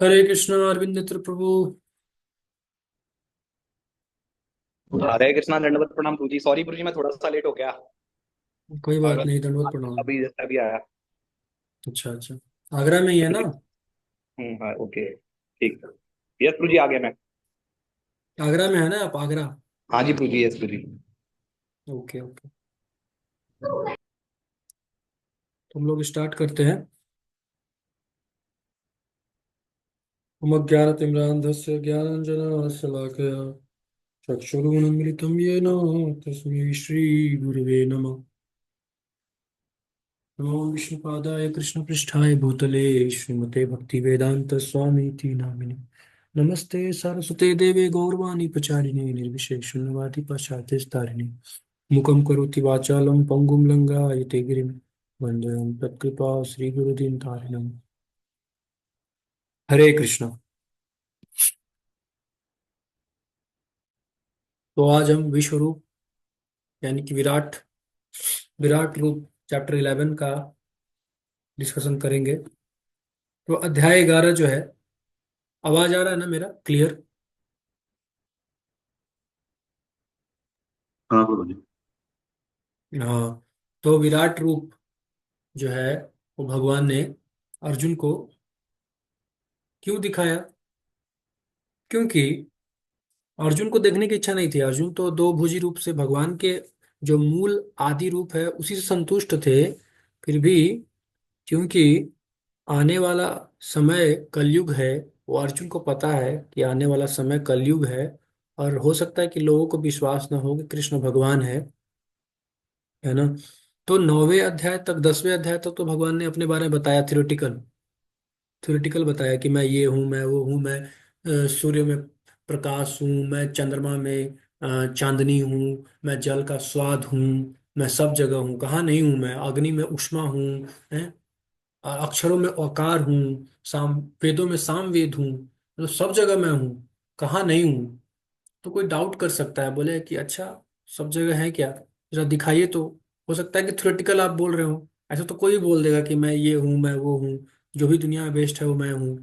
हरे कृष्ण अरविंद नेत्र प्रभु। हरे कृष्णा दंडवत प्रणाम गुरुजी। सॉरी गुरुजी, मैं थोड़ा सा लेट हो गया। कोई बात अगर नहीं, दंडवत प्रणाम। अभी अभी आया। अच्छा अच्छा। आगरा में ही है ना? हाँ, ओके, ठीक। यस गुरुजी, आ गया मैं। आगरा में है ना आप? आगरा। हाँ जी गुरुजी, यस गुरुजी। Okay okay. तो हम लोग स्टार्ट करते हैं। हम ज्ञानतिम्रान्धस्य ज्ञानाञ्जनशलाकया चक्षुरुन्मिलितं येन तस्मै श्रीगुरवे नमः। नमो विष्णुपादाय कृष्णपृष्ठाय भूतले श्रीमते भक्तिवेदान्त स्वामीति नामिने। नमस्ते सरस्वते देवे गौरवाणी प्रचारिणे निर्विशेष शून्यवादी पाश्चात्यस्तारिणे। मुखं करोति वाचालं पङ्गुं लङ्घयते गिरिं वन्दनं तत्कृपा श्रीगुरुदीनतारिणम्। हरे कृष्ण। तो आज हम विश्व रूप यानी कि विराट विराट रूप चैप्टर 11 का डिस्कशन करेंगे। तो अध्याय 11 जो है, आवाज आ रहा है ना मेरा क्लियर? हाँ गुरुजी। हाँ। तो विराट रूप जो है वो भगवान ने अर्जुन को क्यों दिखाया? क्योंकि अर्जुन को देखने की इच्छा नहीं थी। अर्जुन तो दो भुजी रूप से भगवान के जो मूल आदि रूप है उसी से संतुष्ट थे। फिर भी क्योंकि आने वाला समय कलयुग है, वो अर्जुन को पता है कि आने वाला समय कलयुग है और हो सकता है कि लोगों को विश्वास न हो कि कृष्ण भगवान है ना। तो 9वें अध्याय तक 10वें अध्याय तक तो भगवान ने अपने बारे में बताया, थ्योरेटिकल थ्योरेटिकल बताया कि मैं ये हूँ, मैं वो हूँ, मैं सूर्य में प्रकाश हूँ, मैं चंद्रमा में चांदनी हूँ, मैं जल का स्वाद हूँ, मैं सब जगह हूँ। कहाँ नहीं हूँ? मैं अग्नि में ऊष्मा हूँ, हैं? अक्षरों में औकार हूँ, साम वेदों में साम वेद हूँ, मतलब सब जगह मैं हूँ। कहाँ नहीं हूँ? तो कोई डाउट कर सकता है, बोले कि अच्छा, सब जगह है क्या? जरा दिखाइए तो। हो सकता है कि थ्योरेटिकल आप बोल रहे हो। ऐसा तो कोई भी बोल देगा कि मैं ये हूँ, मैं वो हूँ, जो भी दुनिया में बेस्ट है वो मैं हूँ।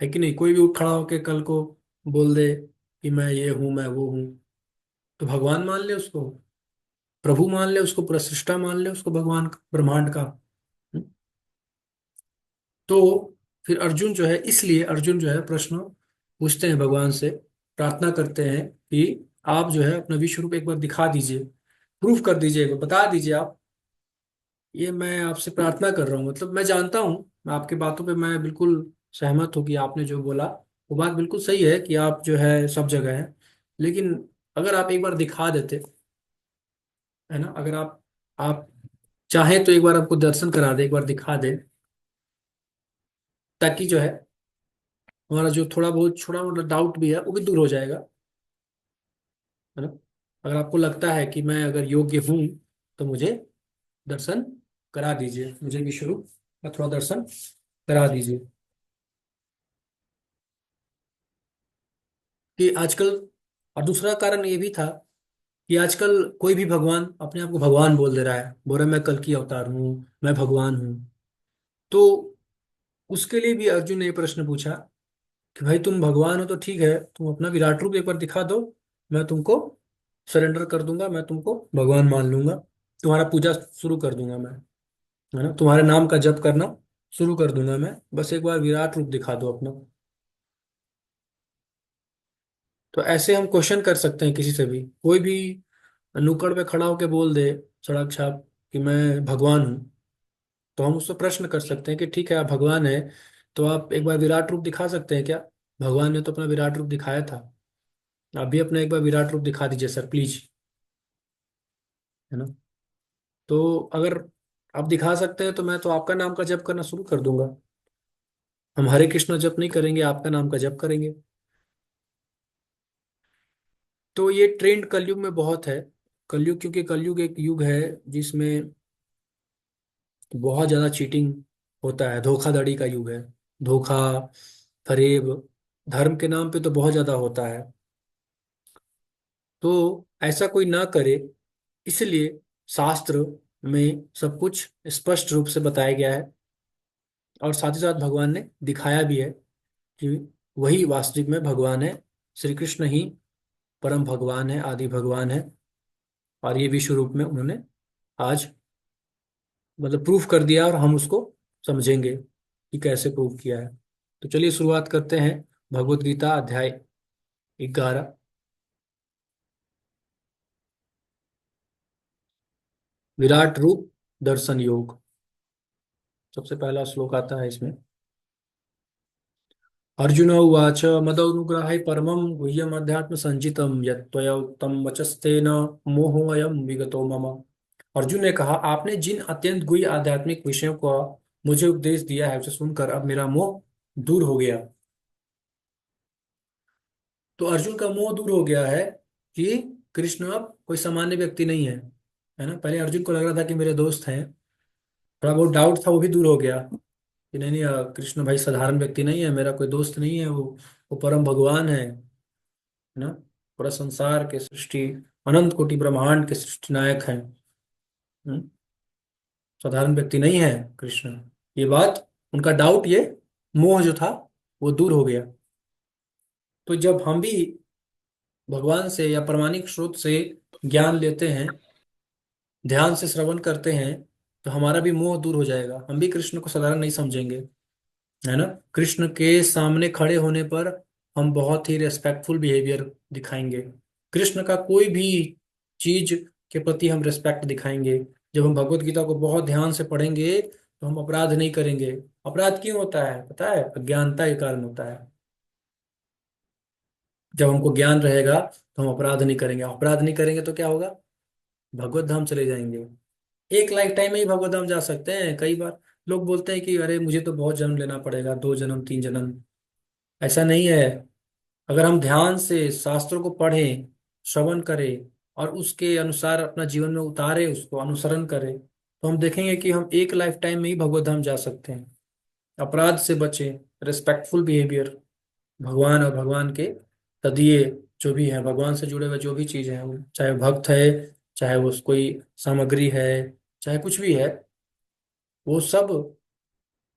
है कि नहीं? कोई भी खड़ा होके कल को बोल दे कि मैं ये हूँ, मैं वो हूँ। तो भगवान मान ले उसको, प्रभु मान ले उसको, पूरा सृष्टा मान ले उसको, भगवान ब्रह्मांड का। तो फिर अर्जुन जो है, इसलिए अर्जुन जो है प्रश्न पूछते हैं भगवान से, प्रार्थना करते हैं कि आप जो है अपना विश्व रूप एक बार दिखा दीजिए, प्रूफ कर दीजिए, एक बार बता दीजिए आप। ये मैं आपसे प्रार्थना कर रहा हूँ। मतलब मैं जानता हूँ, मैं आपकी बातों पे मैं बिल्कुल सहमत हूँ कि आपने जो बोला वो बात बिल्कुल सही है कि आप जो है सब जगह हैं। लेकिन अगर आप एक बार दिखा देते, है ना, अगर आप चाहे तो एक बार आपको दर्शन करा दे, एक बार दिखा दे, ताकि जो है हमारा जो थोड़ा बहुत छोटा मोटा डाउट भी है वो भी दूर हो जाएगा, है ना। अगर आपको लगता है कि मैं अगर योग्य हूँ तो मुझे दर्शन करा दीजिए, मुझे विश्व रूप का थोड़ा दर्शन करा दीजिए। कि आजकल, और दूसरा कारण ये भी था कि आजकल कोई भी भगवान अपने आप को भगवान बोल दे रहा है, बोल रहा है मैं कल की अवतार हूँ, मैं भगवान हूँ। तो उसके लिए भी अर्जुन ने ये प्रश्न पूछा कि भाई तुम भगवान हो तो ठीक है, तुम अपना विराट रूप एक बार दिखा दो, मैं तुमको सरेंडर कर दूंगा, मैं तुमको भगवान मान लूंगा, तुम्हारा पूजा शुरू कर दूंगा मैं, है ना, तुम्हारे नाम का जप करना शुरू कर दूंगा मैं, बस एक बार विराट रूप दिखा दो अपना। तो ऐसे हम क्वेश्चन कर सकते हैं किसी से भी, कोई भी नुक्कड़ पे खड़ा होके बोल दे सड़क छाप कि मैं भगवान हूँ, तो हम उससे प्रश्न कर सकते हैं कि ठीक है आप भगवान है, तो आप एक बार विराट रूप दिखा सकते हैं क्या? भगवान ने तो अपना विराट रूप दिखाया था, आप भी अपना एक बार विराट रूप दिखा दीजिए सर प्लीज, है ना। तो अगर आप दिखा सकते हैं तो मैं तो आपका नाम का जप करना शुरू कर दूंगा। हम हरे कृष्ण जप नहीं करेंगे, आपका नाम का जप करेंगे। तो ये ट्रेंड कलयुग में बहुत है। कलयुग, क्योंकि कलयुग एक युग है जिसमें बहुत ज्यादा चीटिंग होता है, धोखाधड़ी का युग है। धोखा, फरेब, धर्म के नाम पे तो बहुत ज्यादा होता है। तो ऐसा कोई ना करे, इसलिए शास्त्र में सब कुछ स्पष्ट रूप से बताया गया है और साथ ही साथ भगवान ने दिखाया भी है कि वही वास्तविक में भगवान है, श्री कृष्ण ही परम भगवान है, आदि भगवान है। और ये विश्व रूप में उन्होंने आज मतलब प्रूफ कर दिया, और हम उसको समझेंगे कि कैसे प्रूफ किया है। तो चलिए शुरुआत करते हैं। भगवत गीता अध्याय 11, विराट रूप दर्शन योग। सबसे पहला श्लोक आता है इसमें। अर्जुन उवाच मदनुग्रहाय परमं गुह्यम अध्यात्म संचितम यत्त्वया उक्तम वचस्तेन मोहोऽयं विगतो मम। अर्जुन ने कहा, आपने जिन अत्यंत गुह्य आध्यात्मिक विषयों को मुझे उपदेश दिया है, उसे सुनकर अब मेरा मोह दूर हो गया। तो अर्जुन का मोह दूर हो गया है कि कृष्ण अब कोई सामान्य व्यक्ति नहीं है ना। पहले अर्जुन को लग रहा था कि मेरे दोस्त हैं, थोड़ा बहुत डाउट था, वो भी दूर हो गया कि नहीं नहीं, कृष्ण भाई साधारण व्यक्ति नहीं है, मेरा कोई दोस्त नहीं है, वो परम भगवान है ना। पूरा संसार के सृष्टि, अनंत कोटि ब्रह्मांड के सृष्टि नायक हैं। हम्म, साधारण व्यक्ति नहीं है कृष्ण। ये बात, उनका डाउट, ये मोह जो था वो दूर हो गया। तो जब हम भी भगवान से या प्रामाणिक स्रोत से ज्ञान लेते हैं, ध्यान से श्रवण करते हैं, तो हमारा भी मोह दूर हो जाएगा। हम भी कृष्ण को साधारण नहीं समझेंगे, है ना। कृष्ण के सामने खड़े होने पर हम बहुत ही रेस्पेक्टफुल बिहेवियर दिखाएंगे। कृष्ण का कोई भी चीज के प्रति हम रेस्पेक्ट दिखाएंगे। जब हम भगवत गीता को बहुत ध्यान से पढ़ेंगे तो हम अपराध नहीं करेंगे। अपराध क्यों होता है पता है? अज्ञानता के कारण होता है। जब हमको ज्ञान रहेगा तो हम अपराध नहीं करेंगे। अपराध नहीं करेंगे तो क्या होगा? भगवत धाम चले जाएंगे। एक लाइफ टाइम में ही भगवत धाम जा सकते हैं। कई बार लोग बोलते हैं कि अरे मुझे तो बहुत जन्म लेना पड़ेगा, 2 जन्म 3 जन्म। ऐसा नहीं है। अगर हम ध्यान से शास्त्रों को पढ़ें, श्रवण करें और उसके अनुसार अपना जीवन में उतारे, उसको अनुसरण करें, तो हम देखेंगे कि हम एक लाइफ टाइम में ही भगवत धाम जा सकते हैं। अपराध से बचें, रिस्पेक्टफुल बिहेवियर, भगवान और भगवान के तदीय जो भी है, भगवान से जुड़े हुए जो भी चीज़ हैं, वो चाहे भक्त है, चाहे वो कोई सामग्री है, चाहे कुछ भी है, वो सब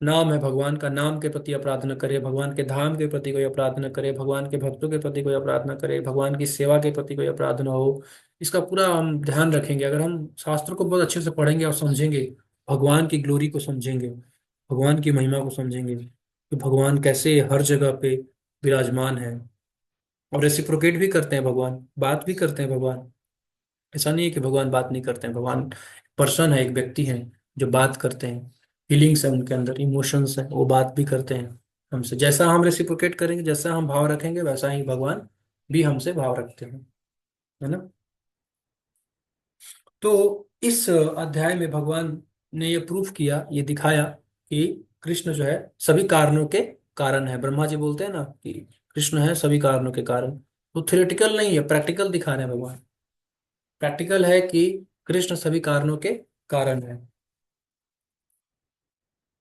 नाम है। भगवान का नाम के प्रति अपराध न करे, भगवान के धाम के प्रति कोई अपराध न करे, भगवान के भक्तों के प्रति कोई अपराध न करे, भगवान की सेवा के प्रति कोई अपराध न हो। इसका पूरा हम ध्यान रखेंगे। अगर हम शास्त्र को बहुत अच्छे से पढ़ेंगे और समझेंगे, भगवान की ग्लोरी को समझेंगे, भगवान की महिमा को समझेंगे कि भगवान कैसे हर जगह पे विराजमान है। और रेसिप्रोकेट भी करते हैं भगवान, बात भी करते हैं भगवान। ऐसा नहीं है कि भगवान बात नहीं करते हैं। भगवान पर्सन है, एक व्यक्ति है जो बात करते हैं। फीलिंग्स है उनके अंदर, इमोशंस है, वो बात भी करते हैं हमसे। जैसा हम रेसिप्रोकेट करेंगे, जैसा हम भाव रखेंगे, वैसा ही भगवान भी हमसे भाव रखते हैं, है ना। तो इस अध्याय में भगवान ने ये प्रूफ किया, ये दिखाया कि कृष्ण जो है सभी कारणों के कारण है। ब्रह्मा जी बोलते हैं ना कि कृष्ण है सभी कारणों के कारण। तो थियोरेटिकल नहीं है, प्रैक्टिकल दिखा रहे हैं भगवान। प्रैक्टिकल है कि कृष्ण सभी कारणों के कारण है।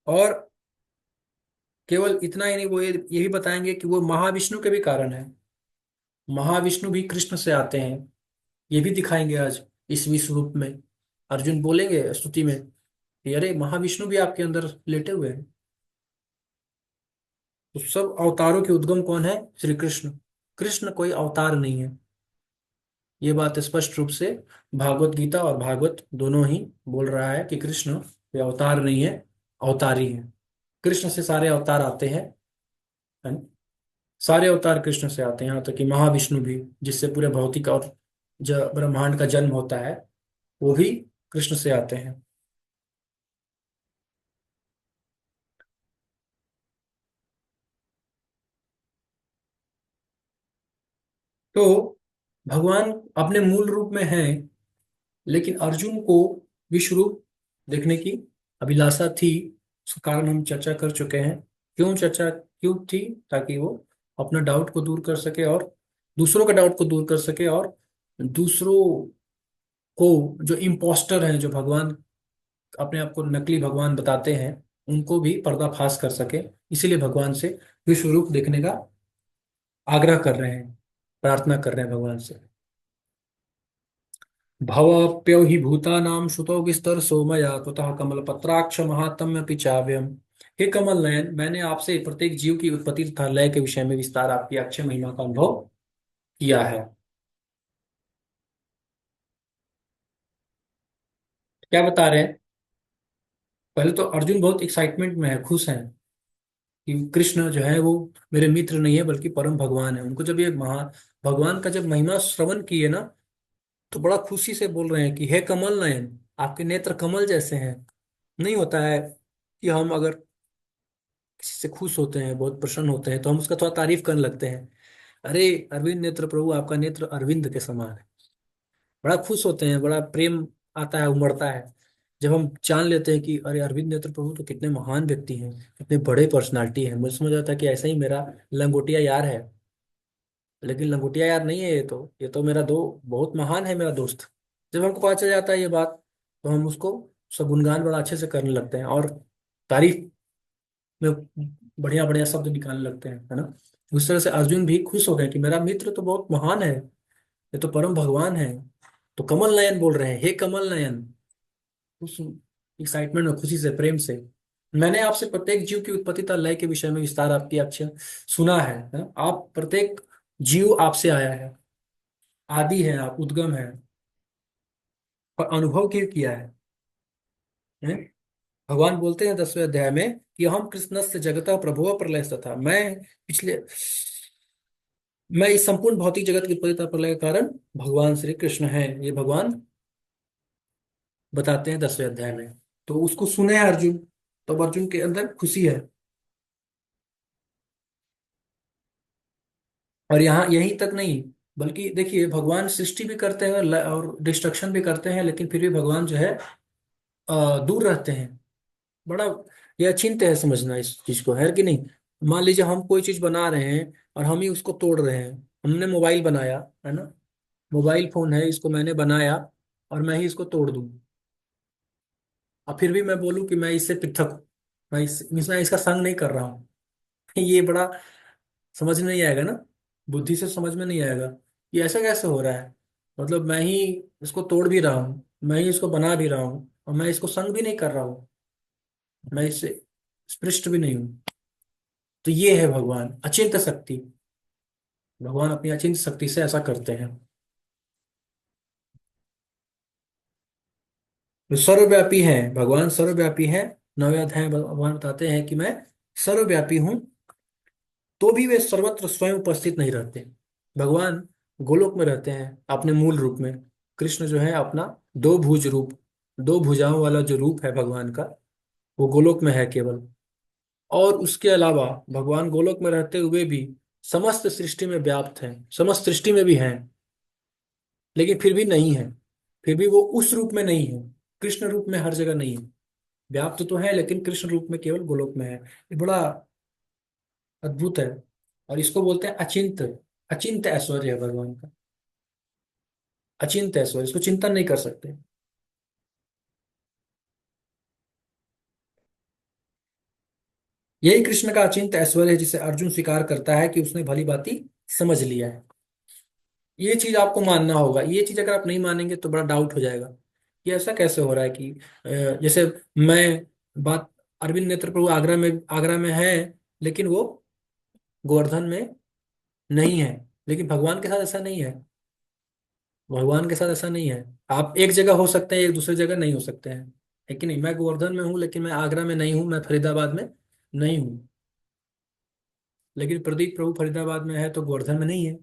और केवल इतना ही नहीं, वो ये भी बताएंगे कि वो महाविष्णु के भी कारण है। महाविष्णु भी कृष्ण से आते हैं, ये भी दिखाएंगे आज इस विश्व रूप में। अर्जुन बोलेंगे स्तुति में कि अरे महाविष्णु भी आपके अंदर लेटे हुए हैं। तो सब अवतारों के उद्गम कौन है? श्री कृष्ण। कृष्ण कोई अवतार नहीं है। ये बात स्पष्ट रूप से भागवत गीता और भागवत दोनों ही बोल रहा है कि कृष्ण कोई अवतार नहीं है, अवतारी है। कृष्ण से सारे अवतार आते हैं, है ना? सारे अवतार कृष्ण से आते हैं, यहाँ तक कि महाविष्णु भी, जिससे पूरे भौतिक और ब्रह्मांड का जन्म होता है, वो भी कृष्ण से आते हैं। तो भगवान अपने मूल रूप में हैं, लेकिन अर्जुन को विश्व रूप देखने की अभिलाषा थी। उसका कारण हम चर्चा कर चुके हैं। क्यों थी? ताकि वो अपना डाउट को दूर कर सके, और दूसरों का डाउट को दूर कर सके, और दूसरों को, जो इम्पोस्टर हैं, जो भगवान अपने आप को नकली भगवान बताते हैं, उनको भी पर्दाफाश कर सके। इसीलिए भगवान से विश्व रूप देखने का आग्रह कर रहे हैं, प्रार्थना कर रहे हैं भगवान से। भवाप्यौ हि भूतानां श्रुतौ विस्तर सोमया त्वतः कमलपत्राक्ष महात्म्यपि चाव्यम् हे कमल नयन, मैंने आपसे प्रत्येक जीव की उत्पत्ति तथा लय के विषय में विस्तार आपकी अक्षय महिमा का अनुभव किया है। क्या बता रहे हैं? पहले तो अर्जुन बहुत एक्साइटमेंट में है, खुश है कि कृष्ण जो है वो मेरे मित्र नहीं है बल्कि परम भगवान है। उनको जब ये महा भगवान का जब महिमा श्रवण किए ना, तो बड़ा खुशी से बोल रहे हैं कि हे कमल नयन, आपके नेत्र कमल जैसे हैं। नहीं होता है कि हम अगर किसी से खुश होते हैं, बहुत प्रसन्न होते हैं, तो हम उसका थोड़ा तारीफ करने लगते हैं। अरे अरविंद नेत्र प्रभु, आपका नेत्र अरविंद के समान है। बड़ा खुश होते हैं, बड़ा प्रेम आता है, उमड़ता है जब हम जान लेते हैं कि अरे अरविंद नेत्र प्रभु तो कितने महान व्यक्ति हैं, कितने बड़े पर्सनालिटी है। मुझे समझ आता है कि ऐसा ही मेरा लंगोटिया यार है। लेकिन लंगोटिया यार नहीं है, ये तो मेरा दो बहुत महान है मेरा दोस्त। जब हमको पता चल जाता है ये बात, तो हम उसको गुणगान बड़ा अच्छे से करने लगते हैं और तारीफ में बढ़िया बढ़िया शब्द निकालने लगते हैं, है ना। उस तरह से अर्जुन भी खुश हो गए कि मेरा मित्र तो बहुत महान है, ये तो परम भगवान है। तो कमल नयन बोल रहे हैं, हे कमल नयन। उस एक्साइटमेंट में, खुशी से, प्रेम से, मैंने आपसे प्रत्येक जीव की उत्पत्ति तथा लय के विषय में विस्तार आपकी अक्षय सुना है ना? आप प्रत्येक जीव आपसे आया है, आदि है, आप उद्गम है, और अनुभव किया है? भगवान बोलते हैं 10वें अध्याय में कि हम कृष्णस्य जगतः प्रभुः प्रलय था। मैं इस संपूर्ण भौतिक जगत की उत्पत्ति तथा प्रलय का कारण भगवान श्री कृष्ण है, ये भगवान बताते हैं 10वें अध्याय में। तो उसको सुने अर्जुन, तो अब अर्जुन के अंदर खुशी है। और यहाँ यही तक नहीं, बल्कि देखिए भगवान सृष्टि भी करते हैं और डिस्ट्रक्शन भी करते हैं, लेकिन फिर भी भगवान जो है दूर रहते हैं। बड़ा ये अचिंत्य है, समझना इस चीज को, है कि नहीं। मान लीजिए हम कोई चीज बना रहे हैं और हम ही उसको तोड़ रहे हैं। हमने मोबाइल बनाया, है ना, मोबाइल फोन है, इसको मैंने बनाया और मैं ही इसको तोड़ दूं, और फिर भी मैं बोलूं कि मैं इससे पृथक हूं, मैं इसका संग नहीं कर रहा हूँ। ये बड़ा समझ में नहीं आएगा ना, बुद्धि से समझ में नहीं आएगा कि ऐसा कैसे हो रहा है। मतलब मैं ही इसको तोड़ भी रहा हूँ, मैं ही इसको बना भी रहा हूँ, और मैं इसको संग भी नहीं कर रहा हूँ, मैं इससे स्पृष्ट भी नहीं हूँ। तो ये है भगवान अचिंत शक्ति। भगवान अपनी अचिंत शक्ति से ऐसा करते हैं। तो सर्वव्यापी है भगवान, सर्वव्यापी है। 9वें अध्याय में भगवान बताते हैं कि मैं सर्वव्यापी हूँ, तो भी वे सर्वत्र स्वयं उपस्थित नहीं रहते। भगवान गोलोक में रहते हैं अपने मूल रूप में। कृष्ण जो है अपना दो भुज रूप, दो भुजाओं वाला जो रूप है भगवान का, वो गोलोक में है केवल। और उसके अलावा भगवान गोलोक में रहते हुए भी समस्त सृष्टि में व्याप्त हैं, समस्त सृष्टि में भी हैं, लेकिन फिर भी नहीं है। फिर भी वो उस रूप में नहीं है, कृष्ण रूप में हर जगह नहीं है। व्याप्त तो है लेकिन कृष्ण रूप में केवल गोलोक में है। ये बड़ा अद्भुत है। और इसको बोलते हैं अचिंत, अचिंत ऐश्वर्य है भगवान का। अचिंत ऐश्वर्य, इसको चिंतन नहीं कर सकते। यही कृष्ण का अचिंत ऐश्वर्य है, जिसे अर्जुन स्वीकार करता है कि उसने भली भांति समझ लिया है। ये चीज आपको मानना होगा। ये चीज अगर आप नहीं मानेंगे तो बड़ा डाउट हो जाएगा कि ऐसा कैसे हो रहा है कि जैसे मैं बात, अरविंद नेत्र प्रभु आगरा में है, लेकिन वो गोवर्धन में नहीं है। लेकिन भगवान के साथ ऐसा नहीं है। भगवान के साथ ऐसा नहीं है। आप एक जगह हो सकते हैं, एक दूसरी जगह नहीं हो सकते हैं, है कि नहीं। मैं गोवर्धन में हूँ लेकिन मैं आगरा में नहीं हूँ, मैं फरीदाबाद में नहीं हूँ। लेकिन प्रदीप प्रभु फरीदाबाद में है तो गोवर्धन में नहीं है।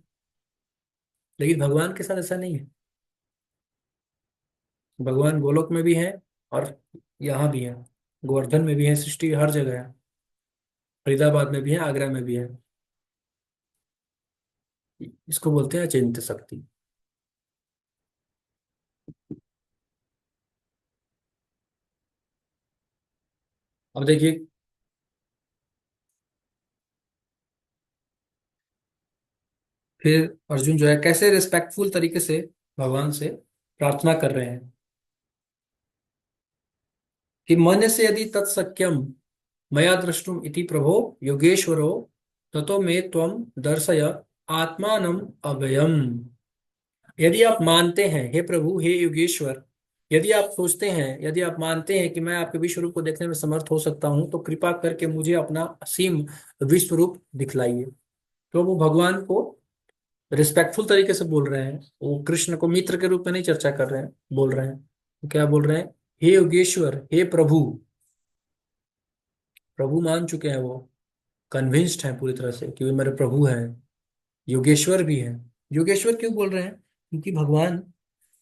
लेकिन भगवान के साथ ऐसा नहीं है। भगवान गोलोक में भी है और यहाँ भी है, गोवर्धन में भी है, सृष्टि हर जगह है। फरीदाबाद में भी है, आगरा में भी है। इसको बोलते हैं अचिंत्य शक्ति। अब देखिए, फिर अर्जुन जो है कैसे रिस्पेक्टफुल तरीके से भगवान से प्रार्थना कर रहे हैं कि मन से यदि तत्सख्यम मया द्रष्टुम इति प्रभो योगेश्वरो ततो मे त्वम दर्शय आत्मानम अभयम। यदि आप मानते हैं हे प्रभु, हे योगेश्वर, यदि आप सोचते हैं, यदि आप मानते हैं कि मैं आपके विश्व रूप को देखने में समर्थ हो सकता हूं, तो कृपा करके मुझे अपना असीम विश्व रूप दिखलाइए। तो वो भगवान को रिस्पेक्टफुल तरीके से बोल रहे हैं, वो कृष्ण को मित्र के रूप में नहीं चर्चा कर रहे हैं, बोल रहे हैं। तो क्या बोल रहे हैं? हे योगेश्वर, हे प्रभु। प्रभु मान चुके हैं वो, कन्विंस्ड हैं पूरी तरह से कि वे मेरे प्रभु हैं, योगेश्वर भी हैं। योगेश्वर क्यों बोल रहे हैं? क्योंकि भगवान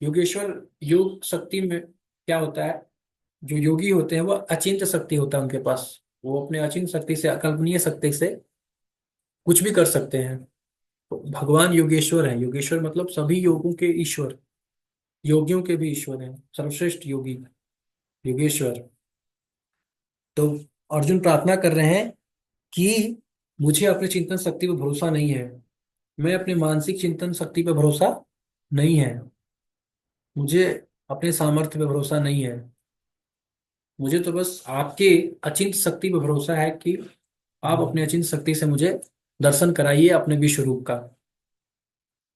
योगेश्वर, योग शक्ति में क्या होता है, जो योगी होते हैं वो अचिंत्य शक्ति होता है उनके पास। वो अपने अचिंत्य शक्ति से, अकल्पनीय शक्ति से कुछ भी कर सकते हैं। तो भगवान योगेश्वर हैं। योगेश्वर मतलब सभी योगों के ईश्वर, योगियों के भी ईश्वर हैं, सर्वश्रेष्ठ योगी योगेश्वर। तो अर्जुन प्रार्थना कर रहे हैं कि मुझे अपने चिंतन शक्ति पर भरोसा नहीं है, मैं अपने मानसिक चिंतन शक्ति पर भरोसा नहीं है, मुझे अपने सामर्थ्य पर भरोसा नहीं है, मुझे तो बस आपके अचिंत शक्ति पर भरोसा है कि आप अपने अचिंत शक्ति से मुझे दर्शन कराइए अपने विश्व रूप का।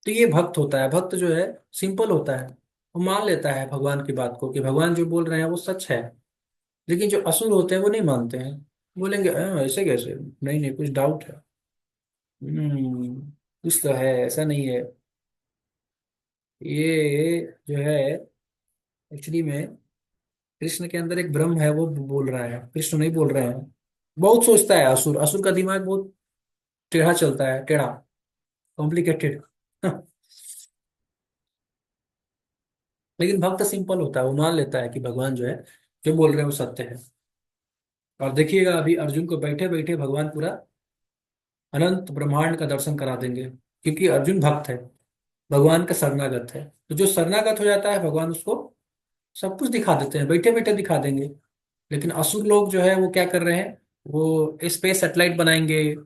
तो ये भक्त होता है। भक्त जो है सिंपल होता है, वो मान लेता है भगवान की बात को कि भगवान जो बोल रहे हैं वो सच है। लेकिन जो असुर होते हैं वो नहीं मानते हैं, बोलेंगे ऐसे कैसे, नहीं नहीं कुछ डाउट है, कुछ तो है, ऐसा नहीं है, ये जो है एक्चुअली में कृष्ण के अंदर एक ब्रह्म है, वो बोल रहा है, कृष्ण नहीं बोल रहे हैं। बहुत सोचता है असुर, असुर का दिमाग बहुत टेढ़ा चलता है, टेढ़ा, कॉम्प्लिकेटेड। लेकिन भक्त सिंपल होता है, वो मान लेता है कि भगवान जो है, जो बोल रहे हैं वो सत्य है। और देखिएगा अभी अर्जुन को बैठे बैठे भगवान पूरा अनंत ब्रह्मांड का दर्शन करा देंगे, क्योंकि अर्जुन भक्त है, भगवान का शरणागत है। तो जो शरणागत हो जाता है भगवान उसको सब कुछ दिखा देते हैं, बैठे बैठे दिखा देंगे। लेकिन असुर लोग जो है वो क्या कर रहे हैं, वो स्पेस सैटेलाइट बनाएंगे,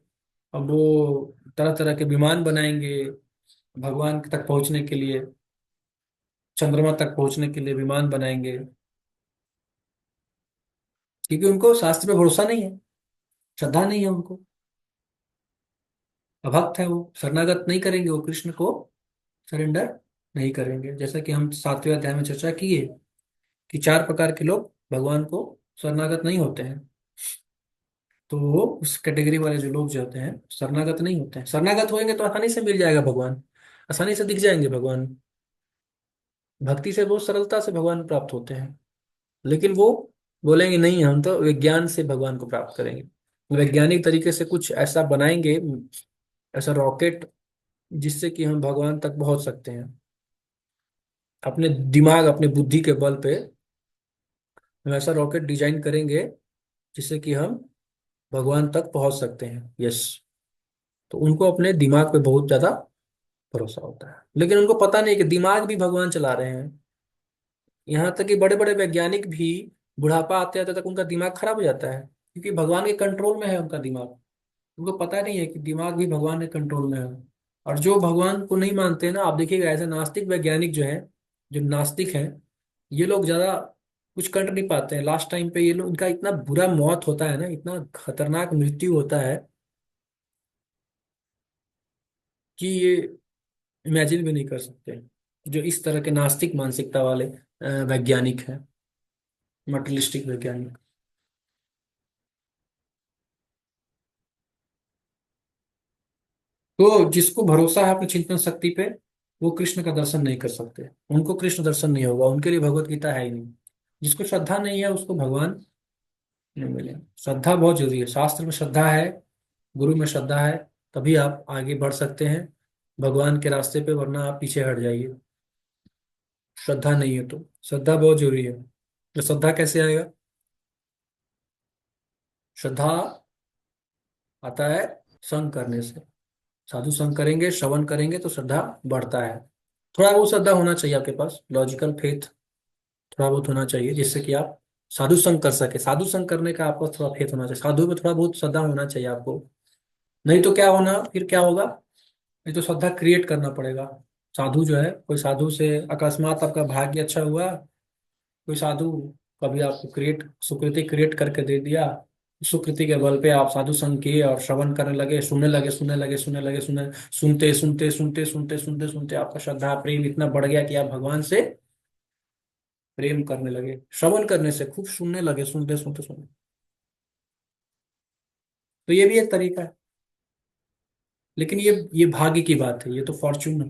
अब वो तरह तरह के विमान बनाएंगे भगवान तक पहुंचने के लिए, चंद्रमा तक पहुंचने के लिए विमान बनाएंगे, क्योंकि उनको शास्त्र पे भरोसा नहीं है, श्रद्धा नहीं है उनको, अभक्त है वो, शरणागत नहीं करेंगे, वो कृष्ण को सरेंडर नहीं करेंगे। जैसा कि हम 7वें अध्याय में चर्चा किए कि 4 प्रकार के लोग भगवान को शरणागत नहीं होते हैं। तो वो उस कैटेगरी वाले जो लोग जो होते हैं शरणागत नहीं होते हैं। शरणागत होंगे तो आसानी से मिल जाएगा भगवान, आसानी से दिख जाएंगे भगवान, भक्ति से बहुत सरलता से भगवान प्राप्त होते हैं। लेकिन वो बोलेंगे नहीं, हम तो विज्ञान से भगवान को प्राप्त करेंगे, वैज्ञानिक तरीके से कुछ ऐसा बनाएंगे, ऐसा रॉकेट जिससे कि हम भगवान तक पहुंच सकते हैं। अपने दिमाग, अपने बुद्धि के बल पे हम ऐसा रॉकेट डिजाइन करेंगे जिससे कि हम भगवान तक पहुंच सकते हैं। यस। तो उनको अपने दिमाग पे बहुत ज्यादा भरोसा होता है, लेकिन उनको पता नहीं कि दिमाग भी भगवान चला रहे हैं। यहाँ तक कि बड़े बड़े वैज्ञानिक भी बुढ़ापा आते आते तक उनका दिमाग खराब हो जाता है, क्योंकि भगवान के कंट्रोल में है उनका दिमाग। उनको पता नहीं है कि दिमाग भी भगवान के कंट्रोल में है। और जो भगवान को नहीं मानते हैं ना, आप देखिएगा ऐसे नास्तिक वैज्ञानिक जो है, जो नास्तिक हैं, ये लोग ज्यादा कुछ कर नहीं पाते हैं। लास्ट टाइम पे ये लोग, इनका इतना बुरा मौत होता है ना, इतना खतरनाक मृत्यु होता है कि ये इमेजिन भी नहीं कर सकते, जो इस तरह के नास्तिक मानसिकता वाले वैज्ञानिक हैं, मटेरियलिस्टिक वैज्ञानिक। तो जिसको भरोसा है अपनी चिंतन शक्ति पे, वो कृष्ण का दर्शन नहीं कर सकते, उनको कृष्ण दर्शन नहीं होगा, उनके लिए भगवत गीता है ही नहीं। जिसको श्रद्धा नहीं है उसको भगवान नहीं मिले। श्रद्धा बहुत जरूरी है, शास्त्र में श्रद्धा है, गुरु में श्रद्धा है, तभी आप आगे बढ़ सकते हैं भगवान के रास्ते पे, वरना आप पीछे हट जाइए। श्रद्धा नहीं है तो, श्रद्धा बहुत जरूरी है। तो श्रद्धा कैसे आएगा? श्रद्धा आता है संग करने से। साधु संग करेंगे, श्रवण करेंगे तो श्रद्धा बढ़ता है। थोड़ा बहुत श्रद्धा होना चाहिए आपके पास, लॉजिकल फेथ थोड़ा बहुत होना चाहिए, जिससे कि आप साधु संग कर सके। साधु संग करने का आपको थोड़ा फेथ होना चाहिए, साधु में थोड़ा बहुत श्रद्धा होना चाहिए आपको। नहीं तो क्या होना, फिर क्या होगा, नहीं तो श्रद्धा क्रिएट करना पड़ेगा। साधु जो है, कोई साधु से अकस्मात आपका भाग्य अच्छा हुआ, कोई साधु कभी आपको क्रिएट, सुकृति क्रिएट करके दे दिया, सुकृति के बल पे आप साधु संग किए और श्रवण करने लगे, सुनने लगे, सुनने लगे, सुनने लगे, सुनते सुनते सुनते सुनते सुनते सुनते आपका श्रद्धा प्रेम इतना बढ़ गया कि आप भगवान से प्रेम करने लगे, श्रवण करने से खूब सुनने लगे, सुनते सुनते सुनते। तो ये भी एक तरीका है। लेकिन ये भाग्य की बात है, ये तो फॉर्चून है।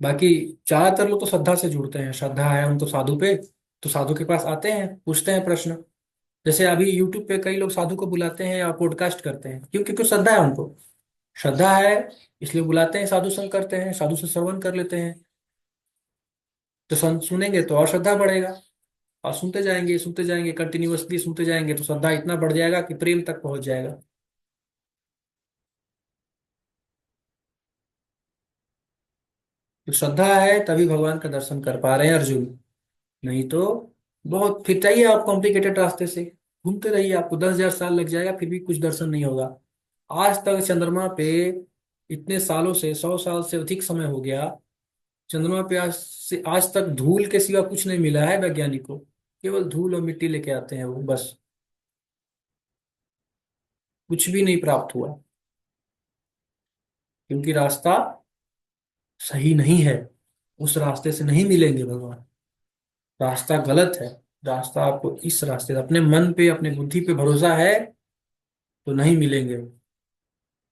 बाकी ज्यादातर लोग तो श्रद्धा से जुड़ते हैं, श्रद्धा है उनको साधु पे, तो साधु के पास आते हैं, पूछते हैं प्रश्न। जैसे अभी यूट्यूब पे कई लोग साधु को बुलाते हैं या पॉडकास्ट करते हैं, क्यों? क्योंकि श्रद्धा है उनको, श्रद्धा है, इसलिए बुलाते हैं, साधु संग करते हैं, साधु से श्रवण कर लेते हैं। तो सुनेंगे तो और श्रद्धा बढ़ेगा, और सुनते जाएंगे कंटिन्यूअसली सुनते जाएंगे, तो श्रद्धा इतना बढ़ जाएगा कि प्रेम तक पहुंच जाएगा। तो श्रद्धा है तभी भगवान का दर्शन कर पा रहे हैं अर्जुन, नहीं तो बहुत फिर चाहिए आप कॉम्प्लिकेटेड रास्ते से घूमते रहिए, आपको 10,000 साल लग जाएगा फिर भी कुछ दर्शन नहीं होगा। आज तक चंद्रमा पे इतने सालों से, 100 साल से अधिक समय हो गया, चंद्रमा पे आज तक धूल के सिवा कुछ नहीं मिला है वैज्ञानिक को। केवल धूल और मिट्टी लेके आते हैं वो, बस कुछ भी नहीं प्राप्त हुआ, क्योंकि रास्ता सही नहीं है, उस रास्ते से नहीं मिलेंगे भगवान, रास्ता गलत है। रास्ता आपको इस रास्ते से, अपने मन पे अपने बुद्धि पे भरोसा है तो नहीं मिलेंगे।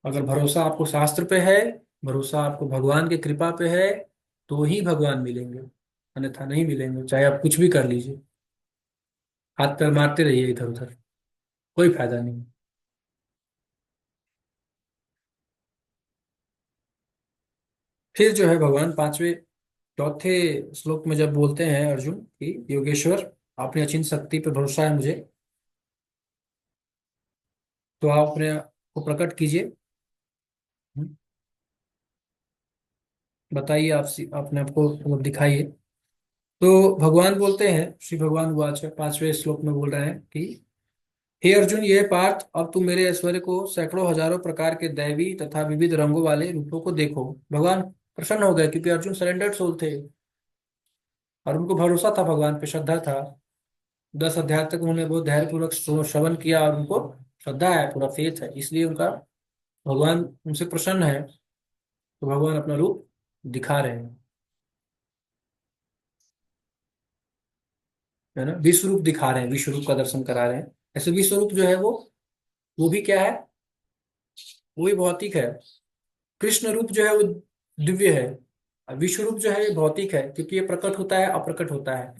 अगर भरोसा आपको शास्त्र पे है, भरोसा आपको भगवान की कृपा पे है, तो ही भगवान मिलेंगे, अन्यथा नहीं मिलेंगे, चाहे आप कुछ भी कर लीजिए, हाथ पैर मारते रहिए इधर उधर, कोई फायदा नहीं। फिर जो है भगवान पांचवे चौथे श्लोक में जब बोलते हैं अर्जुन की, योगेश्वर आपने अचिंत शक्ति पर भरोसा है मुझे, तो आप अपने को प्रकट कीजिए। बताइए, आप अपने आप को मतलब दिखाइए। तो भगवान बोलते हैं, श्री भगवान वाच पांचवें श्लोक में बोल रहे हैं कि हे अर्जुन, ये पार्थ, अब तुम मेरे ऐश्वर्य को, सैकड़ों हजारों प्रकार के दैवी तथा विविध रंगों वाले रूपों को देखो। भगवान प्रसन्न हो गए, क्योंकि अर्जुन सरेंडर्ड सोल थे और उनको भरोसा था, भगवान पे श्रद्धा था। 10 अध्याय तक उन्होंने बहुत धैर्यपूर्वक श्रवण किया और उनको श्रद्धा है, पूरा फेथ है, इसलिए उनका भगवान उनसे प्रसन्न है। तो भगवान अपना रूप दिखा रहे हैं, है ना, विश्व रूप दिखा रहे हैं, विश्व रूप का दर्शन करा रहे हैं। ऐसे विश्व रूप जो है वो भी क्या है, वो भी भौतिक है। कृष्ण रूप जो है वो दिव्य है, और विश्व रूप जो है ये भौतिक है, क्योंकि ये प्रकट होता है अप्रकट होता है।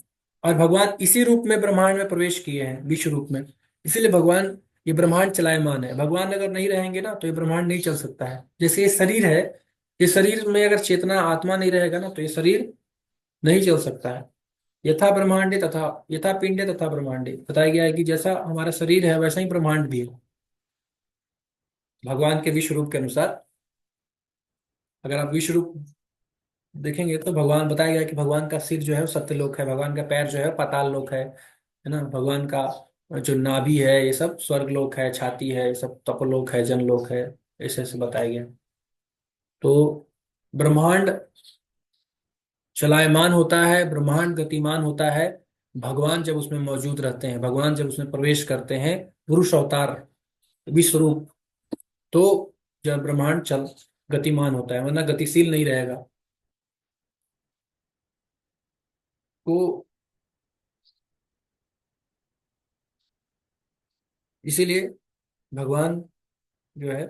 और भगवान इसी रूप में ब्रह्मांड में प्रवेश किए हैं, विश्व रूप में। इसीलिए भगवान, ये ब्रह्मांड चलायमान है, भगवान अगर नहीं रहेंगे ना तो ये ब्रह्मांड नहीं चल सकता है। जैसे ये शरीर है, ये शरीर में अगर चेतना आत्मा नहीं रहेगा ना तो ये शरीर नहीं चल सकता है। यथा ब्रह्मांडे तथा, यथा पिंडे तथा ब्रह्मांडे, बताया गया है कि जैसा हमारा शरीर है वैसा ही ब्रह्मांड भी है, भगवान के विश्व रूप के अनुसार। अगर आप विश्व रूप देखेंगे तो भगवान, बताया गया है कि भगवान का सिर जो है वो सत्यलोक है, भगवान का पैर जो है पाताल लोक है ना, भगवान का जो नाभि है ये सब स्वर्ग लोक है, छाती है ये सब तपलोक है, जनलोक है, ऐसे ऐसे बताया गया। तो ब्रह्मांड चलायमान होता है, ब्रह्मांड गतिमान होता है, भगवान जब उसमें मौजूद रहते हैं, भगवान जब उसमें प्रवेश करते हैं, पुरुष अवतार विश्व रूप, तो जब ब्रह्मांड चल गतिमान होता है, वरना गतिशील नहीं रहेगा। तो इसीलिए भगवान जो है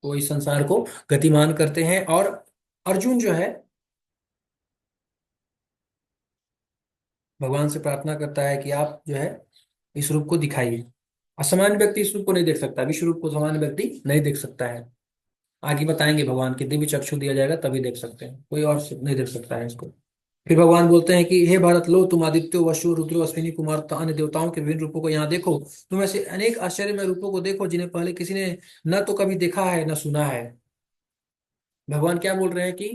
वो इस संसार को गतिमान करते हैं। और अर्जुन जो है भगवान से प्रार्थना करता है कि आप जो है इस रूप को दिखाइए। असामान्य व्यक्ति इस रूप को नहीं देख सकता, विश्व रूप को सामान्य व्यक्ति नहीं देख सकता है। आगे बताएंगे भगवान के दिव्य चक्षु दिया जाएगा तभी देख सकते हैं, कोई और नहीं देख सकता है इसको। फिर भगवान बोलते हैं कि हे भारत, लो तुम आदित्यो वसु रुद्रो अश्विनी कुमार तथा अन्य देवताओं के विभिन्न रूपों को यहाँ देखो। तुम ऐसे अनेक आश्चर्यमय रूपों को देखो जिन्हें पहले किसी ने न तो कभी देखा है न सुना है। भगवान क्या बोल रहे हैं कि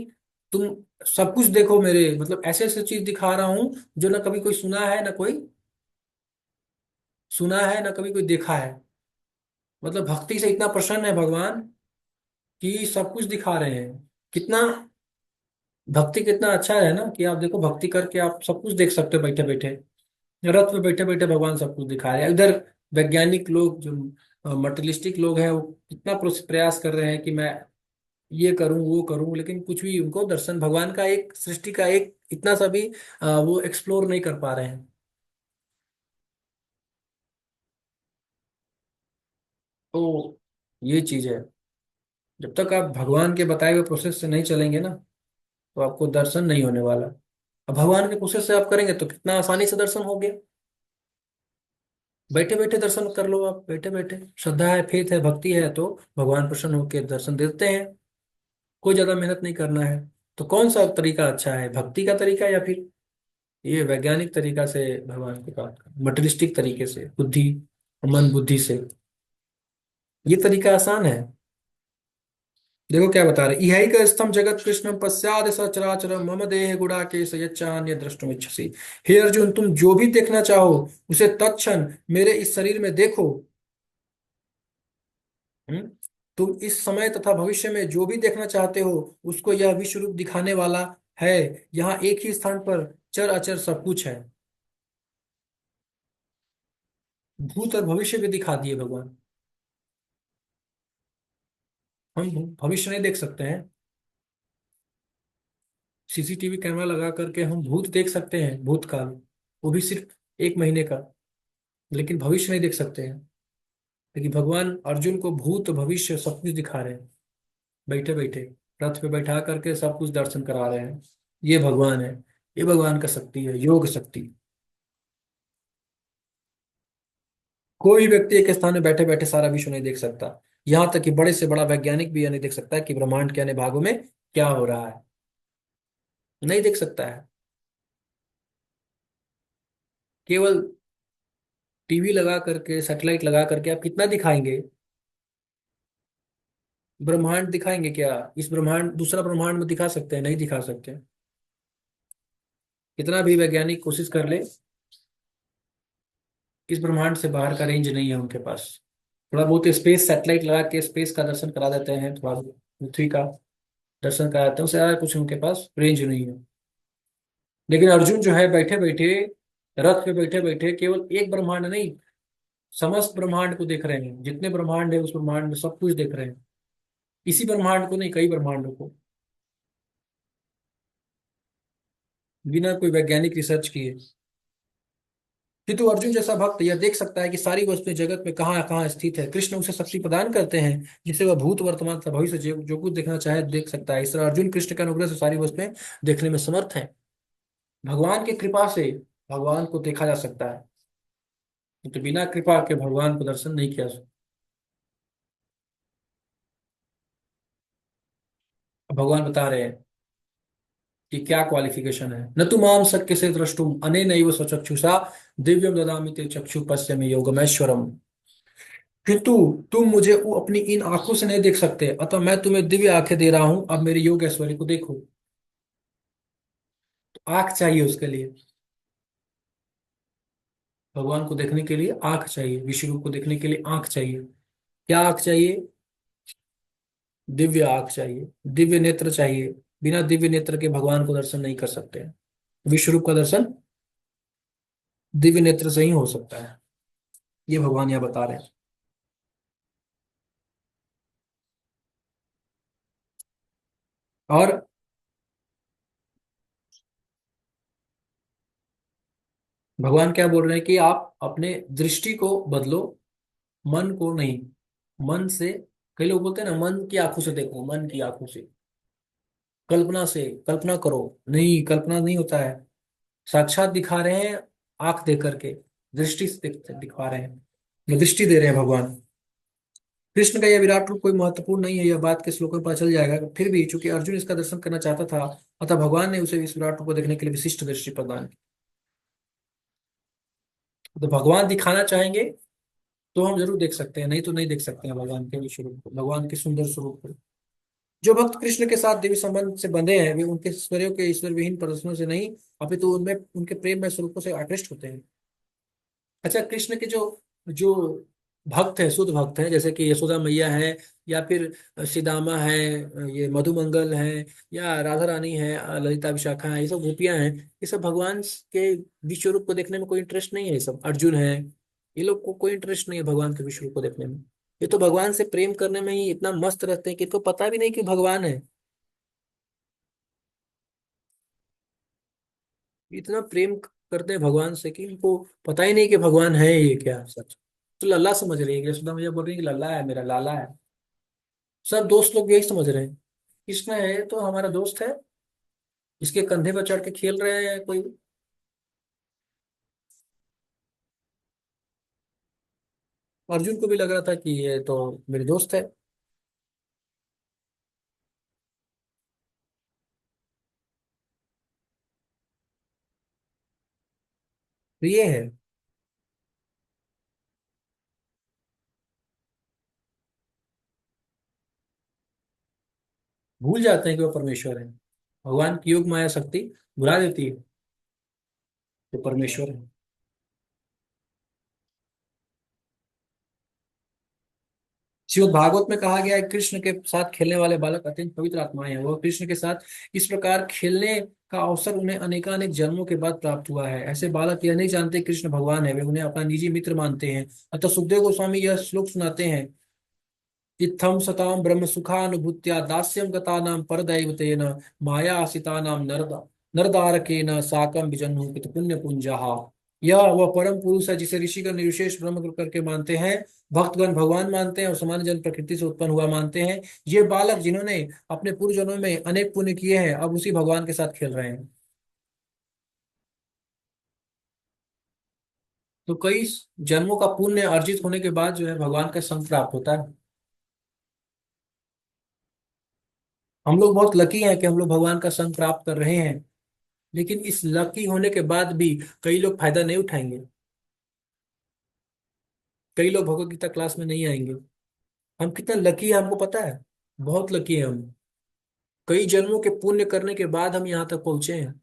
तुम सब कुछ देखो, मेरे मतलब ऐसे ऐसे चीज दिखा रहा हूं जो ना कभी कोई सुना है, ना कोई सुना है, ना कभी कोई देखा है। मतलब भक्ति से इतना प्रसन्न है भगवान कि सब कुछ दिखा रहे हैं। कितना भक्ति कितना अच्छा है ना, कि आप देखो भक्ति करके आप सब कुछ देख सकते हो बैठे बैठे, रथ में बैठे बैठे भगवान सब कुछ दिखा रहे हैं। इधर वैज्ञानिक लोग जो मटेरियलिस्टिक लोग हैं वो कितना प्रयास कर रहे हैं कि मैं ये करूं वो करूं, लेकिन कुछ भी उनको दर्शन भगवान का, एक सृष्टि का एक इतना सा भी वो एक्सप्लोर नहीं कर पा रहे हैं। तो ये चीज है, जब तक आप भगवान के बताए हुए प्रोसेस से नहीं चलेंगे ना, तो आपको दर्शन नहीं होने वाला। अब भगवान के प्रोसेस से आप करेंगे तो कितना आसानी से दर्शन हो गया। बैठे बैठे दर्शन कर लो, आप बैठे बैठे श्रद्धा है, फेथ है, भक्ति है, तो भगवान प्रसन्न होकर दर्शन देते हैं। कोई ज्यादा मेहनत नहीं करना है। तो कौन सा तरीका अच्छा है, भक्ति का तरीका या फिर ये वैज्ञानिक तरीका से भगवान की बात करना, मटेरियलिस्टिक तरीके से, बुद्धि, मन बुद्धि से? ये तरीका आसान है। देखो क्या बता रहे, इहैक स्थम जगत कृष्ण पश्चाद सचराचर मम देह गुड़ाकेश यच्चान्य द्रष्टुमिच्छसि। हे अर्जुन, तुम जो भी देखना चाहो उसे तत्क्षण मेरे इस शरीर में देखो। हम्म? तुम इस समय तथा भविष्य में जो भी देखना चाहते हो उसको यह विश्व रूप दिखाने वाला है। यहाँ एक ही स्थान पर चर अचर सब कुछ है। भूत और भविष्य भी दिखा दिए भगवान। हम भविष्य नहीं देख सकते हैं। सीसीटीवी कैमरा लगा करके हम भूत देख सकते हैं, भूतकाल, वो भी सिर्फ 1 महीने का। लेकिन भविष्य नहीं देख सकते हैं। लेकिन भगवान अर्जुन को भूत भविष्य सब कुछ दिखा रहे हैं, बैठे बैठे रथ पे बैठा करके सब कुछ दर्शन करा रहे हैं। ये भगवान है। ये भगवान का शक्ति है, योग शक्ति। कोई व्यक्ति एक स्थान में बैठे बैठे सारा विश्व नहीं देख सकता। यहाँ तक कि बड़े से बड़ा वैज्ञानिक भी यह नहीं देख सकता कि ब्रह्मांड के अन्य भागों में क्या हो रहा है। नहीं देख सकता है। केवल टीवी लगा करके, सैटेलाइट लगा करके आप कितना दिखाएंगे? ब्रह्मांड दिखाएंगे क्या? इस ब्रह्मांड, दूसरा ब्रह्मांड में दिखा सकते हैं? नहीं दिखा सकते। कितना भी वैज्ञानिक कोशिश कर ले, इस ब्रह्मांड से बाहर का रेंज नहीं है उनके पास। थोड़ा बहुत स्पेस सैटेलाइट लगा के स्पेस का दर्शन करा देते हैं, थोड़ा बहुत पृथ्वी का दर्शन करा देते हैं, उससे ज्यादा कुछ उनके पास रेंज नहीं है। लेकिन अर्जुन जो है, बैठे बैठे रथ पे बैठे बैठे केवल एक ब्रह्मांड नहीं, समस्त ब्रह्मांड को देख रहे हैं। जितने ब्रह्मांड है उस ब्रह्मांड में सब कुछ देख रहे हैं। इसी ब्रह्मांड को नहीं, कई ब्रह्मांडों को, बिना कोई वैज्ञानिक रिसर्च किए। किंतु अर्जुन जैसा भक्त यह देख सकता है कि सारी वस्तुएं जगत में कहाँ कहाँ स्थित है। कृष्ण उसे शक्ति प्रदान करते हैं जिससे वह भूत वर्तमान तथा भविष्य जो कुछ देखना चाहे देख सकता है। इस तरह अर्जुन कृष्ण के अनुग्रह से सारी वस्तुएं देखने में समर्थ है। भगवान की कृपा से भगवान को देखा जा सकता है, तो बिना कृपा के भगवान को दर्शन नहीं किया जा सकता। भगवान बता रहे हैं कि क्या क्वालिफिकेशन है। न तो माम शक्य से द्रष्टुम अनेनैव स्वचक्षुषा दिव्यम ददामि ते चक्षु पश्यमि योगमैश्वरम। किंतु तुम मुझे वो अपनी इन आंखों से नहीं देख सकते, अतः मैं तुम्हें दिव्य आंखें दे रहा हूं, अब मेरे योग ऐश्वर्य को देखो। तो आंख चाहिए उसके लिए। भगवान को देखने के लिए आंख चाहिए, विश्व रूप को देखने के लिए आंख चाहिए। क्या आंख चाहिए? दिव्य आंख चाहिए, दिव्य नेत्र चाहिए। बिना दिव्य नेत्र के भगवान को दर्शन नहीं कर सकते हैं। विश्व रूप का दर्शन दिव्य नेत्र से ही हो सकता है। ये भगवान यहाँ बता रहे हैं। और भगवान क्या बोल रहे हैं कि आप अपने दृष्टि को बदलो, मन को नहीं। मन से, कई लोग बोलते हैं ना, मन की आंखों से देखो, मन की आंखों से, कल्पना से, कल्पना करो। नहीं, कल्पना नहीं होता है। साक्षात दिखा रहे हैं, आंख दे करके, दृष्टि से दिखा रहे हैं, ये दृष्टि दे रहे हैं भगवान। कृष्ण का यह विराट रूप कोई महत्वपूर्ण नहीं है, यह बात के श्लोकों में पता चल जाएगा। फिर भी चूंकि अर्जुन इसका दर्शन करना चाहता था, अतः भगवान ने उसे इस विराट रूप को देखने के लिए विशिष्ट दृष्टि प्रदान की। तो भगवान दिखाना चाहेंगे तो हम जरूर देख सकते हैं, नहीं तो नहीं देख सकते हैं भगवान के विश्व रूप को, भगवान के सुंदर स्वरूप को। जो भक्त कृष्ण के साथ देवी संबंध से बंधे हैं वे उनके ऐश्वर्यों के ईश्वर विहीन प्रदर्शनों से नहीं, अपितु उनमें उनके प्रेम में स्वरूपों से आकृष्ट होते हैं। अच्छा, कृष्ण के जो जो भक्त है, शुद्ध भक्त है, जैसे कि यशोदा मैया है, या फिर सीदामा है, ये मधुमंगल है, या राधा रानी है, ललिता विशाखा है, ये सब गोपियां हैं। ये सब भगवान के विश्व रूप को देखने में कोई इंटरेस्ट नहीं है। ये सब अर्जुन है, ये लोग को कोई इंटरेस्ट नहीं है भगवान के विश्व रूप को देखने में। ये तो भगवान से प्रेम करने में ही इतना मस्त रहते हैं कि इनको पता भी नहीं कि भगवान है। इतना प्रेम करते हैं भगवान से कि इनको पता ही नहीं कि भगवान है ये क्या सच। तो लल्ला समझ रही है, यशोदा मैया बोल रही है कि लल्ला है, मेरा लाला है। सब दोस्त लोग यही समझ रहे हैं, कृष्ण है तो हमारा दोस्त है, इसके कंधे पर चढ़ के खेल रहे हैं कोई। अर्जुन को भी लग रहा था कि ये तो मेरे दोस्त है। तो ये है, भूल जाते हैं कि वो परमेश्वर है। भगवान की योग माया शक्ति भुला देती है, तो परमेश्वर है। श्रीमद् भागवत में कहा गया है, कृष्ण के साथ खेलने वाले बालक अत्यंत पवित्र आत्माएं हैं। वह कृष्ण के साथ इस प्रकार खेलने का अवसर उन्हें अनेकानेक जन्मों के बाद प्राप्त हुआ है। ऐसे बालक यह नहीं जानते कृष्ण भगवान है, वे उन्हें अपना निजी मित्र मानते हैं। अतः सुखदेव गोस्वामी यह श्लोक सुनाते हैं, इत्थं सतां ब्रह्म सुखानुभूत्या दास्यं गतानां परदैवतेन मायासितानां नरदारकेन साकं विजन्मु पित पुण्य पुंजः। यह वह परम पुरुष है जिसे ऋषिगण निर्विशेष ब्रह्म करके मानते हैं, भक्तगण भगवान मानते हैं और सामान्य जन प्रकृति से उत्पन्न हुआ मानते हैं। ये बालक जिन्होंने अपने पूर्व जन्मों में अनेक पुण्य किए हैं, अब उसी भगवान के साथ खेल रहे हैं। तो कई जन्मों का पुण्य अर्जित होने के बाद जो है भगवान का संग प्राप्त होता है। हम लोग बहुत लकी हैं कि हम लोग भगवान का संग प्राप्त कर रहे हैं। लेकिन इस लकी होने के बाद भी कई लोग फायदा नहीं उठाएंगे। कई लोग भगवत गीता क्लास में नहीं आएंगे। हम कितना लकी है हमको पता है, बहुत लकी है हम। कई जन्मों के पुण्य करने के बाद हम यहाँ तक पहुंचे हैं,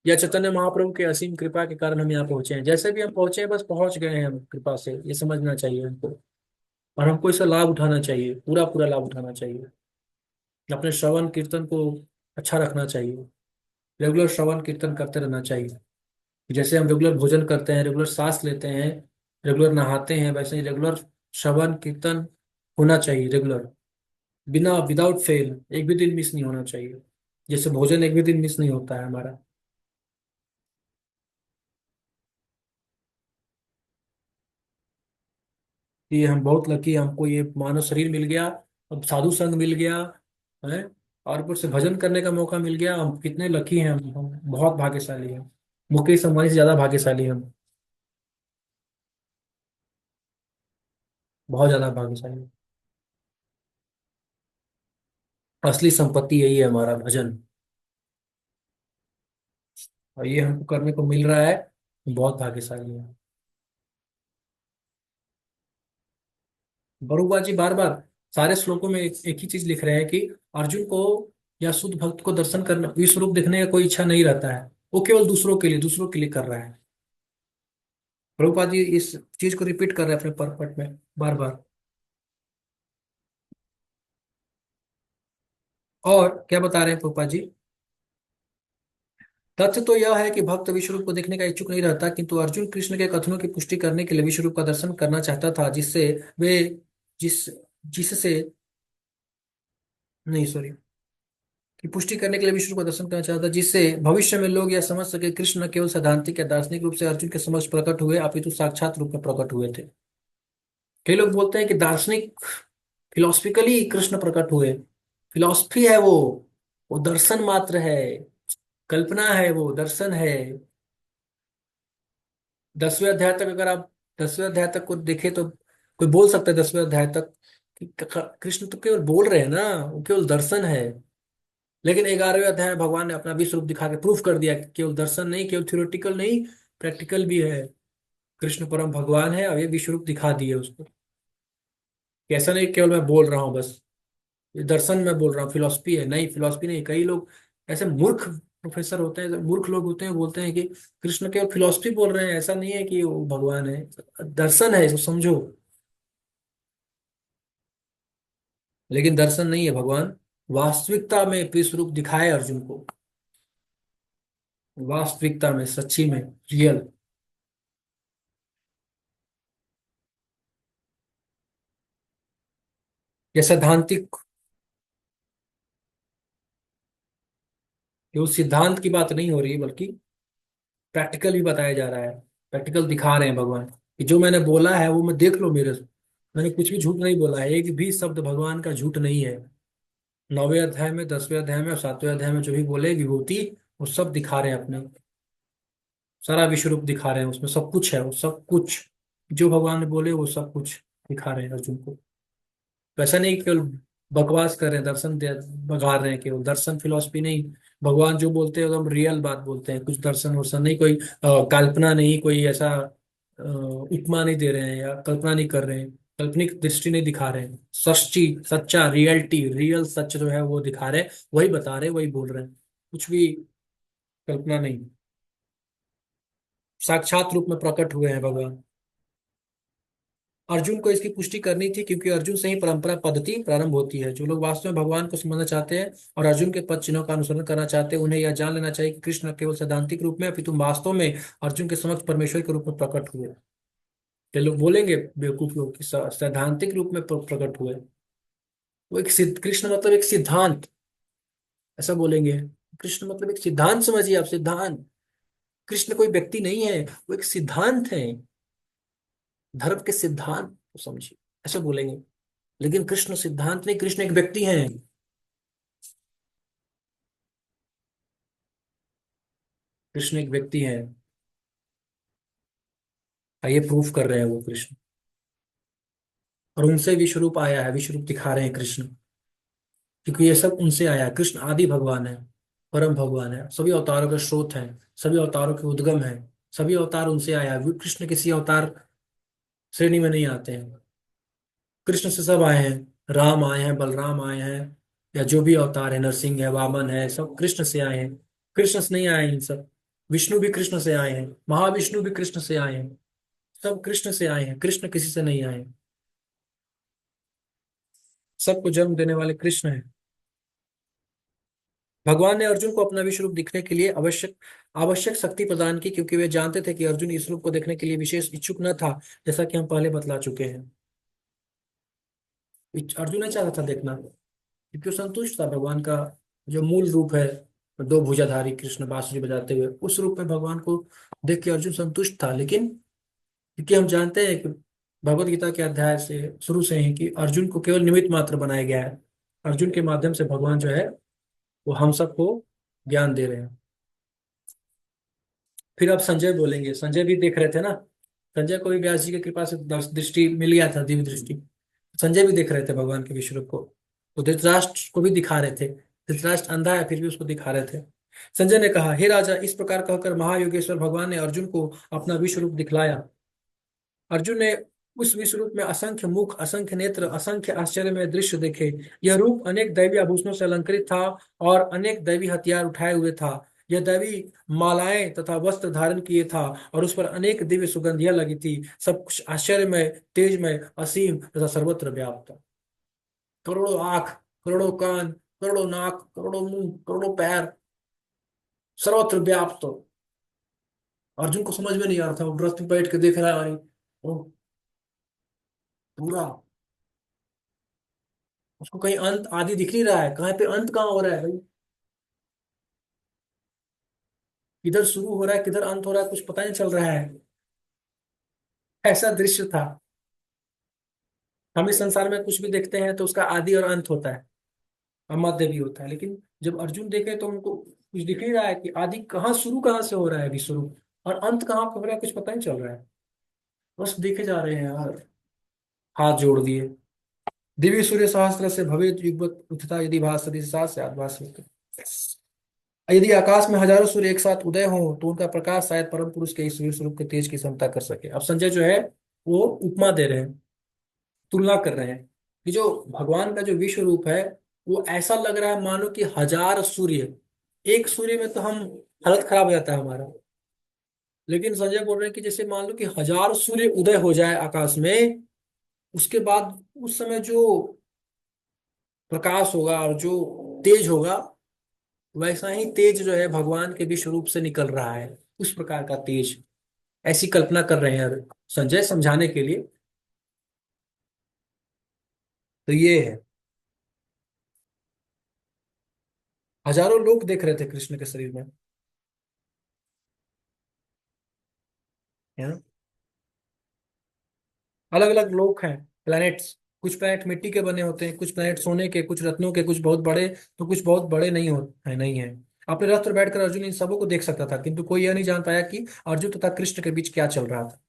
या चैतन्य महाप्रभु के असीम कृपा के कारण हम यहाँ पहुंचे हैं। जैसे भी हम पहुंचे हैं, बस पहुंच गए हैं हम कृपा से, ये समझना चाहिए हमको। और हमको इसका लाभ उठाना चाहिए, पूरा पूरा लाभ उठाना चाहिए। अपने श्रवण कीर्तन को अच्छा रखना चाहिए, रेगुलर श्रवण कीर्तन करते रहना चाहिए। जैसे हम रेगुलर भोजन करते हैं, रेगुलर सांस लेते हैं, रेगुलर नहाते हैं, वैसे ही रेगुलर श्रवण कीर्तन होना चाहिए रेगुलर, बिना विदाउट फेल, एक भी दिन मिस नहीं होना चाहिए। जैसे भोजन एक भी दिन मिस नहीं होता है हमारा। ये हम बहुत लकी, हमको ये मानव शरीर मिल गया, अब साधु संग मिल गया है, और ऊपर से भजन करने का मौका मिल गया। हम कितने लकी हैं, हम बहुत भाग्यशाली हैं। मुकेश अंबानी से ज्यादा भाग्यशाली हम, बहुत ज्यादा भाग्यशाली हैं। असली संपत्ति यही है, हमारा भजन। और ये हमको करने को मिल रहा है, बहुत भाग्यशाली है। बरूबा जी बार बार सारे श्लोकों में एक ही चीज लिख रहे हैं कि अर्जुन को या शुद्ध भक्त को दर्शन करना, विश्व रूप देखने का कोई इच्छा नहीं रहता है। वो केवल दूसरों के लिए कर रहा है। प्रभुपाद जी इस चीज को रिपीट कर रहे हैं अपने परपट में बार बार। और क्या बता रहे हैं प्रभुपाद जी? तथ्य तो यह है कि भक्त विश्व रूप को देखने का इच्छुक नहीं रहता, किंतु अर्जुन कृष्ण के कथनों की पुष्टि करने के लिए विश्व रूप का दर्शन करना चाहता था, जिससे वे जिस जिससे नहीं सॉरी की पुष्टि करने के लिए विष्णु का दर्शन करना चाहता था, जिससे भविष्य में लोग यह समझ सके कृष्ण न केवल सैद्धांतिक या दार्शनिक रूप से अर्जुन के समक्ष प्रकट हुए, अपितु साक्षात रूप में प्रकट हुए थे। कई लोग बोलते हैं कि दार्शनिक फिलोसफिकली कृष्ण प्रकट हुए। फिलोसफी है वो दर्शन मात्र है, कल्पना है, वो दर्शन है। 10वें अध्याय तक अगर आप 10वें अध्याय तक को देखे तो कोई बोल सकता है 10वें अध्याय तक कि कृष्ण तो केवल बोल रहे हैं ना, वो केवल दर्शन है। लेकिन 11वें अध्याय में भगवान ने अपना विश्व रूप दिखा के प्रूफ कर दिया कि केवल दर्शन नहीं, केवल थ्योरेटिकल नहीं, प्रैक्टिकल भी है। कृष्ण परम भगवान है और ये विश्व रूप दिखा दिए उसको। कि ऐसा नहीं केवल मैं बोल रहा हूँ बस, ये दर्शन में बोल रहा हूँ, फिलोसफी है नहीं, फिलोसफी नहीं। कई लोग ऐसे मूर्ख प्रोफेसर होते हैं, मूर्ख लोग होते हैं, बोलते हैं कि कृष्ण केवल फिलोसफी बोल रहे हैं, ऐसा नहीं है कि वो भगवान है। दर्शन है, इसको समझो। लेकिन दर्शन नहीं है भगवान, वास्तविकता में विश्व रूप दिखाए अर्जुन को, वास्तविकता में, सच्ची में, रियल। या सैद्धांतिक, ये उस सिद्धांत की बात नहीं हो रही है, बल्कि प्रैक्टिकल भी बताया जा रहा है। प्रैक्टिकल दिखा रहे हैं भगवान कि जो मैंने बोला है वो मैं देख लो मेरे से। मैंने कुछ भी झूठ नहीं बोला है, एक भी शब्द भगवान का झूठ नहीं है। 9वें अध्याय में, 10वें अध्याय में और 7वें अध्याय में जो भी बोले विभूति, वो सब दिखा रहे हैं अपने। सारा विश्व रूप दिखा रहे हैं, उसमें सब कुछ है, वो सब कुछ जो भगवान ने बोले वो सब कुछ दिखा रहे हैं अर्जुन को। तो ऐसा नहीं कि केवल बकवास कर रहे हैं, बगा रहे हैं, केवल दर्शन फिलोसफी नहीं। भगवान जो बोलते हैं एकदम रियल बात बोलते हैं, कुछ दर्शन वर्शन नहीं, कोई कल्पना नहीं, कोई ऐसा उपमा नहीं दे रहे हैं या कल्पना नहीं कर रहे हैं, काल्पनिक दृष्टि नहीं दिखा रहे हैं। सच्ची, सच्चा, रियलिटी, रियल सच जो है वो दिखा रहे हैं, वही बता रहे हैं, वही बोल रहे हैं। कुछ भी कल्पना नहीं, साक्षात रूप में प्रकट हुए हैं भगवान। अर्जुन को इसकी पुष्टि करनी थी, क्योंकि अर्जुन से ही परंपरा पद्धति प्रारंभ होती है। जो लोग वास्तव में भगवान को समझना चाहते हैं और अर्जुन के पद चिन्हों का अनुसरण करना चाहते हैं, उन्हें यह जान लेना चाहिए कि कृष्ण न केवल सैद्धांतिक रूप में अपितु वास्तव में अर्जुन के समक्ष परमेश्वर के रूप में प्रकट हुए। ये लोग बोलेंगे बेवकूफ लोग कि सैद्धांतिक रूप में प्रकट हुए। वो एक सिद्ध, कृष्ण मतलब एक सिद्धांत, ऐसा बोलेंगे। कृष्ण मतलब एक सिद्धांत, समझिए आप, सिद्धांत। कृष्ण कोई व्यक्ति नहीं है, वो एक सिद्धांत है, धर्म के सिद्धांत को समझिए, ऐसे बोलेंगे। लेकिन कृष्ण सिद्धांत नहीं, कृष्ण एक व्यक्ति है। कृष्ण एक व्यक्ति है, ये प्रूफ कर रहे हैं वो कृष्ण। और उनसे विश्वरूप आया है, विश्वरूप दिखा रहे हैं कृष्ण, क्योंकि ये सब उनसे आया है। कृष्ण आदि भगवान है, परम भगवान है, सभी अवतारों के स्रोत हैं, सभी अवतारों के उद्गम है। सभी अवतार उनसे आया है, कृष्ण किसी अवतार श्रेणी में नहीं आते हैं। कृष्ण से सब आए हैं, राम आए हैं, बलराम आए हैं, या जो भी अवतार है, नरसिंह है, वामन है, सब कृष्ण से आए हैं। कृष्ण से नहीं आए हैं इन सब। विष्णु भी कृष्ण से आए हैं, महाविष्णु भी कृष्ण से आए हैं, सब कृष्ण से आए हैं, कृष्ण किसी से नहीं आए हैं। सबको जन्म देने वाले कृष्ण हैं। भगवान ने अर्जुन को अपना विश्व रूप दिखने के लिए आवश्यक आवश्यक शक्ति प्रदान की, क्योंकि वे जानते थे कि अर्जुन इस रूप को देखने के लिए विशेष इच्छुक न था, जैसा कि हम पहले बतला चुके हैं। अर्जुन ने चाहता था देखना, क्योंकि वो संतुष्ट था भगवान का जो मूल रूप है, दो भुजाधारी कृष्ण बांसुरी बजाते हुए, उस रूप में भगवान को देख के अर्जुन संतुष्ट था। लेकिन क्योंकि हम जानते हैं कि भगवत गीता के अध्याय से शुरू से ही कि अर्जुन को केवल निमित्त मात्र बनाया गया है। अर्जुन के माध्यम से भगवान जो है वो हम सबको ज्ञान दे रहे हैं। फिर अब संजय बोलेंगे, संजय भी देख रहे थे ना, संजय को भी व्यास जी की कृपा से दृष्टि मिल गया था, दिव्य दृष्टि। संजय भी देख रहे थे भगवान के विश्व रूप को, तो धृतराष्ट्र को भी दिखा रहे थे। धृतराष्ट्र अंधा है, फिर भी उसको दिखा रहे थे। संजय ने कहा, हे राजा, इस प्रकार कहकर महायोगेश्वर भगवान ने अर्जुन को अपना विश्व रूप दिखलाया। अर्जुन ने उस विश्व रूप में असंख्य मुख, असंख्य नेत्र, असंख्य आश्चर्यमय दृश्य देखे। यह रूप अनेक दैवी आभूषणों से अलंकृत था और अनेक दैवी हथियार उठाए हुए था। यह दैवी मालाएं तथा वस्त्र धारण किए था और उस पर अनेक दिव्य सुगंधियां लगी थी। सब कुछ आश्चर्यमय, तेजमय, असीम तथा सर्वत्र व्याप्त था। करोड़ों आंख, करोड़ों कान, करोड़ों नाक, करोड़ों मुंह, करोड़ों पैर, सर्वत्र व्याप्त। अर्जुन को समझ में नहीं आ रहा था, वो रथ पे बैठ के देख रहा है, वो पूरा, उसको कहीं अंत आदि दिख नहीं रहा है, कहाँ पे अंत कहाँ हो रहा है भाई। किधर शुरू हो रहा है, किधर अंत हो रहा है, कुछ पता नहीं चल रहा है। ऐसा दृश्य था। हम इस संसार में कुछ भी देखते हैं तो उसका आदि और अंत होता है, और मध्य भी होता है। लेकिन जब अर्जुन देखे तो उनको कुछ दिख नहीं रहा है कि आदि कहाँ, शुरू कहाँ से हो रहा है विश्व, और अंत कहाँ पे हो रहा है, कुछ पता नहीं चल रहा है। बस देखे जा रहे हैं यार, हाथ जोड़ दिए। दिव्य सूर्य सहस्त्र से भवे युगपत् उठता, यदि भास्वती सात से भास्वती। यदि आकाश में हजारों सूर्य एक साथ उदय हो तो उनका प्रकाश शायद परम पुरुष के इस सूर्य स्वरूप के तेज की समता कर सके। अब संजय जो है वो उपमा दे रहे हैं, तुलना कर रहे हैं कि जो भगवान का जो विश्व रूप है, वो ऐसा लग रहा है मानो कि हजार सूर्य, एक सूर्य में तो हम हालत खराब हो जाता है हमारा। लेकिन संजय बोल रहे हैं कि जैसे मान लो कि हजार सूर्य उदय हो जाए आकाश में, उसके बाद उस समय जो प्रकाश होगा और जो तेज होगा, वैसा ही तेज जो है भगवान के विश्व रूप से निकल रहा है, उस प्रकार का तेज। ऐसी कल्पना कर रहे हैं संजय, समझाने के लिए। तो ये है, हजारों लोग देख रहे थे कृष्ण के शरीर में, है ना। अलग अलग लोक हैं, प्लैनेट्स। कुछ प्लैनेट मिट्टी के बने होते हैं, कुछ प्लैनेट सोने के, कुछ रत्नों के, कुछ बहुत बड़े, तो कुछ बहुत बड़े नहीं होते हैं, नहीं है। अपने रथ पर बैठकर अर्जुन इन सबों को देख सकता था, किंतु कोई यह नहीं जान पाया कि अर्जुन तथा कृष्ण के बीच क्या चल रहा था।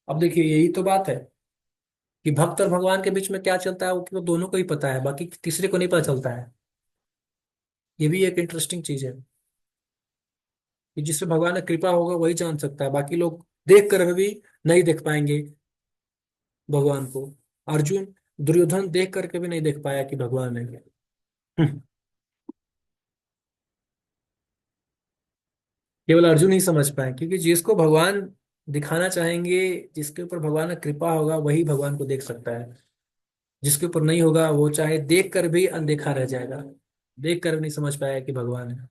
अब देखिए, यही तो बात है कि भक्त और भगवान के बीच में क्या चलता है वो केवल दोनों को ही पता है, बाकी तीसरे को नहीं पता चलता है। ये भी एक इंटरेस्टिंग चीज है कि जिसपे भगवान की कृपा होगा वही जान सकता है, बाकी लोग देख कर भी नहीं देख पाएंगे भगवान को। अर्जुन, दुर्योधन देख करके भी नहीं देख पाया कि भगवान है। केवल अर्जुन ही समझ पाए, क्योंकि जिसको भगवान दिखाना चाहेंगे, जिसके ऊपर भगवान का कृपा होगा वही भगवान को देख सकता है। जिसके ऊपर नहीं होगा वो चाहे देख कर भी अनदेखा रह जाएगा, देख कर भी नहीं समझ पाया कि भगवान है।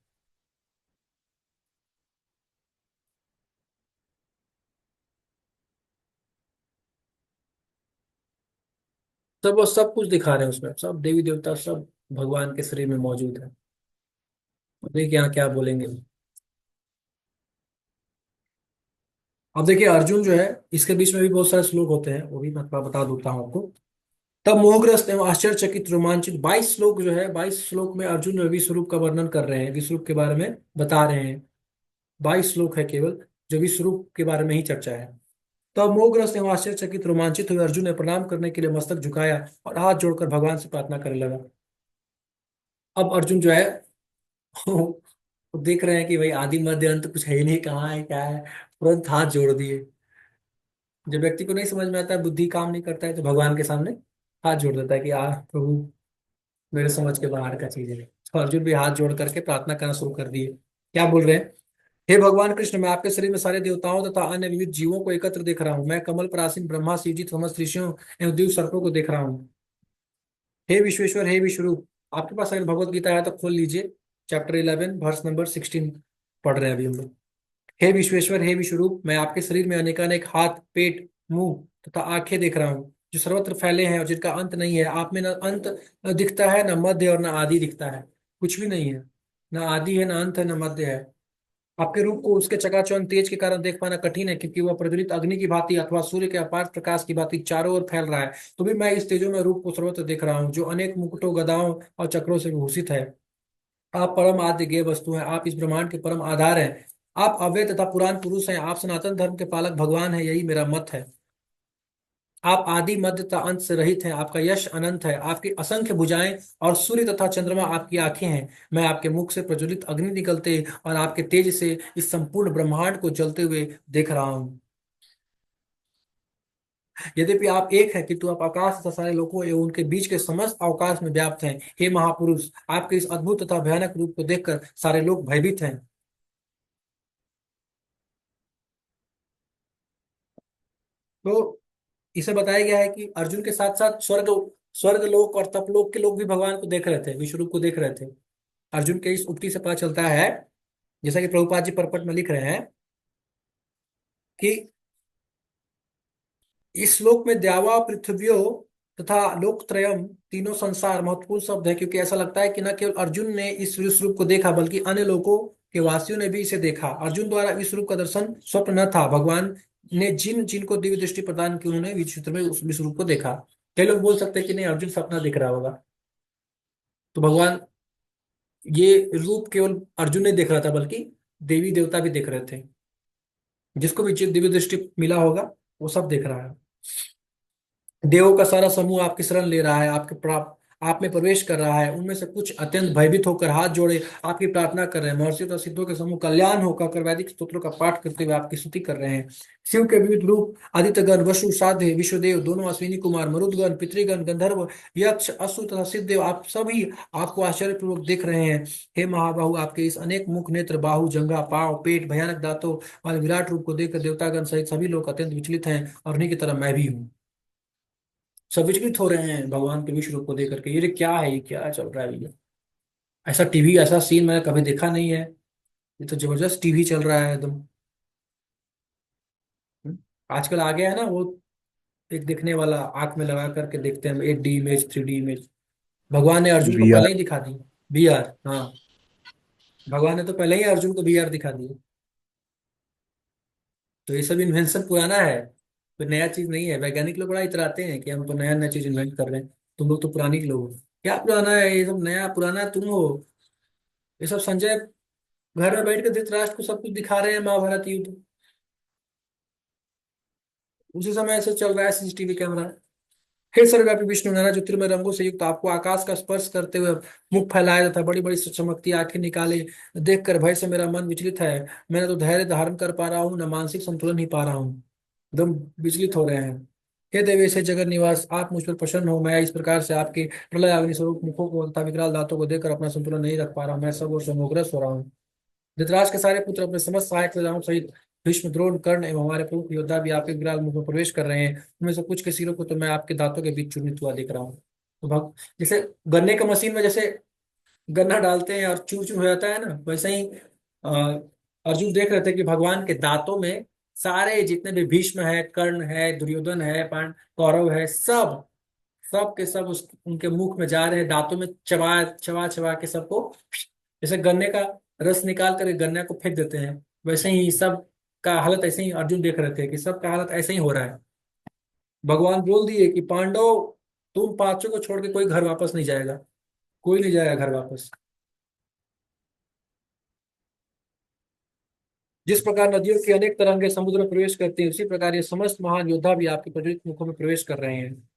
सब वो सब कुछ दिखा रहे हैं उसमें, सब देवी देवता सब भगवान के शरीर में मौजूद है। देखिए यहाँ क्या बोलेंगे। अब देखिए अर्जुन जो है, इसके बीच में भी बहुत सारे श्लोक होते हैं, वो भी मैं थोड़ा बता देता हूँ आपको। तब मोहग्रस्त एवं आश्चर्यचकित रोमांचित 22 श्लोक जो है, 22 श्लोक में अर्जुन जो है विश्व रूप का वर्णन कर रहे हैं, विश्व रूप के बारे में बता रहे हैं। 22 श्लोक है केवल, जो विश्व रूप के बारे में ही चर्चा है। तब मोहग्रस्त एवं आश्चर्यचकित रोमांचित हुए अर्जुन ने प्रणाम करने के लिए मस्तक झुकाया और हाथ जोड़कर भगवान से प्रार्थना करने लगा। अब अर्जुन जो है वो देख रहे हैं कि भाई आदि मध्य अंत कुछ है ही नहीं, कहाँ है क्या है, तुरंत हाथ जोड़ दिए। जब व्यक्ति को नहीं समझ में आता है, बुद्धि काम नहीं करता है, तो भगवान के सामने हाथ जोड़ देता है कि आ प्रभु, मेरे समझ के बाहर का चीज है। तो अर्जुन भी हाथ जोड़ करके प्रार्थना करना शुरू कर दिए। क्या बोल रहे हैं? हे भगवान कृष्ण, मैं आपके शरीर में सारे देवताओं तथा अन्य विविध जीवों को एकत्र देख रहा हूँ। मैं कमल परासीन ब्रह्मा, शिवजी, समस्त ऋषियों एवं दिव्य सर्पों को देख रहा हूँ। हे विश्वेश्वर, हे विश्वरूप, आपके पास अगर भगवत गीता है तो खोल लीजिए, चैप्टर 11 वर्स नंबर 16 पढ़ रहे हैं अभी हम लोग। हे विश्वेश्वर, हे विश्वरूप, मैं आपके शरीर में अनेकानेक हाथ, पेट, मुंह तथा आंखें देख रहा हूँ, जो सर्वत्र फैले हैं और जिनका अंत नहीं है। आप में न अंत दिखता है, न मध्य और न आदि दिखता है। कुछ भी नहीं है, न आदि है, न अंत है, न मध्य है। आपके रूप को उसके चकाचौंध तेज के कारण देख पाना कठिन है, क्योंकि वह प्रज्वलित अग्नि की भांति अथवा सूर्य के अपार प्रकाश की भांति चारों ओर फैल रहा है। तो भी मैं इस तेजों में रूप को सर्वत्र देख रहा हूँ, जो अनेक मुकुटों, गदाओं और चक्रों से विभूषित है। आप परम आद्य गेय वस्तु हैं, आप इस ब्रह्मांड के परम आधार हैं। आप अव्यय तथा पुराण पुरुष हैं, आप सनातन धर्म के पालक भगवान हैं, यही मेरा मत है। आप आदि मध्य तथा अंत से रहित हैं, आपका यश अनंत है, आपकी असंख्य भुजाएं और सूर्य तथा चंद्रमा आपकी आंखें हैं। मैं आपके मुख से प्रज्वलित अग्नि निकलते और आपके तेज से इस संपूर्ण ब्रह्मांड को जलते हुए देख रहा हूँ। यद्यपि आप एक हैं, किंतु आप आकाश तथा सारे लोगों एवं उनके बीच के समस्त अवकाश में व्याप्त हैं। हे महापुरुष, आपके इस अद्भुत तथा भयानक रूप को देखकर सारे लोग भयभीत हैं। तो इसे बताया गया है कि अर्जुन के साथ साथ स्वर्ग लोक और तपलोक के लोग भी भगवान को देख रहे थे, विश्व रूप को देख रहे थे। अर्जुन के इस उक्ति से पता चलता है, जैसा कि प्रभुपाद जी परपट में लिख रहे हैं, कि इस श्लोक में द्यावा पृथ्व्यो तथा लोकत्रयम, तीनों संसार महत्वपूर्ण शब्द है, क्योंकि ऐसा लगता है कि न केवल अर्जुन ने इस विश्व रूप को देखा, बल्कि अन्य लोगों के वासियों ने भी इसे देखा। अर्जुन द्वारा विश्व रूप का दर्शन स्वप्न न था, भगवान ने जिन जिनको दिव्य दृष्टि प्रदान की, उन्होंने विचित्र में उस विश्व रूप को देखा। कई लोग बोल सकते हैं कि नहीं, अर्जुन सपना दिख रहा होगा। तो भगवान, ये रूप केवल अर्जुन नहीं देख रहा था, बल्कि देवी देवता भी देख रहे थे। जिसको भी दिव्य दृष्टि मिला होगा वो सब देख रहा है। देवों का सारा समूह आपकी शरण ले रहा है, आपके प्राप आप में प्रवेश कर रहा है। उनमें से कुछ अत्यंत भयभीत होकर हाथ जोड़े आपकी प्रार्थना कर रहे हैं। महर्षियों और सिद्धों के समूह कल्याण हो कहकर वैदिक स्तोत्रों का पाठ करते हुए आपकी स्तुति कर रहे हैं। शिव के विविध रूप आदित्यगण, वसु, साध्य, विश्वदेव, दोनों अश्विनी कुमार, मरुदगण, पितृगण, गंधर्व, यक्ष, असुर तथा सिद्धदेव, आप सभी आपको आश्चर्यपूर्वक देख रहे हैं। हे महाबाहु, आपके इस अनेक मुख, नेत्र, बाहु, जंघा, पांव, पेट, भयानक दांतों वाले विराट रूप को देखकर देवतागण सहित सभी लोग अत्यंत विचलित हैं, और उन्हीं की तरह मैं भी हूँ। सब विचलित हो रहे हैं भगवान के विश्व रूप को देख करके, ये क्या है, ये क्या चल रहा है भैया। ऐसा टीवी, ऐसा सीन मैंने कभी देखा नहीं है। ये तो जबरदस्त टीवी चल रहा है एकदम। हम्म। आजकल आ गया है ना वो, एक दिखने वाला, आंख में लगा करके देखते हैं 8D इमेज, 3D इमेज। भगवान ने अर्जुन को वी पहले आर। ही दिखा दी। VR, हाँ। भगवान ने तो पहले ही अर्जुन को VR दिखा दी। तो ये सब इन्वेंशन पुराना है, कोई नया चीज नहीं है। वैज्ञानिक लोग बड़ा इतराते हैं कि हम तो नया नया चीज इन्वेंट कर रहे हैं, तुम लोग तो पुरानी लोग हो। क्या पुराना है ये सब, नया पुराना तुम हो। ये सब संजय घर में बैठ के धृतराष्ट्र को सब कुछ दिखा रहे हैं, महाभारत युद्ध उसी समय से चल रहा है, CCTV कैमरा। हे सर्वव्यापी विष्णु नाना ज्योतिर्मय रंगों से युक्त, आपको आकाश का स्पर्श करते हुए मुख फैलाया तथा बड़ी बड़ी चमकती आंखें निकाले देखकर भय से मेरा मन विचलित है। मैं न तो धैर्य धारण कर पा रहा हूँ, न मानसिक संतुलन ही पा रहा हूँ। एकदम विचलित हो रहे हैं। हे देवेश, हे जगत निवास, आप मुझ पर प्रसन्न हो। मैं इस प्रकार से आपके प्रलय अग्नि स्वरूप मुखों को तथा विकराल दांतों को देखकर अपना संतुलन नहीं रख पा रहा हूँ। मैं सब ओर से मोहग्रस्त हो रहा हूँ। धृतराष्ट्र के सारे पुत्र अपने समस्त सहायक प्रजाओं सहित भीष्म, द्रोण, कर्ण एवं हमारे प्रमुख योद्धा भी आपके विकराल मुख में प्रवेश कर रहे हैं। उनमें से कुछ के सिरों को तो मैं आपके दांतों के बीच चूर्णित हुआ देख रहा हूँ। तो भग जैसे गन्ने का मशीन में जैसे गन्ना डालते हैं और चूर चूर हो जाता है ना, वैसे ही अ, अर्जुन देख रहे थे कि भगवान के दांतों में सारे जितने भी भीष्म है, कर्ण है, दुर्योधन है, पांड कौरव है, सब सब के सब उस उनके मुख में जा रहे हैं, दांतों में चबा चबा चबा के सबको, जैसे गन्ने का रस निकाल कर गन्ने को फेंक देते हैं, वैसे ही सब का हालत ऐसे ही अर्जुन देख रहे थे कि सबका हालत ऐसे ही हो रहा है। भगवान बोल दिए कि पांडव, तुम पांचों को छोड़ के कोई घर वापस नहीं जाएगा, कोई नहीं जाएगा घर वापस। जिस प्रकार नदियों की अनेक तरंगे समुद्र में प्रवेश करती हैं, उसी प्रकार ये समस्त महान योद्धा भी आपके प्रज्वलित मुखों में प्रवेश कर रहे हैं।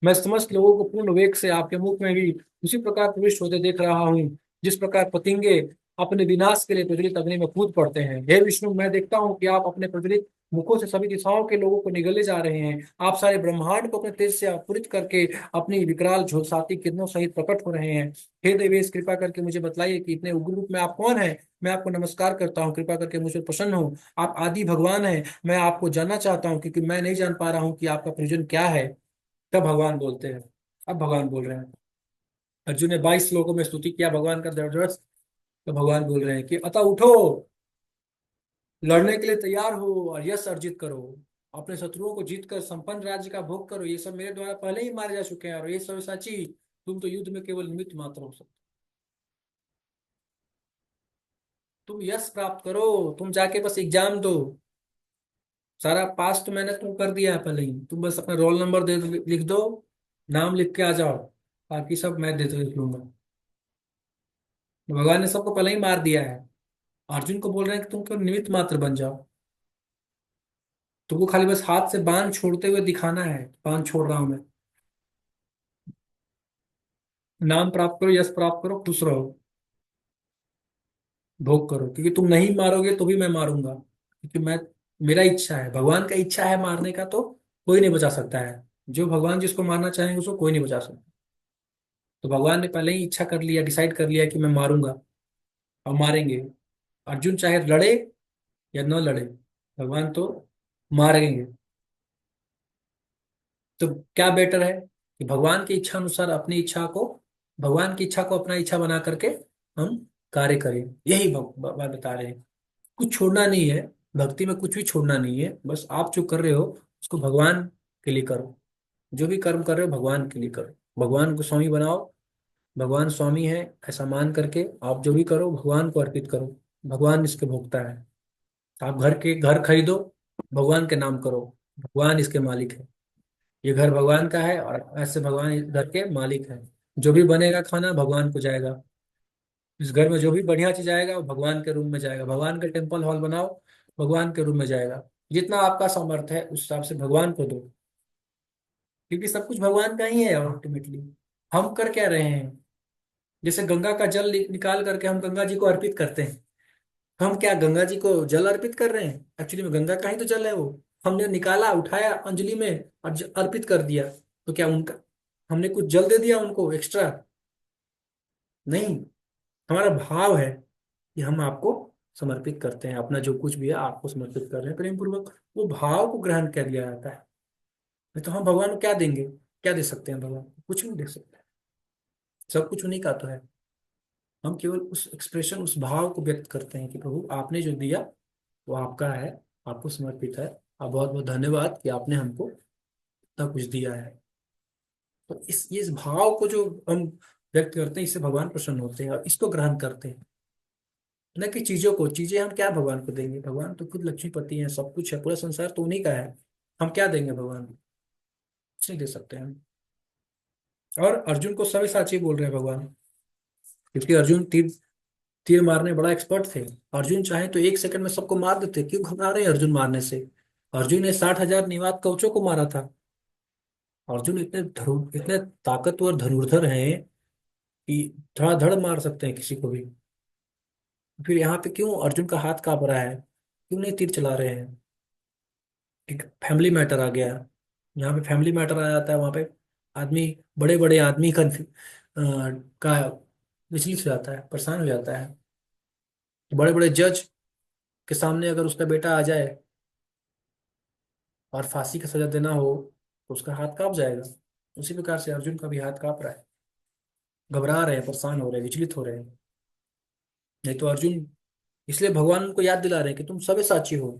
मैं समस्त लोगों को पूर्ण वेग से आपके मुख में भी उसी प्रकार प्रविष्ट होते देख रहा हूँ, जिस प्रकार पतंगे अपने विनाश के लिए प्रज्वलित अग्नि में कूद पड़ते हैं। हे विष्णु, मैं देखता हूँ कि आप अपने प्रज्वलित मुखों से सभी दिशाओं के लोगों को निगले जा रहे हैं। आप सारे ब्रह्मांड को अपने तेज से आपूरित करके अपनी विकराल झुलसाती किरणों सहित प्रकट हो रहे हैं। हे देवेश, कृपा करके मुझे बताइए कि इतने उग्र रूप में आप कौन हैं। मैं आपको नमस्कार करता हूँ, कृपा करके मुझे प्रसन्न हो। आप आदि भगवान हैं, मैं आपको जानना चाहता हूँ, क्योंकि मैं नहीं जान पा रहा हूँ कि आपका प्रयोजन क्या है। तब भगवान बोलते हैं। अब भगवान बोल रहे हैं। अर्जुन ने 22 श्लोकों में स्तुति किया भगवान का जबरदस्त। तो भगवान बोल रहे हैं कि अतः उठो, लड़ने के लिए तैयार हो और यश अर्जित करो। अपने शत्रुओं को जीत कर संपन्न राज्य का भोग करो। ये सब मेरे द्वारा पहले ही मारे जा चुके हैं, और ये सब साची, तुम तो युद्ध में केवल निमित्त मात्र हो सकते। तुम यश प्राप्त करो, तुम जाके बस एग्जाम दो। सारा पास तो मैंने तुम कर दिया है पहले ही, तुम बस अपना रोल नंबर दे लिख दो, नाम लिख के आ जाओ, बाकी सब मैं दे लिख लूंगा। भगवान ने सबको पहले ही मार दिया है। अर्जुन को बोल रहे हैं कि तुम केवल निमित्त मात्र बन जाओ। तुमको खाली बस हाथ से बाण छोड़ते हुए दिखाना है, बाण छोड़ रहा हूं मैं। नाम प्राप्त करो, यश प्राप्त करो, खुश रहो, भोग करो, क्योंकि तुम नहीं मारोगे तो भी मैं मारूंगा, क्योंकि मैं, मेरा इच्छा है, भगवान का इच्छा है मारने का, तो कोई नहीं बचा सकता है। जो भगवान जिसको मारना चाहेंगे उसको कोई नहीं बचा सकता। तो भगवान ने पहले ही इच्छा कर लिया, डिसाइड कर लिया कि मैं मारूंगा और मारेंगे। अर्जुन चाहे लड़े या न लड़े, भगवान तो मारेंगे। तो क्या बेटर है कि भगवान की इच्छा अनुसार अपनी इच्छा को, भगवान की इच्छा को अपना इच्छा बना करके हम कार्य करें। यही बात बता रहे हैं। कुछ छोड़ना नहीं है, भक्ति में कुछ भी छोड़ना नहीं है, बस आप जो कर रहे हो उसको भगवान के लिए करो। जो भी कर्म कर रहे हो भगवान के लिए करो, भगवान को स्वामी बनाओ। भगवान स्वामी है ऐसा मान करके आप जो भी करो भगवान को अर्पित करो। भगवान इसके भोगता है। आप घर खरीदो, भगवान के नाम करो, भगवान इसके मालिक है। ये घर भगवान का है और ऐसे भगवान इस घर के मालिक है। जो भी बनेगा खाना भगवान को जाएगा। इस घर में जो भी बढ़िया चीज आएगा वो भगवान के रूम में जाएगा। भगवान का टेम्पल हॉल बनाओ, भगवान के रूम में जाएगा। जितना आपका सामर्थ्य है उस हिसाब से भगवान को दो, क्योंकि सब कुछ भगवान का ही है अल्टीमेटली। हम कर क्या रहे हैं? जैसे गंगा का जल निकाल करके हम गंगा जी को अर्पित करते हैं। हम क्या गंगा जी को जल अर्पित कर रहे हैं? एक्चुअली में गंगा का ही तो जल है वो। हमने निकाला, उठाया अंजलि में और अर्पित कर दिया। तो क्या उनका, हमने कुछ जल दे दिया उनको एक्स्ट्रा? नहीं। हमारा भाव है कि हम आपको समर्पित करते हैं, अपना जो कुछ भी है आपको समर्पित कर रहे हैं प्रेम पूर्वक। वो भाव को ग्रहण कर लिया जाता है। नहीं तो हम भगवान को क्या देंगे? क्या दे सकते हैं भगवान को? कुछ नहीं दे सकते। सब कुछ उन्हीं का तो है। हम केवल उस एक्सप्रेशन, उस भाव को व्यक्त करते हैं कि प्रभु आपने जो दिया वो आपका है, आपको समर्पित है। आप बहुत बहुत धन्यवाद कि आपने हमको इतना कुछ दिया है। तो इस भाव को जो हम व्यक्त करते हैं, इससे भगवान प्रसन्न होते हैं और इसको ग्रहण करते हैं। न कि चीजों को, चीजें हम क्या भगवान को देंगे, भगवान तो खुद लक्ष्मीपति हैं, सब कुछ है, पूरा संसार तो उन्हीं का है। हम क्या देंगे भगवान को? कुछ नहीं दे सकते हम। और अर्जुन को सव्यसाची बोल रहे हैं भगवान, क्योंकि अर्जुन तीर तीर मारने बड़ा एक्सपर्ट थे। अर्जुन चाहे तो 1 सेकंड में सबको मार देते, क्यों घबरा रहे हैं अर्जुन मारने से? अर्जुन ने 60,000 निवात कवचों को मारा था। अर्जुन इतने ताकतवर धनुर्धर हैं कि धड़ाधड़ मार सकते हैं किसी को भी। फिर यहाँ पे क्यों अर्जुन का हाथ कांप रहा है, क्यों नहीं तीर चला रहे हैं? एक फैमिली मैटर आ गया। यहाँ पे फैमिली मैटर आ जाता है, वहाँ पे आदमी, बड़े बड़े आदमी का विचलित हो जाता है, परेशान हो जाता है। बड़े बड़े जज के सामने अगर उसका बेटा आ जाए और फांसी का सजा देना हो, तो उसका हाथ कांप जाएगा। उसी प्रकार से अर्जुन का भी हाथ कांप रहा है, घबरा रहे हैं, परेशान हो रहे हैं, विचलित हो रहे हैं। नहीं तो अर्जुन, इसलिए भगवान उनको याद दिला रहे हैं कि तुम सव्यसाची हो।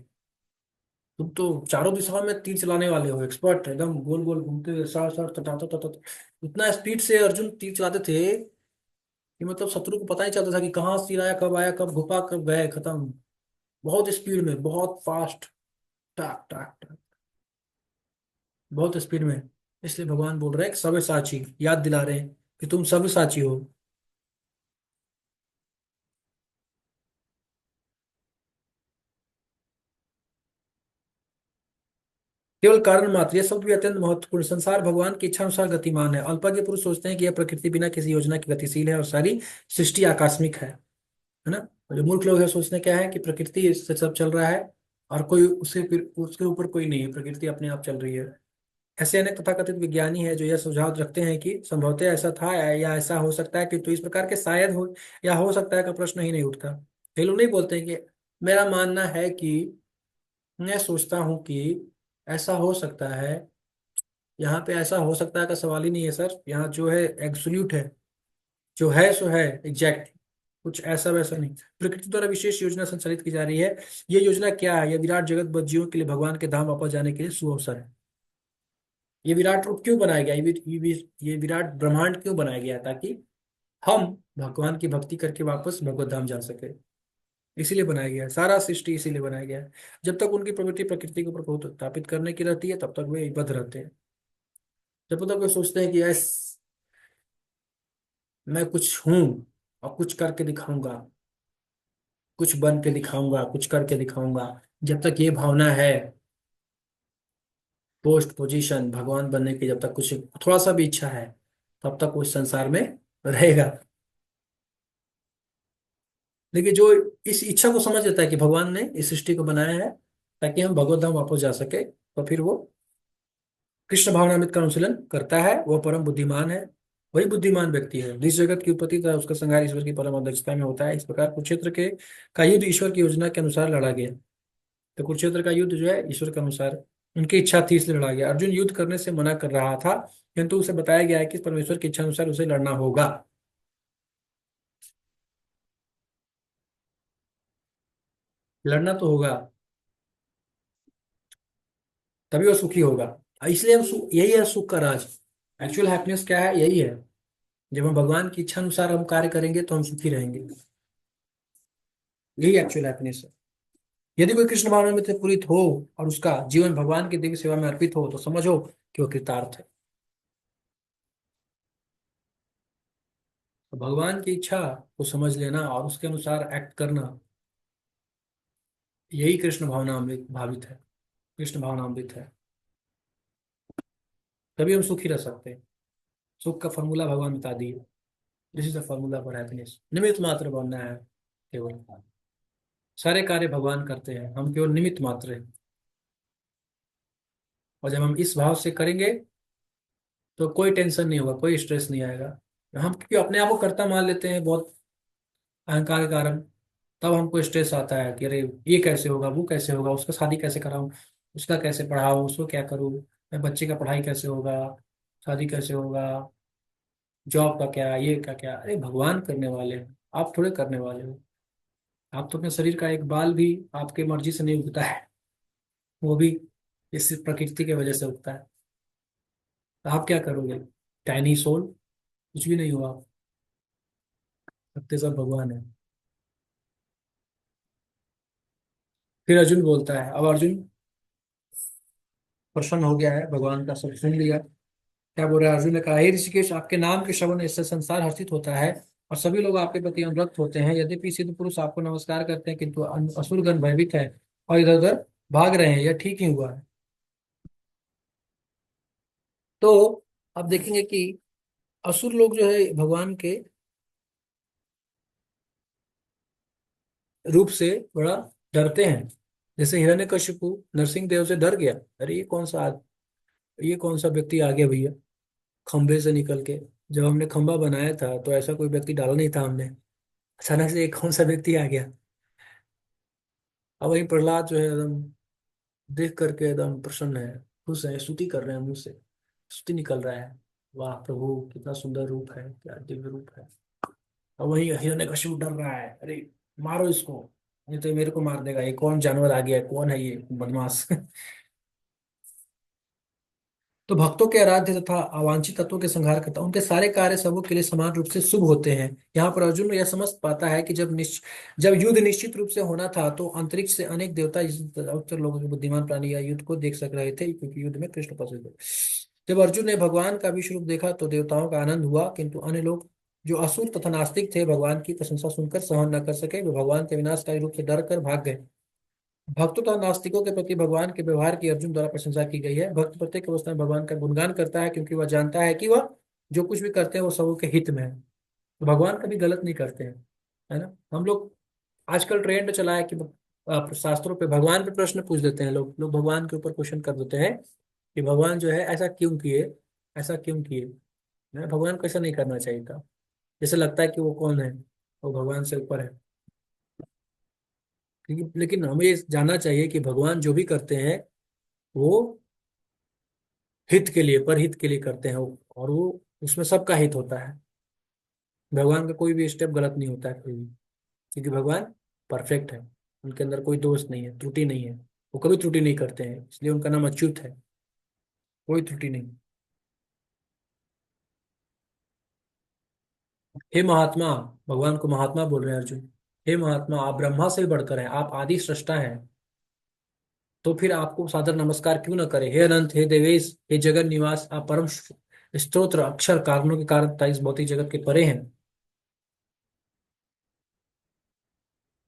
तुम तो चारों दिशाओं में तीर चलाने वाले हो, एक्सपर्ट, एकदम गोल गोल घूमते हुए सार सार तटाता तटा। इतना स्पीड से अर्जुन तीर चलाते थे कि मतलब शत्रु को पता ही चलता था कि कहाँ तीर आया, कब आया, कब घुपा, कब गए, खत्म। बहुत स्पीड में, बहुत फास्ट, टाक टाक टाक, बहुत स्पीड में। इसलिए भगवान बोल रहे हैं कि सव्यसाची, याद दिला रहे हैं कि तुम सव्यसाची हो। केवल कारण मात्र, यह शब्द भी अत्यंत महत्वपूर्ण। संसार भगवान की इच्छा अनुसार गतिमान है। अल्पज्ञ पुरुष सोचते हैं कि यह प्रकृति बिना किसी योजना के गतिशील है और सारी सृष्टि आकस्मिक है ना। और जो मूर्ख लोग हैं सोचते हैं क्या है कि प्रकृति से सब चल रहा है और कोई उसे, फिर उसके ऊपर कोई नहीं है, प्रकृति अपने आप चल रही है। ऐसे अनेक तथाकथित विज्ञानी हैं जो यह सुझाव रखते हैं कि संभवतः ऐसा था या ऐसा हो सकता है, किंतु इस प्रकार के शायद हो या हो सकता है का प्रश्न ही नहीं उठता। ये लोग नहीं बोलते हैं कि मेरा मानना है कि, मैं सोचता हूँ कि ऐसा हो सकता है। यहाँ पे ऐसा हो सकता है का सवाल ही नहीं है सर, यहाँ जो है एब्सोल्यूट है, जो है सो है, एग्जैक्ट। कुछ ऐसा वैसा नहीं। प्रकृति द्वारा विशेष योजना संचालित की जा रही है। ये योजना क्या है? ये विराट जगत बच्चियों के लिए भगवान के धाम वापस जाने के लिए सुअवसर है। ये विराट रूप क्यों बनाया गया? ये विराट ब्रह्मांड क्यों बनाया गया? ताकि हम भगवान की भक्ति करके वापस भगवत धाम जा सके। इसीलिए बनाया गया है, सारा सृष्टि इसीलिए बनाया गया है। जब तक उनकी प्रवृत्ति प्रकृति के ऊपर बहुत स्थापित करने की रहती है, तब तक वे बद्ध रहते हैं। जब तक वे सोचते हैं कि यस, मैं कुछ हूं और कुछ करके दिखाऊंगा, कुछ बन के दिखाऊंगा, कुछ करके दिखाऊंगा, जब तक ये भावना है, पोस्ट पोजीशन भगवान बनने की, जब तक कुछ थोड़ा सा भी इच्छा है, तब तक वो इस संसार में रहेगा। लेकिन जो इस इच्छा को समझ लेता है कि भगवान ने इस सृष्टि को बनाया है ताकि हम भगवत धाम वापस जा सके, तो फिर वो कृष्ण भावनामृत का अनुशीलन करता है, वो परम बुद्धिमान है। वही बुद्धिमान व्यक्ति है। जिस जगत की उत्पत्ति तथा उसका संहार ईश्वर की परम अध्यक्षता में होता है। इस प्रकार कुरुक्षेत्र के का युद्ध ईश्वर की योजना के अनुसार लड़ा गया। तो कुरुक्षेत्र का युद्ध जो है ईश्वर के अनुसार, उनकी इच्छा थी इसलिए लड़ा गया। अर्जुन युद्ध करने से मना कर रहा था, किंतु उसे बताया गया है कि परमेश्वर की इच्छा अनुसार उसे लड़ना होगा। लड़ना तो होगा, तभी वो सुखी होगा। इसलिए यही है सुख का राज। एक्चुअल हैप्पीनेस क्या है? यही है, जब हम भगवान की इच्छा अनुसार हम कार्य करेंगे तो हम सुखी रहेंगे। यही एक्चुअल हैप्पीनेस है। यदि कोई कृष्ण भावना में से पूरित हो और उसका जीवन भगवान की दिव्य सेवा में अर्पित हो, तो समझो कि वो कृतार्थ है। तो भगवान की इच्छा को समझ लेना और उसके अनुसार एक्ट करना, यही कृष्ण भावनामृत भावित है, कृष्ण भावनामृत है। तभी हम सुखी रह सकते हैं। सुख का फॉर्मूला भगवान बता दिए। This is the formula for happiness. निमित्त मात्र बनना है केवल। सारे कार्य भगवान करते हैं, हम केवल निमित्त मात्र हैं। और जब हम इस भाव से करेंगे तो कोई टेंशन नहीं होगा, कोई स्ट्रेस नहीं आएगा। हम क्योंकि अपने आप को कर्ता मान लेते हैं बहुत, अहंकार के कारण। तब हमको स्ट्रेस आता है कि अरे ये कैसे होगा, वो कैसे होगा, उसका शादी कैसे कराऊं, उसका कैसे पढ़ाऊं, उसको क्या करूं, मैं बच्चे का पढ़ाई कैसे होगा, शादी कैसे होगा, जॉब का क्या, ये का क्या। अरे भगवान करने वाले हैं, आप थोड़े करने वाले हो। आप तो अपने शरीर का एक बाल भी आपके मर्जी से नहीं उगता है, वो भी इस प्रकृति की वजह से उगता है। आप क्या करोगे? टाइनी सोल, कुछ भी नहीं हुआ। सत्य सब भगवान है। फिर अर्जुन बोलता है, अब अर्जुन प्रसन्न हो गया है, भगवान का सब सुन लिया। क्या बोल रहा है? अर्जुन ने कहा, हे ऋषिकेश, आपके नाम के श्रवण इससे संसार हर्षित होता है और सभी लोग आपके प्रति अनुरक्त होते हैं। यद्यपि सिद्ध पुरुष आपको नमस्कार करते हैं, किंतु असुरगण भयभीत है और इधर उधर भाग रहे हैं। यह ठीक ही हुआ है। तो अब देखेंगे कि असुर लोग जो है भगवान के रूप से बड़ा डरते हैं। जैसे हिरण्यकशिपु नरसिंह देव से डर गया। अरे ये कौन सा व्यक्ति आ गया भैया, खंभे से निकल के। जब हमने खंभा बनाया था तो ऐसा कोई व्यक्ति डाला नहीं था हमने, अचानक से एक कौन सा व्यक्ति आ गया। अब वही प्रहलाद जो है एकदम देख करके एकदम प्रसन्न है, खुश है, स्तुति कर रहे हैं, मुंह से स्तुति निकल रहा है। वाह प्रभु, कितना सुंदर रूप है, क्या दिव्य रूप है। और वही हिरण्यकशिपु डर रहा है, अरे मारो इसको, नहीं तो ये मेरे को मार देगा। ये कौन जानवर आ गया है, कौन है ये बदमाश। तो भक्तों के आराध्य तथा अवांछित तत्वों के संहार करता, उनके सारे कार्य सबों के लिए समान रूप से शुभ होते हैं। यहाँ पर अर्जुन यह समझ पाता है कि जब युद्ध निश्चित रूप से होना था तो अंतरिक्ष से अनेक देवता, इस अवसर लोगों के बुद्धिमान प्राणी या युद्ध को देख सक रहे थे, क्योंकि युद्ध में कृष्ण उपस्थित थे। जब अर्जुन ने भगवान का विश्व रूप देखा तो देवताओं का आनंद हुआ, किंतु अन्य लोग जो असुर तथा नास्तिक थे भगवान की प्रशंसा सुनकर सहन न कर सके। वे भगवान के विनाशकारी रूप से डर कर भाग गए। भक्तों तथा नास्तिकों के प्रति भगवान के व्यवहार की अर्जुन द्वारा प्रशंसा की गई है। भक्त प्रत्येक अवस्था में भगवान का गुणगान करता है, क्योंकि वह जानता है कि वह जो कुछ भी करते हैं वो सबों के हित में है। तो भगवान कभी गलत नहीं करते हैं, है ना। हम लोग आजकल ट्रेंड चला है कि शास्त्रों पे भगवान पे प्रश्न पूछ देते हैं, लोग लोग भगवान के ऊपर क्वेश्चन कर देते हैं कि भगवान जो है ऐसा क्यों किए, ऐसा क्यों किए। भगवान को ऐसा नहीं करना चाहिए था। जैसे लगता है कि वो कौन है, वो भगवान से ऊपर है। लेकिन हमें ये जानना चाहिए कि भगवान जो भी करते हैं वो हित के लिए, परहित के लिए करते हैं और वो उसमें सबका हित होता है। भगवान का कोई भी स्टेप गलत नहीं होता है कोई भी, क्योंकि भगवान परफेक्ट है। उनके अंदर कोई दोष नहीं है, त्रुटि नहीं है। वो कभी त्रुटि नहीं करते हैं, इसलिए उनका नाम अच्युत है। कोई त्रुटि नहीं। हे महात्मा, भगवान को महात्मा बोल रहे हैं अर्जुन। हे महात्मा, आप ब्रह्मा से भी बढ़कर हैं, आप आदि सृष्टा हैं। तो फिर आपको सादर नमस्कार क्यों न करे। हे अनंत, हे देवेश, हे जगत निवास, आप परम स्तोत्र अक्षर कारणों के कारण तथा इस भौतिक जगत के परे हैं।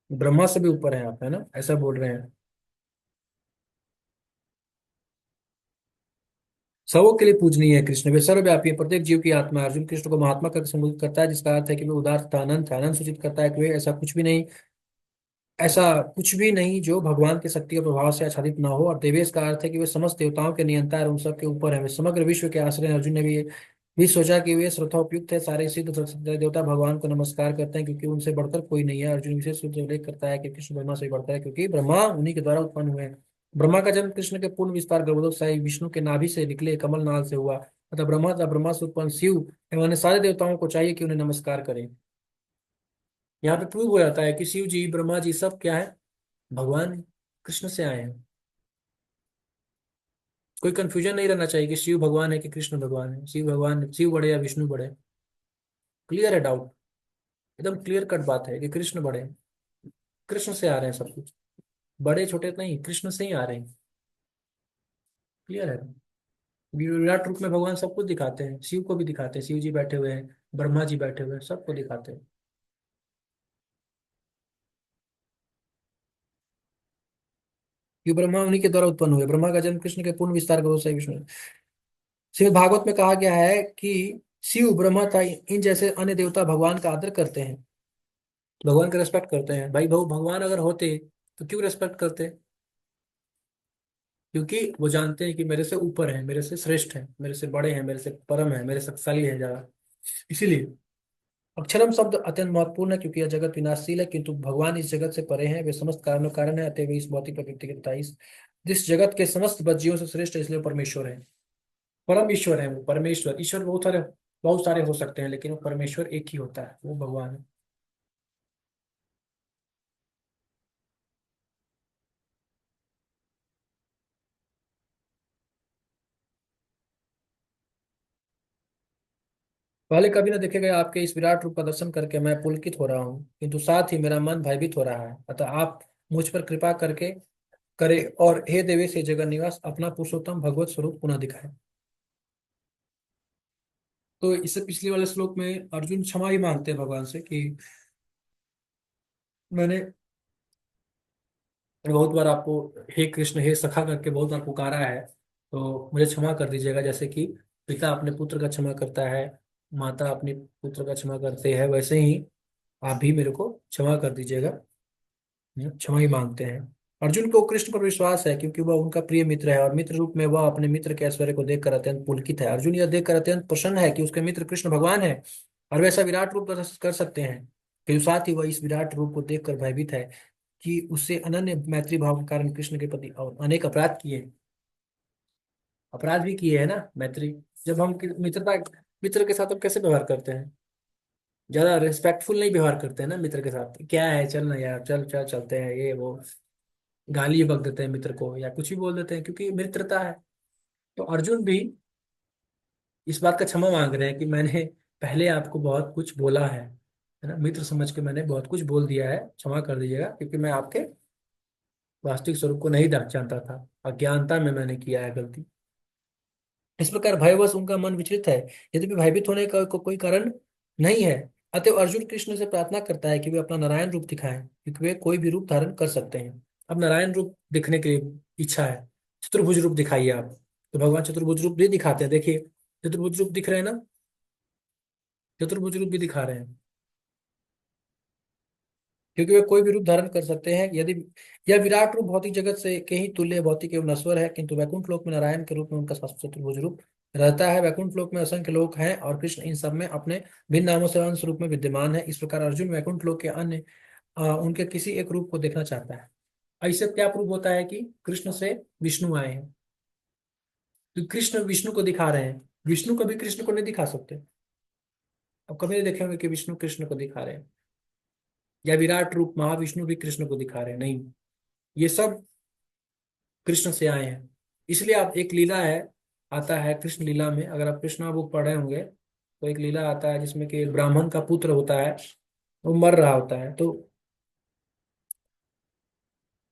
ब्रह्मा से भी ऊपर है आप, है ना, ऐसा बोल रहे हैं। सबों के लिए पूजनीय है कृष्ण, वे सर्वव्यापी है, प्रत्येक जीव की आत्मा है। अर्जुन कृष्ण को महात्मा करके संबोधित करता है, जिसका अर्थ है कि वे उदार तथा अनंत है। अनंत सूचित करता है कि वे ऐसा कुछ भी नहीं जो भगवान की शक्ति और प्रभाव से आच्छादित ना हो। और देवेश का अर्थ है कि वे समस्त देवताओं के नियंता है और उन सबके ऊपर है, वे समग्र विश्व के आश्रय हैं। अर्जुन ने भी सोचा कि वे श्रोता उपयुक्त है। सारे सिद्ध देवता भगवान को नमस्कार करते हैं, क्योंकि उनसे बढ़कर कोई नहीं है। अर्जुन विशेष रूप से उल्लेख करता है कि कृष्ण ब्रह्मा से बढ़ता है, क्योंकि ब्रह्मा उन्हीं के द्वारा उत्पन्न हुए हैं। ब्रह्मा का जन्म कृष्ण के पूर्ण विस्तार गर्भोदक विष्णु के नाभि से निकले कमल नाल से हुआ। अतः ब्रह्मा से उत्पन्न शिव एवं अन्य सारे देवताओं को चाहिए कि उन्हें नमस्कार करें। यहाँ पे प्रूव हो जाता है कि शिव जी, ब्रह्मा जी सब क्या है, भगवान कृष्ण से आए हैं। कोई कंफ्यूजन नहीं रहना चाहिए कि शिव भगवान है कि कृष्ण भगवान है। शिव भगवान, शिव बड़े या विष्णु बड़े, क्लियर है डाउट। एकदम क्लियर कट बात है कि कृष्ण बड़े हैं। कृष्ण से आ रहे हैं सब कुछ, बड़े छोटे नहीं, कृष्ण से ही आ रहे हैं। क्लियर है। विराट रूप में भगवान सब कुछ दिखाते हैं, शिव को भी दिखाते हैं, शिव जी बैठे हुए हैं, ब्रह्मा जी बैठे हुए हैं, सबको दिखाते हैं। कि ब्रह्मा उन्हीं के द्वारा उत्पन्न हुए। ब्रह्मा का जन्म कृष्ण के पूर्ण विस्तार करो सही विष्णु। श्रीमद् भागवत में कहा गया है कि शिव, ब्रह्मा तथा इन जैसे अन्य देवता भगवान का आदर करते हैं, भगवान का रेस्पेक्ट करते हैं। भाई भगवान अगर होते तो क्यों रेस्पेक्ट करते? क्योंकि वो जानते हैं कि मेरे से ऊपर है, मेरे से श्रेष्ठ है, मेरे से बड़े हैं, मेरे से परम है, मेरे शक्तिशाली है ज्यादा। इसीलिए अक्षरम शब्द अत्यंत महत्वपूर्ण है, क्योंकि यह जगत विनाशशील है, किंतु भगवान इस जगत से परे हैं। वे समस्त कारणों कारण है, अतः वे इस भौतिक प्रकृति के तथा इस जिस जगत के समस्त बज्जियों से श्रेष्ठ है, इसलिए वो परमेश्वर है। परम ईश्वर है वो, परमेश्वर। ईश्वर बहुत सारे हो सकते हैं, लेकिन वो परमेश्वर एक ही होता है, वो भगवान है। पहले कभी न देखे गए आपके इस विराट रूप का दर्शन करके मैं पुलकित हो रहा हूँ, किंतु साथ ही मेरा मन भयभीत हो रहा है। अतः आप मुझ पर कृपा करके करे और हे देवेश, हे जगन निवास, अपना पुरुषोत्तम भगवत स्वरूप पुनः दिखाए। तो इससे पिछले वाले श्लोक में अर्जुन क्षमा ही मांगते हैं भगवान से कि मैंने बहुत बार आपको हे कृष्ण, हे सखा करके बहुत बार पुकारा है, तो मुझे क्षमा कर दीजिएगा। जैसे कि पिता अपने पुत्र का क्षमा करता है, माता अपने पुत्र का क्षमा करते हैं, वैसे ही आप भी मेरे को क्षमा कर दीजिएगा। क्षमा ही मांगते हैं। अर्जुन को कृष्ण पर विश्वास है, क्योंकि वह उनका प्रिय मित्र है और मित्र रूप में वह अपने मित्र के ऐश्वर्य को देखकर अत्यंत पुलकित है। अर्जुन यह देखकर अत्यंत प्रसन्न है कि उसके मित्र कृष्ण भगवान है और वैसा विराट रूप प्रदर्शित कर सकते हैं। किंतु साथ ही वह इस विराट रूप को देखकर भयभीत है कि उससे अनन्य मैत्री भाव के कारण कृष्ण के प्रति और अनेक अपराध किए, अपराध भी किए हैं ना मैत्री। जब हम मित्रता, मित्र के साथ हम कैसे व्यवहार करते हैं? ज्यादा रिस्पेक्टफुल नहीं व्यवहार करते हैं ना मित्र के साथ। क्या है, चल ना यार, चल चल चलते हैं, ये वो गाली बक देते हैं मित्र को या कुछ भी बोल देते हैं, क्योंकि मित्रता है। तो अर्जुन भी इस बात का क्षमा मांग रहे हैं कि मैंने पहले आपको बहुत कुछ बोला है ना, मित्र समझ के मैंने बहुत कुछ बोल दिया है, क्षमा कर दीजिएगा, क्योंकि मैं आपके वास्तविक स्वरूप को नहीं जानता था, अज्ञानता में मैंने किया है गलती। इस प्रकार भयवश उनका मन विचलित है, यद्यपि भयभीत होने का कोई कारण नहीं है। अतएव अर्जुन कृष्ण से प्रार्थना करता है कि वे अपना नारायण रूप दिखाएं, क्योंकि वे कोई भी रूप धारण कर सकते हैं। अब नारायण रूप दिखने की इच्छा है, चतुर्भुज रूप दिखाइए आप। तो भगवान चतुर्भुज रूप भी दिखाते हैं, देखिए चतुर्भुज रूप दिख रहे हैं ना, चतुर्भुज रूप भी दिखा रहे हैं, क्योंकि वे कोई भी रूप धारण कर सकते हैं। यदि यह विराट रूप भौतिक जगत से के ही तुल्य भौतिक एवं नश्वर है, किंतु वैकुंठ लोक में नारायण के रूप में उनका शाश्वत चतुर्भुज रूप रहता है। वैकुंठ लोक में असंख्य लोक हैं और कृष्ण इन सब में अपने भिन्न नामों से अंश रूप में विद्यमान है। इस प्रकार अर्जुन वैकुंठ लोक के अन्य उनके किसी एक रूप को देखना चाहता है। ऐसे क्या प्रूव होता है कि कृष्ण से विष्णु आए हैं? तो कृष्ण विष्णु को दिखा रहे हैं, विष्णु कभी कृष्ण को नहीं दिखा सकते। अब कभी नहीं देखेंगे कि विष्णु कृष्ण को दिखा रहे हैं, या विराट रूप महाविष्णु भी कृष्ण को दिखा रहे हैं, नहीं। ये सब कृष्ण से आए हैं। इसलिए आप एक लीला है, आता है कृष्ण लीला में, अगर आप कृष्णा बुक पढ़े होंगे तो एक लीला आता है जिसमें कि ब्राह्मण का पुत्र होता है, वो मर रहा होता है, तो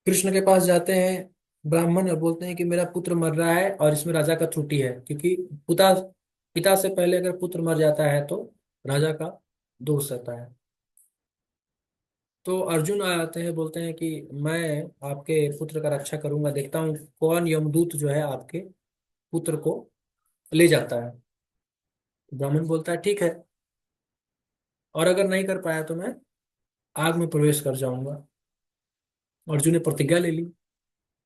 कृष्ण के पास जाते हैं ब्राह्मण और बोलते हैं कि मेरा पुत्र मर रहा है और इसमें राजा का त्रुटि है, क्योंकि पिता पिता से पहले अगर पुत्र मर जाता है तो राजा का दोष रहता है। तो अर्जुन आते हैं, बोलते हैं कि मैं आपके पुत्र का रक्षा करूंगा, देखता हूँ कौन यमदूत जो है आपके पुत्र को ले जाता है। ब्राह्मण बोलता है ठीक है, और अगर नहीं कर पाया तो मैं आग में प्रवेश कर जाऊंगा। अर्जुन ने प्रतिज्ञा ले ली,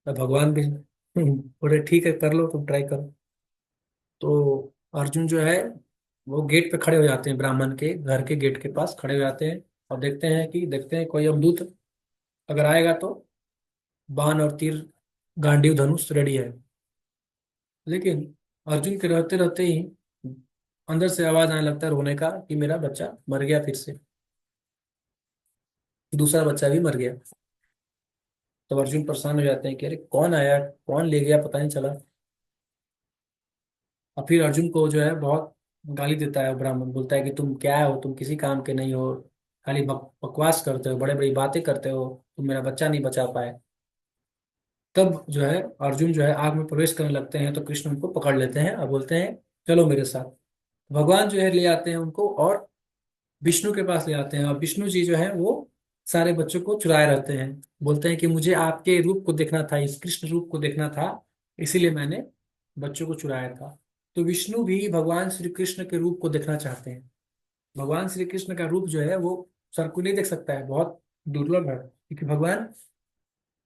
और भगवान भी बोले ठीक है, कर लो, तुम ट्राई करो। तो अर्जुन जो है वो गेट पे खड़े हो जाते हैं, ब्राह्मण के घर के गेट के पास खड़े हो जाते हैं, और देखते हैं कोई अवधूत अगर आएगा तो बाण और तीर, गांडीव धनुष रेडी है। लेकिन अर्जुन के रहते रहते ही अंदर से आवाज आने लगता है रोने का कि मेरा बच्चा मर गया, फिर से दूसरा बच्चा भी मर गया। तब अर्जुन परेशान हो जाते हैं कि अरे कौन आया, कौन ले गया, पता नहीं चला। और फिर अर्जुन को जो है बहुत गाली देता है ब्राह्मण, बोलता है कि तुम क्या हो, तुम किसी काम के नहीं हो, खाली बकवास करते हो, बड़े बड़ी बातें करते हो, तुम मेरा बच्चा नहीं बचा पाए। तब जो है अर्जुन जो है आग में प्रवेश करने लगते हैं, तो कृष्ण उनको पकड़ लेते हैं और बोलते हैं चलो मेरे साथ। भगवान जो है ले आते हैं उनको और विष्णु के पास ले आते हैं, और विष्णु जी जो है वो सारे बच्चों को चुराए रहते हैं। बोलते हैं कि मुझे आपके रूप को देखना था, इस कृष्ण रूप को देखना था, इसीलिए मैंने बच्चों को चुराया था। तो विष्णु भी भगवान श्री कृष्ण के रूप को देखना चाहते हैं। भगवान श्री कृष्ण का रूप जो है वो सर को नहीं देख सकता है, बहुत दुर्लभ है, क्योंकि भगवान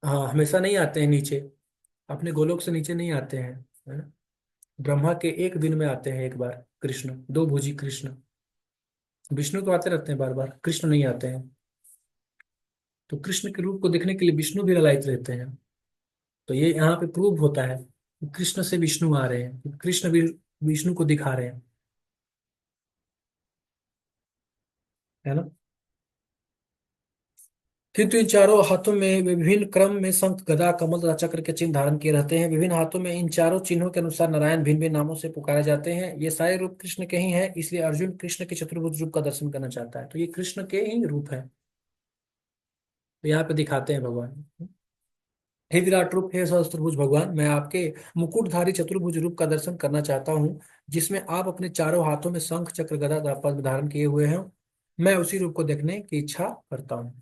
हाँ हमेशा नहीं आते हैं नीचे, अपने गोलोक से नीचे नहीं आते हैं, है ना। ब्रह्मा के एक दिन में आते हैं एक बार कृष्ण, दो भुजी कृष्ण। विष्णु तो आते रहते हैं बार बार, कृष्ण नहीं आते हैं। तो कृष्ण के रूप को देखने के लिए विष्णु भी ललायत रहते हैं। तो ये यहाँ पे प्रूव होता है कि कृष्ण से विष्णु आ रहे हैं, कृष्ण भी विष्णु को दिखा रहे हैं, है ना। किंतु इन चारों हाथों में वे विभिन्न क्रम में शंख गदा कमल तथा चक्र के चिन्ह धारण किए रहते हैं। विभिन्न हाथों में इन चारों चिन्हों के अनुसार नारायण भिन्न भिन्न नामों से पुकारे जाते हैं। ये सारे रूप कृष्ण के ही हैं, इसलिए अर्जुन कृष्ण के चतुर्भुज रूप का दर्शन करना चाहता है। तो ये कृष्ण के ही रूप है, तो यहाँ पे दिखाते हैं भगवान। हे विराट रूप, हे सहस्त्रभुज भगवान, मैं आपके मुकुटधारी चतुर्भुज रूप का दर्शन करना चाहता हूँ, जिसमें आप अपने चारों हाथों में शंख चक्र गदा तथा पद्म धारण किए हुए हैं। मैं उसी रूप को देखने की इच्छा करता हूँ।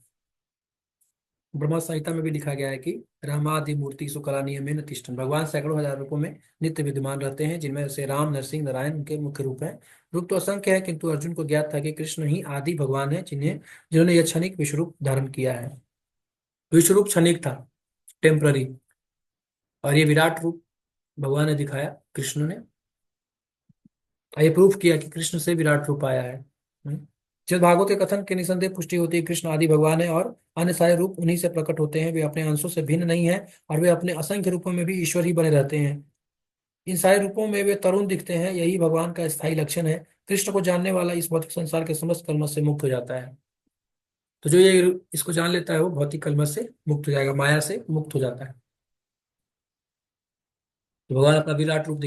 ब्रह्म संहिता में भी लिखा गया है कि रामादि मूर्ति सुकला नियमेन तिष्ठन्, भगवान सैकड़ों हजार रूपों में नित्य विद्यमान रहते हैं, जिनमें से राम, नरसिंह, नारायण उनके मुख्य रूप हैं। रूप तो असंख्य है, किंतु अर्जुन को ज्ञात था कि कृष्ण ही आदि भगवान है, जिन्होंने यह क्षणिक विश्वरूप धारण किया है। विश्वरूप क्षणिक था, टेम्पररी, और ये विराट रूप भगवान ने दिखाया, कृष्ण ने। और ये प्रूफ किया कि कृष्ण से विराट रूप आया है। जब भागवत के कथन के निसंदेह पुष्टि होती है, कृष्ण आदि भगवान है और अन्य सारे रूप उन्हीं से प्रकट होते हैं। वे अपने अंशों से भिन्न नहीं है, और वे अपने असंख्य रूपों में भी ईश्वर ही बने रहते हैं। इन सारे रूपों में वे तरुण दिखते हैं, यही भगवान का स्थायी लक्षण है। कृष्ण को जानने वाला इस भौतिक संसार के समस्त कलमश से मुक्त हो जाता है। तो जो ये इसको जान लेता है वो भौतिक कलमश से मुक्त हो जाएगा, माया से मुक्त हो जाता है। तो भगवान अपना विराट रूप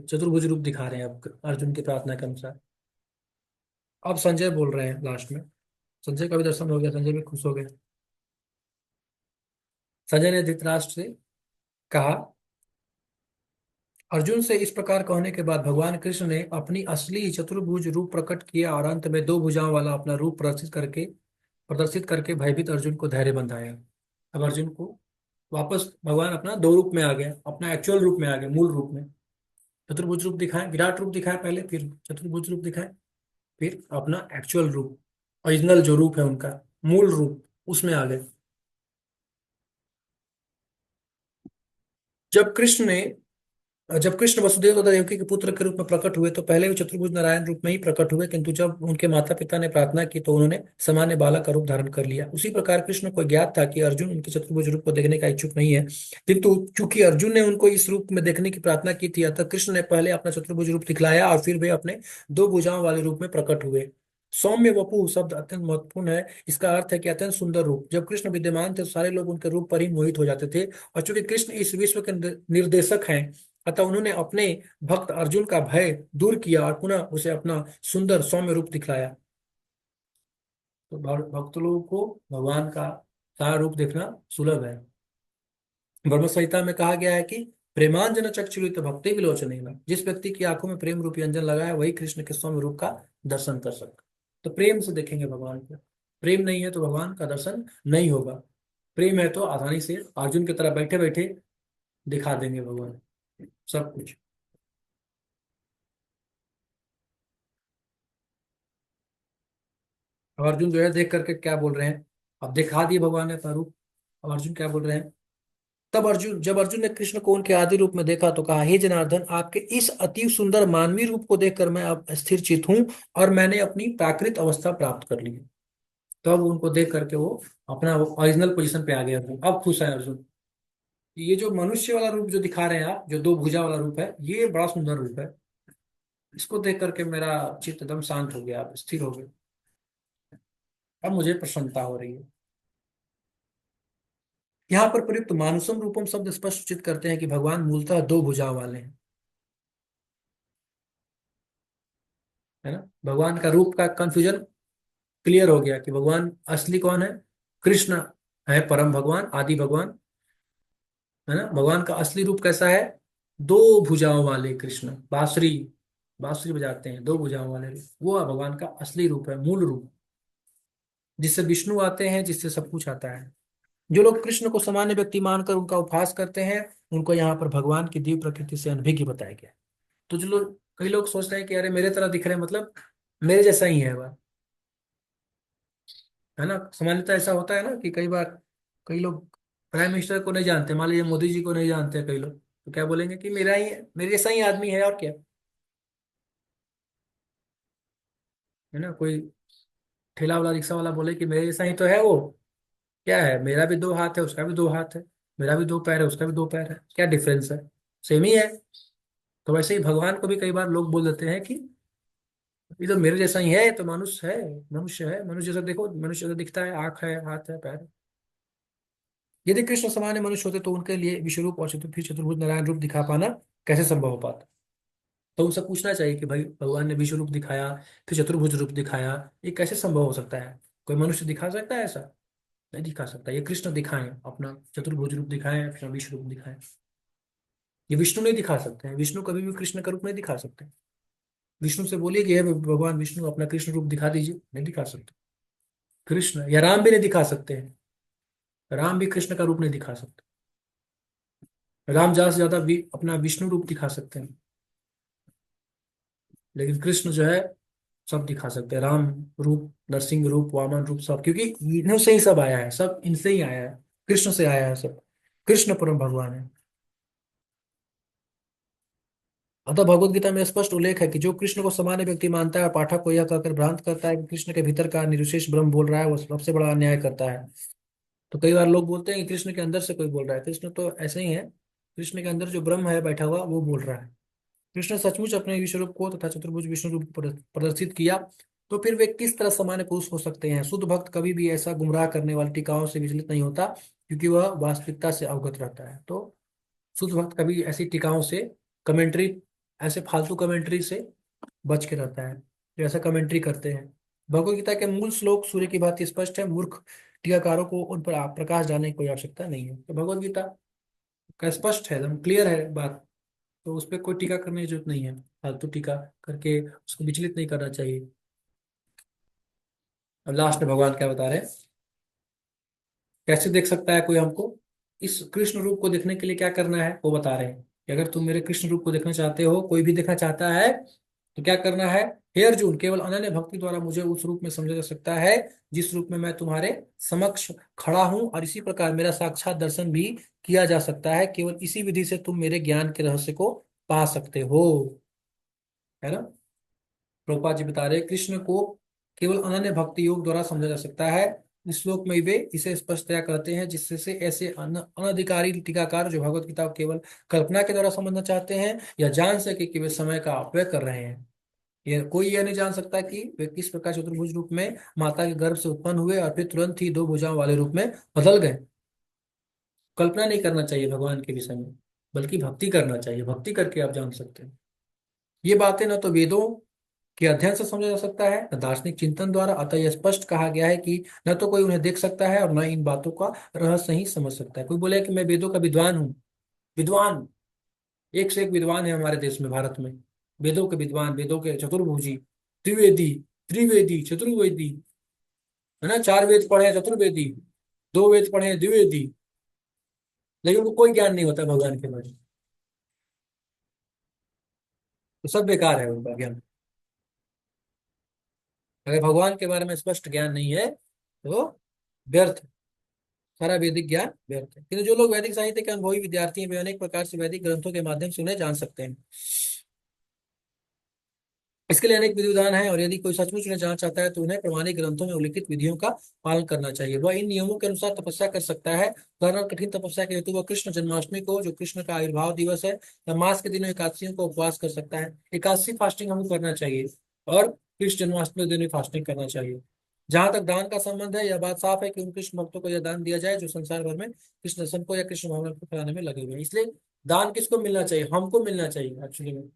चतुर्भुज रूप दिखा रहे हैं अब अर्जुन की प्रार्थना के अनुसार। अब संजय बोल रहे हैं लास्ट में। संजय का भी दर्शन हो गया, संजय भी खुश हो गए। संजय ने धृतराष्ट्र से कहा, अर्जुन से इस प्रकार कहने के बाद भगवान कृष्ण ने अपनी असली चतुर्भुज रूप प्रकट किया और अंत में दो भुजाओं वाला अपना रूप प्रदर्शित करके भयभीत अर्जुन को धैर्य बंधाया। अब अर्जुन को वापस भगवान अपना दो रूप में आ गया, अपना एक्चुअल रूप में आ गया, मूल रूप में। चतुर्भुज रूप दिखाए, विराट रूप दिखाए पहले, फिर चतुर्भुज रूप दिखाए, फिर अपना एक्चुअल रूप, ओरिजिनल जो रूप है उनका, मूल रूप, उसमें आ गए। जब कृष्ण ने जब कृष्ण वसुदेव तथा देवकी के पुत्र के रूप में प्रकट हुए तो पहले वे चतुर्भुज नारायण रूप में ही प्रकट हुए, किंतु जब उनके माता पिता ने प्रार्थना की तो उन्होंने सामान्य बालक का रूप धारण कर लिया। उसी प्रकार कृष्ण को ज्ञात था कि अर्जुन उनके चतुर्भुज रूप को देखने का इच्छुक नहीं है, किंतु चूंकि अर्जुन ने उनको इस रूप में देखने की प्रार्थना की थी, अतः कृष्ण ने पहले अपना चतुर्भुज रूप दिखलाया और फिर वे अपने दो भुजाओं वाले रूप में प्रकट हुए। सौम्य वपु शब्द अत्यंत महत्वपूर्ण है। इसका अर्थ है कि अत्यंत सुंदर रूप। जब कृष्ण विद्यमान थे तो सारे लोग उनके रूप पर ही मोहित हो जाते थे, और चूंकि कृष्ण इस विश्व के निर्देशक हैं, अतः उन्होंने अपने भक्त अर्जुन का भय दूर किया और पुनः उसे अपना सुंदर सौम्य रूप दिखलाया। तो भक्त लोगों को भगवान का सारा रूप देखना सुलभ है। ब्रह्म संहिता में कहा गया है कि प्रेमांजन चक्षुरित भक्ति विलोचन में, जिस व्यक्ति की आंखों में प्रेम रूपी अंजन लगा है वही कृष्ण के सौम्य रूप का दर्शन कर सकता। तो प्रेम से देखेंगे भगवान को। प्रेम नहीं है तो भगवान का दर्शन नहीं होगा। प्रेम है तो आसानी से अर्जुन की तरह बैठे बैठे दिखा देंगे भगवान सब कुछ। अब अर्जुन जो है देख करके क्या बोल रहे हैं, अब दिखा दिए भगवान ने अपना रूप। अब अर्जुन क्या बोल रहे हैं, जब अर्जुन ने कृष्ण को उनके आदि रूप में देखा तो कहा, हे जनार्दन, आपके इस अति सुंदर मानवीय रूप को देखकर मैं अब स्थिर चित हूँ और मैंने अपनी प्राकृत अवस्था प्राप्त कर ली है। तो अब उनको देख करके वो अपना ओरिजिनल पोजीशन पे आ गया अर्जुन। अब खुश है अर्जुन। ये जो मनुष्य वाला रूप जो दिखा रहे हैं आप, जो दो भुजा वाला रूप है, ये बड़ा सुंदर रूप है। इसको देख करके मेरा चित्त एकदम शांत हो गया, आप स्थिर हो गए। अब मुझे प्रसन्नता हो रही है। यहाँ पर प्रयुक्त मानुषम रूपम शब्द स्पष्ट सूचित करते हैं कि भगवान मूलतः दो भुजाओं वाले हैं, है ना। भगवान का रूप का कंफ्यूजन क्लियर हो गया कि भगवान असली कौन है। कृष्ण है परम भगवान, आदि भगवान, है ना। भगवान का असली रूप कैसा है, दो भुजाओं वाले कृष्ण, बांसुरी बांसुरी बजाते हैं, दो भुजाओं वाले रूप, वो भगवान का असली रूप है, मूल रूप, जिससे विष्णु आते हैं, जिससे सब कुछ आता है। जो लोग कृष्ण को सामान्य व्यक्ति मानकर उनका उपहास करते हैं, उनको यहाँ पर भगवान की दिव्य प्रकृति से अनभिज्ञ बताया गया है। तो जो लोग, कई लोग सोच रहे हैं कि अरे मेरे तरह दिख रहे हैं, मतलब मेरे जैसा ही है वह, है ना। सामान्यतः ऐसा होता है ना कि कई बार कई लोग प्राइम मिनिस्टर को नहीं जानते, मान लीजिए मोदी जी को नहीं जानते कई लोग, तो क्या बोलेंगे कि मेरा ही मेरे जैसा ही आदमी है, और क्या, है ना। कोई ठेला वाला, रिक्शा वाला बोले कि मेरे जैसा ही तो है वो, क्या है, मेरा भी दो हाथ है, उसका भी दो हाथ है, मेरा भी दो पैर है, उसका भी दो पैर है, क्या डिफरेंस है, सेम ही है। तो वैसे ही भगवान को भी कई बार लोग बोल देते हैं कि ये तो मेरे जैसा ही है, तो मनुष्य है, मनुष्य है, मनुष्य जैसा देखो, मनुष्य जैसा दिखता है, आंख है, हाथ है, पैर है। यदि कृष्ण सामान्य मनुष्य होते तो उनके लिए विश्वरूप और फिर चतुर्भुज नारायण रूप दिखा पाना कैसे संभव हो पाता। तो उनसे पूछना चाहिए कि भाई भगवान ने विश्व रूप दिखाया, फिर चतुर्भुज रूप दिखाया, ये कैसे संभव हो सकता है? कोई मनुष्य दिखा सकता है ऐसा? नहीं दिखा सकता। ये कृष्ण दिखाएं, अपना चतुर्भुज रूप दिखाएं, अपना विश्व रूप दिखाएं। ये विष्णु नहीं दिखा सकते हैं, विष्णु कभी भी कृष्ण का रूप नहीं दिखा सकते। विष्णु से बोलिए कि हे भगवान विष्णु अपना कृष्ण रूप दिखा दीजिए, नहीं दिखा सकते। कृष्ण या राम भी नहीं दिखा सकते हैं, राम भी कृष्ण का रूप नहीं दिखा सकते। राम ज्यादा से ज्यादा अपना विष्णु रूप दिखा सकते हैं, लेकिन कृष्ण जो है सब दिखा सकते हैं। राम रूप, नरसिंह रूप, वामन रूप, सब, क्योंकि इन्हों से ही सब आया है, सब इनसे ही आया है, कृष्ण से आया है सब। कृष्ण परम भगवान है। अतः भगवत गीता में स्पष्ट उल्लेख है कि जो कृष्ण को सामान्य व्यक्ति मानता है और पाठक को यह कहकर भ्रांत करता है कि कृष्ण के भीतर का निर्विशेष ब्रह्म बोल रहा है, वो सबसे बड़ा अन्याय करता है। तो कई बार लोग बोलते हैं कि कृष्ण के अंदर से कोई बोल रहा है, कृष्ण तो ऐसे ही है। कृष्ण के अंदर जो ब्रह्म है बैठा हुआ वो बोल रहा है। कृष्ण सचमुच अपने विश्व रूप को तथा चतुर्भुज विष्णु रूप को प्रदर्शित किया, तो फिर वे किस तरह सामान्य पुरुष हो सकते हैं? शुद्ध भक्त कभी भी ऐसा गुमराह करने वाली टीकाओं से विचलित नहीं होता, क्योंकि वह वास्तविकता से अवगत रहता है। तो शुद्ध भक्त कभी ऐसी टीकाओं से, कमेंट्री, ऐसे फालतू कमेंट्री से बच के रहता है जो ऐसा कमेंट्री करते हैं। भगवत गीता के मूल श्लोक सूर्य की भांति स्पष्ट है, मूर्ख टीकाकारों को उन पर प्रकाश डालने की कोई आवश्यकता नहीं है। तो भगवत गीता का स्पष्ट है, एकदम क्लियर है बात। तो उस पर कोई टीका करने की जरूरत नहीं है, फालतू टीका करके उसको विचलित नहीं करना चाहिए। अब लास्ट में भगवान क्या बता रहे हैं, कैसे देख सकता है कोई हमको? इस कृष्ण रूप को देखने के लिए क्या करना है वो बता रहे हैं कि अगर तुम मेरे कृष्ण रूप को देखना चाहते हो, कोई भी देखना चाहता है, तो क्या करना है? हे अर्जुन, केवल अनन्य भक्ति द्वारा मुझे उस रूप में समझा जा सकता है जिस रूप में मैं तुम्हारे समक्ष खड़ा हूं, और इसी प्रकार मेरा साक्षात दर्शन भी किया जा सकता है। केवल इसी विधि से तुम मेरे ज्ञान के रहस्य को पा सकते हो, है ना? प्रभुपाद जी बता रहे हैं, कृष्ण को केवल अनन्य भक्ति योग द्वारा समझा जा सकता है। इस श्लोक में वे इसे स्पष्टतया कहते हैं, जिससे से ऐसे अनधिकारी टीकाकार जो भगवत गीता को केवल कल्पना के द्वारा समझना चाहते हैं या जान सके कि वे समय का अपव्यय कर रहे हैं। ये कोई यह नहीं जान सकता कि वे किस प्रकार चतुर्भुज रूप में माता के गर्भ से उत्पन्न हुए और फिर तुरंत ही दो भुजाओं वाले रूप में बदल गए। कल्पना नहीं करना चाहिए भगवान के विषय में, बल्कि भक्ति करना चाहिए। भक्ति करके आप जान सकते हैं। ये बातें न तो वेदों के अध्ययन से समझा जा सकता है, न दार्शनिक चिंतन द्वारा। अतः यह स्पष्ट कहा गया है कि न तो कोई उन्हें देख सकता है और न इन बातों का रहस्य ही समझ सकता है। कोई बोले कि मैं वेदों का विद्वान हूँ, विद्वान, एक से एक विद्वान है हमारे देश में, भारत में। वेदों के विद्वान, वेदों के चतुर्भुजी, त्रिवेदी, त्रिवेदी, चतुर्वेदी, है ना? चार वेद पढ़े हैं चतुर्वेदी, दो वेद पढ़े हैं द्विवेदी, लेकिन उनको कोई ज्ञान नहीं होता भगवान के बारे में। तो सब बेकार है उनका ज्ञान। अगर भगवान के बारे में स्पष्ट ज्ञान नहीं है तो व्यर्थ, सारा वैदिक ज्ञान व्यर्थ है। किंतु जो लोग वैदिक साहित्य के अनुभवी विद्यार्थी हैं, वे अनेक प्रकार से वैदिक ग्रंथों के माध्यम से उन्हें जान सकते हैं। इसके लिए अनेक विधि विधान है, और यदि कोई सचमुच उन्हें जानना चाहता है तो उन्हें प्रमाणिक ग्रंथों में उल्लिखित विधियों का पालन करना चाहिए। वह इन नियमों के अनुसार तपस्या कर सकता है। उदाहरण, कठिन तपस्या के हेतु वह कृष्ण जन्माष्टमी को, जो कृष्ण का आविर्भाव दिवस है, या मास के दिनों एकादशियों को उपवास कर सकता है। एकादशी फास्टिंग हमको करना चाहिए, और कृष्ण जन्माष्टमी के दिन भी फास्टिंग करना चाहिए। जहां तक दान का संबंध है, यह बात साफ है कि उन कृष्ण भक्तों को यह दान दिया जाए जो संसार भर में कृष्ण दर्शन को या कृष्ण भावना को फैलाने में लगे हुए हैं। इसलिए दान किसको मिलना चाहिए? हमको मिलना चाहिए एक्चुअली में।